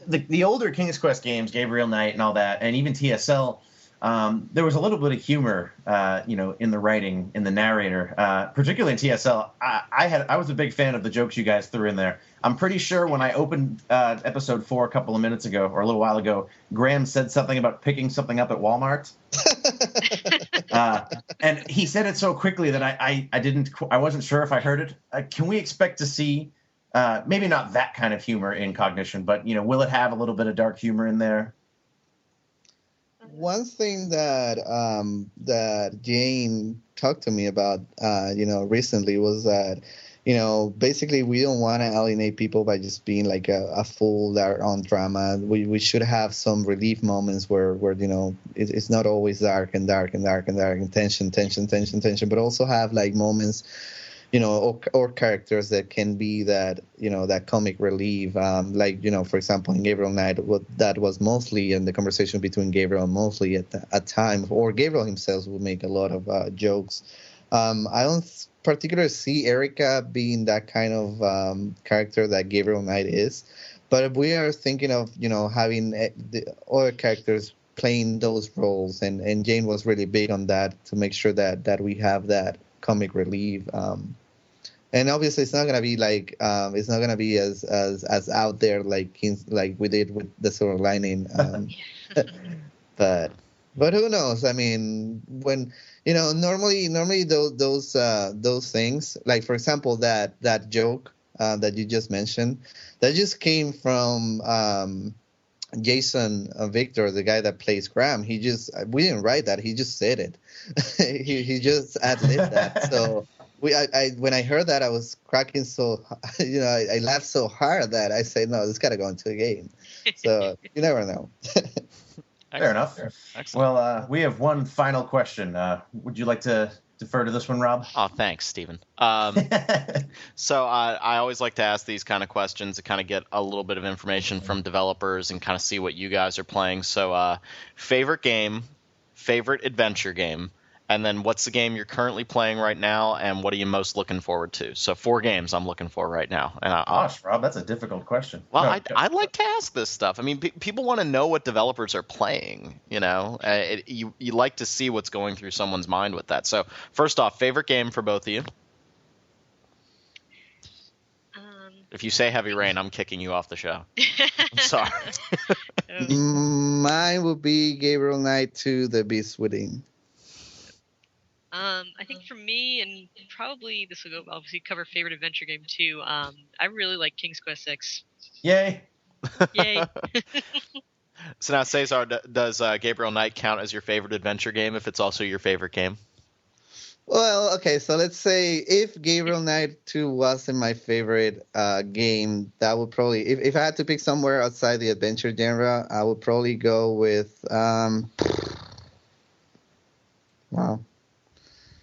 the older King's Quest games, Gabriel Knight and all that, and even TSL, there was a little bit of humor, in the writing, in the narrator, particularly in TSL. I was a big fan of the jokes you guys threw in there. I'm pretty sure when I opened episode 4 a couple of minutes ago, or a little while ago, Graham said something about picking something up at Walmart. And he said it so quickly that I wasn't sure if I heard it. Can we expect to see maybe not that kind of humor in Cognition, but will it have a little bit of dark humor in there? One thing that Jane talked to me about, recently was that, basically we don't want to alienate people by just being like a full on drama. We should have some relief moments where it's not always dark and tension, but also have like moments, or characters that can be that, that comic relief. For example, in Gabriel Knight, that was mostly in the conversation between Gabriel and Mosley at time, or Gabriel himself would make a lot of jokes. I don't particularly see Erica being that kind of character that Gabriel Knight is, but we are thinking of, having the other characters playing those roles, and Jane was really big on that to make sure that we have that comic relief. And obviously it's not gonna be like it's not gonna be as out there like we did with the Silver Lining. But who knows? I mean, when normally those things, like for example that joke that you just mentioned, that just came from Jason Victor, the guy that plays Graham, we didn't write that. He just said it. he just ad-libbed that. So when I heard that, I was cracking so, I laughed so hard that I said, no, this got to go into a game. So you never know. Fair enough. Excellent. Well, we have one final question. Would you like to defer to this one, Rob? Oh, thanks, Stephen. So I always like to ask these kind of questions to kind of get a little bit of information from developers and kind of see what you guys are playing. So favorite game, favorite adventure game, and then what's the game you're currently playing right now, and what are you most looking forward to? So 4 games I'm looking for right now. And Gosh, Rob, that's a difficult question. Well, No, I'd like to ask this stuff. I mean, people want to know what developers are playing, you know? You like to see what's going through someone's mind with that. So, first off, favorite game for both of you? If you say Heavy Rain, I'm kicking you off the show. I'm sorry. Mine would be Gabriel Knight 2, The Beast Within. I think for me, and probably this will go obviously cover favorite adventure game too. I really like King's Quest VI. Yay. Yay! So now, Cesar, does Gabriel Knight count as your favorite adventure game if it's also your favorite game? Well, okay, so let's say if Gabriel Knight 2 wasn't my favorite game, that would probably, if I had to pick somewhere outside the adventure genre, I would probably go with, wow,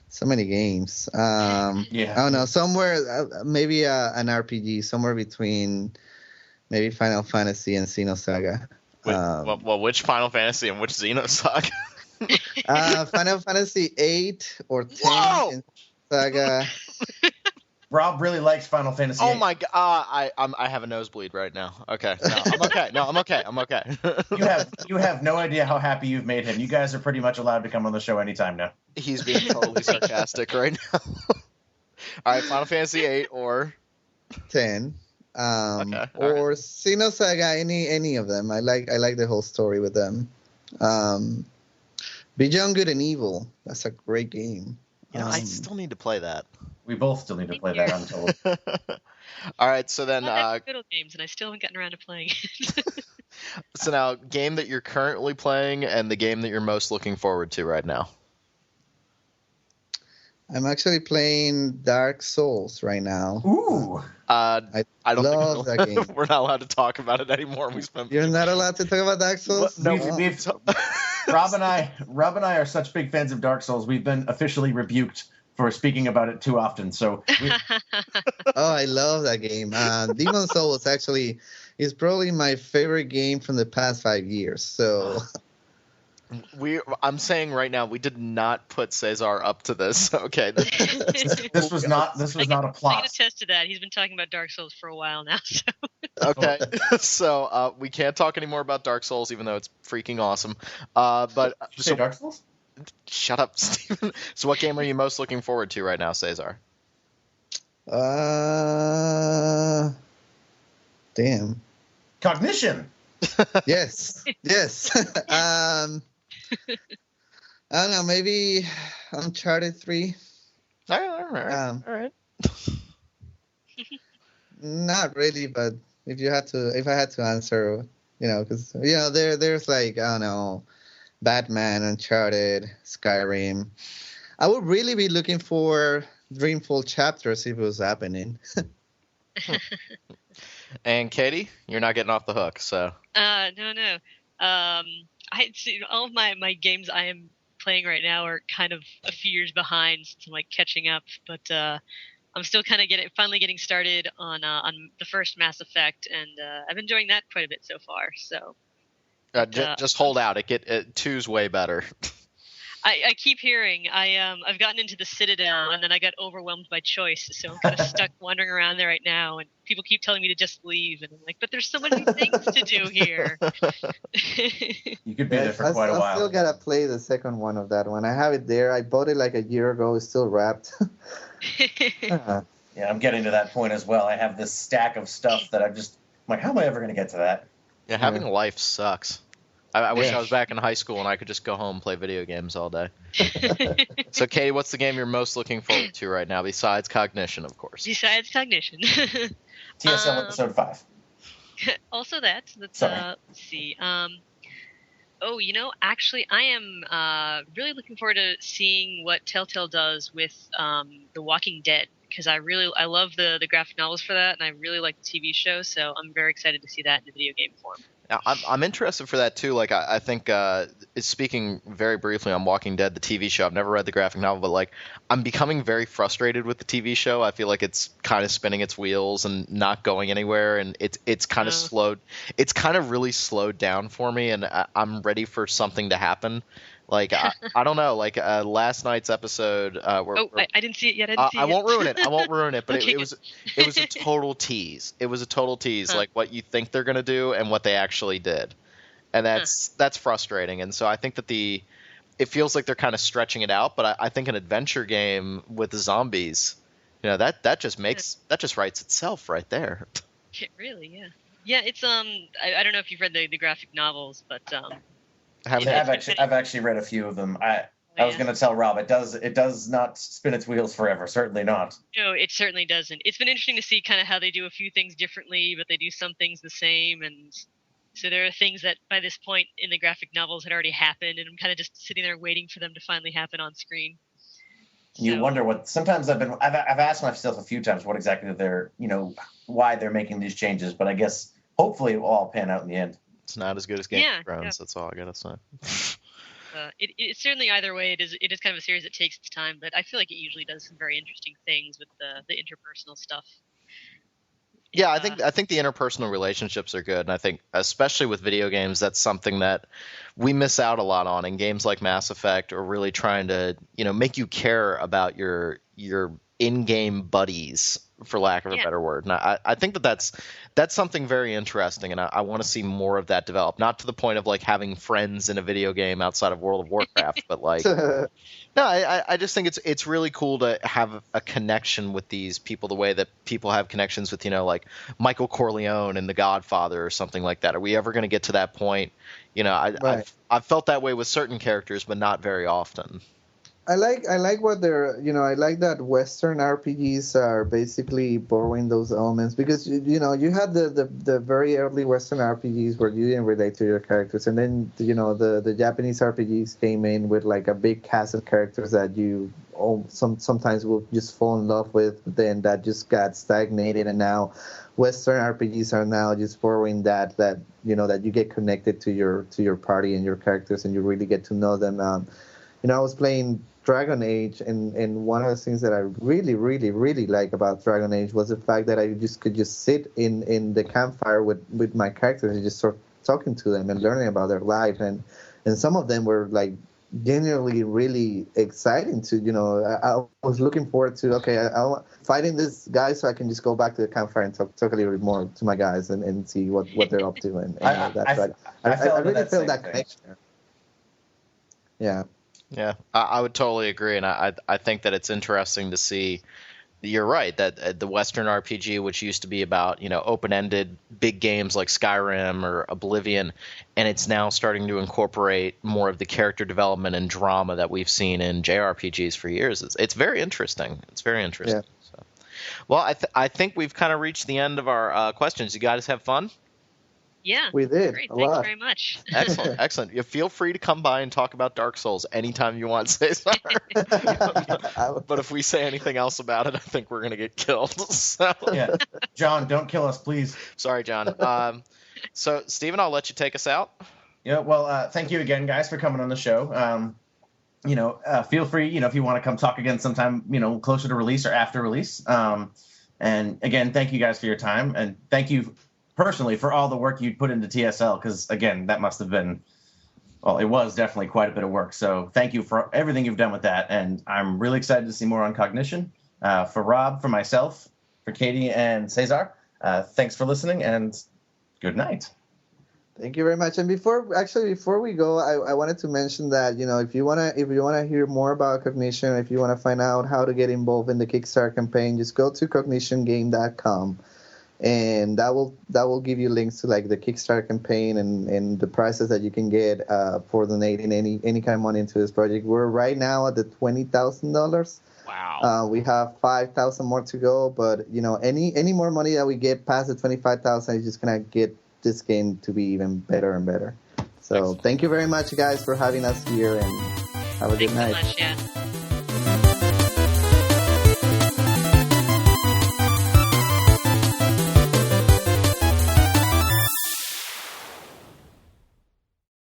so many games. Yeah. I don't know, somewhere, maybe an RPG, somewhere between maybe Final Fantasy and Xenosaga. Well, which Final Fantasy and which Xenosaga? Final Fantasy 8 or 10 Whoa! in Saga. Rob really likes Final Fantasy. Oh VIII. my god! I have a nosebleed right now. Okay, no, I'm okay. No, I'm okay. I'm okay. You have no idea how happy you've made him. You guys are pretty much allowed to come on the show anytime now. He's being totally sarcastic right now. All right, Final Fantasy 8 or 10. Okay, Or Xenosaga, any of them. I like the whole story with them. Beyond Good and Evil. That's a great game. you know, I still need to play that. We both still need to play that, I'm told. All right, so then Good old games, and I still haven't gotten around to playing it. so now game that you're currently playing and the game that you're most looking forward to right now. I'm actually playing Dark Souls right now. Ooh. I don't love think that game. we're not allowed to talk about it anymore. We spent You're not allowed to talk about Dark Souls? No, Rob and I are such big fans of Dark Souls. We've been officially rebuked for speaking about it too often. So Oh, I love that game. Demon Souls actually is probably my favorite game from the past 5 years. So I'm saying right now we did not put Cesar up to this. Okay. this was not a I can plot. attest to that. He's been talking about Dark Souls for a while now. So. Okay. So we can't talk anymore about Dark Souls, even though it's freaking awesome. But Did you say so Dark Souls? shut up, Steven. So what game are you most looking forward to right now, Cesar? damn. Cognition. Yes. I don't know, maybe Uncharted 3. All right. Not really, but if I had to answer, because there's like, I don't know, Batman, Uncharted, Skyrim. I would really be looking for Dreamfall chapters if it was happening. And Katie, you're not getting off the hook, so. No. All of my games I am playing right now are kind of a few years behind since I'm like catching up, but I'm still kind of finally getting started on the first Mass Effect, and I'm enjoying that quite a bit so far. So Just hold out. Two's way better. I keep hearing I've gotten into the Citadel, and then I got overwhelmed by choice, so I'm kind of stuck wandering around there right now, and people keep telling me to just leave, and I'm like, but there's so many things to do here. You could be there for quite a I while. still gotta play the second one of that one. I have it there. I bought it like a year ago. It's still wrapped. Yeah, I'm getting to that point as well. I have this stack of stuff that I'm like, how am I ever going to get to that? Yeah, having a life sucks. I wish I was back in high school and I could just go home and play video games all day. So, Katie, what's the game you're most looking forward to right now, besides Cognition, of course? Besides Cognition. TSL episode 5. Also that's Sorry. let's see. Oh, actually, I am really looking forward to seeing what Telltale does with The Walking Dead, because I love the graphic novels for that, and I really like the TV show, so I'm very excited to see that in the video game form. Now, I'm interested for that too. Like I think speaking very briefly on Walking Dead, the TV show. I've never read the graphic novel, but like I'm becoming very frustrated with the TV show. I feel like it's kind of spinning its wheels and not going anywhere, and it's kind of slowed. It's kind of really slowed down for me, and I'm ready for something to happen. Like I don't know. Like last night's episode. I didn't see it yet. I won't ruin it. I won't ruin it. But Okay, it was a total tease. It was a total tease, Huh. like what you think they're gonna do and what they actually did, and that's frustrating. And so I think that it feels like they're kind of stretching it out. But I think an adventure game with the zombies, that just writes itself right there. Really, yeah. Yeah, it's I don't know if you've read the graphic novels, but Yeah, I've actually read a few of them. I was going to tell Rob it does not spin its wheels forever. Certainly not. No, it certainly doesn't. It's been interesting to see kind of how they do a few things differently, but they do some things the same, and so there are things that by this point in the graphic novels had already happened, and I'm kind of just sitting there waiting for them to finally happen on screen. You wonder what. Sometimes I've asked myself a few times what exactly they're why they're making these changes, but I guess hopefully it will all pan out in the end. It's not as good as Game of Thrones. That's all I gotta say. It's certainly either way. It is kind of a series that takes its time, but I feel like it usually does some very interesting things with the interpersonal stuff. Yeah, I think the interpersonal relationships are good, and I think especially with video games, that's something that we miss out a lot on in games like Mass Effect, or really trying to make you care about your in-game buddies, for lack of a better word. And I think that's something very interesting, and I want to see more of that develop. Not to the point of like having friends in a video game outside of World of Warcraft, but like no, I just think it's really cool to have a connection with these people the way that people have connections with like Michael Corleone and The Godfather or something like that. Are we ever going to get to that point? Right. I've felt that way with certain characters, but not very often. I like what they're I like that Western RPGs are basically borrowing those elements, because you had the very early Western RPGs where you didn't relate to your characters, and then the Japanese RPGs came in with like a big cast of characters that you sometimes will just fall in love with, but then that just got stagnated, and now Western RPGs are now just borrowing that you get connected to your party and your characters, and you really get to know them. I was playing Dragon Age, and one of the things that I really, really, really like about Dragon Age was the fact that I could just sit in the campfire with my characters and just start talking to them and learning about their life, and some of them were like genuinely really exciting to I was looking forward to I'm fighting this guy so I can just go back to the campfire and talk a little bit more to my guys and see what they're up to, and that's right. I really feel that connection. Yeah. Yeah, I would totally agree, and I think that it's interesting to see. You're right that the Western RPG, which used to be about open-ended big games like Skyrim or Oblivion, and it's now starting to incorporate more of the character development and drama that we've seen in JRPGs for years. It's very interesting. It's very interesting. Yeah. So, well, I think we've kind of reached the end of our questions. You guys have fun? Yeah, we did. Great. A Thanks lot. very much. Excellent. You feel free to come by and talk about Dark Souls anytime you want, Cesar. But if we say anything else about it, I think we're gonna get killed. So. Yeah, John, don't kill us, please. Sorry, John. So, Steven, I'll let you take us out. Yeah. Well, thank you again, guys, for coming on the show. Feel free, if you want to come talk again sometime, closer to release or after release. And again, thank you guys for your time, and thank you personally for all the work you put into TSL, because again, that must have been, well, it was definitely quite a bit of work. So thank you for everything you've done with that, and I'm really excited to see more on Cognition. For Rob, for myself, for Katie and Cesar, thanks for listening, and good night. Thank you very much. And before we go, I wanted to mention that if you wanna hear more about Cognition, if you wanna find out how to get involved in the Kickstarter campaign, just go to cognitiongame.com. And that will give you links to like the Kickstarter campaign and the prices that you can get for donating any kind of money into this project. We're right now at the $20,000. Wow. Wow. We have 5,000 more to go, but any more money that we get past the 25,000 is just gonna get this game to be even better and better. So Excellent. thank you very much, guys, for having us here, and have a good Thanks so night. much. Yeah.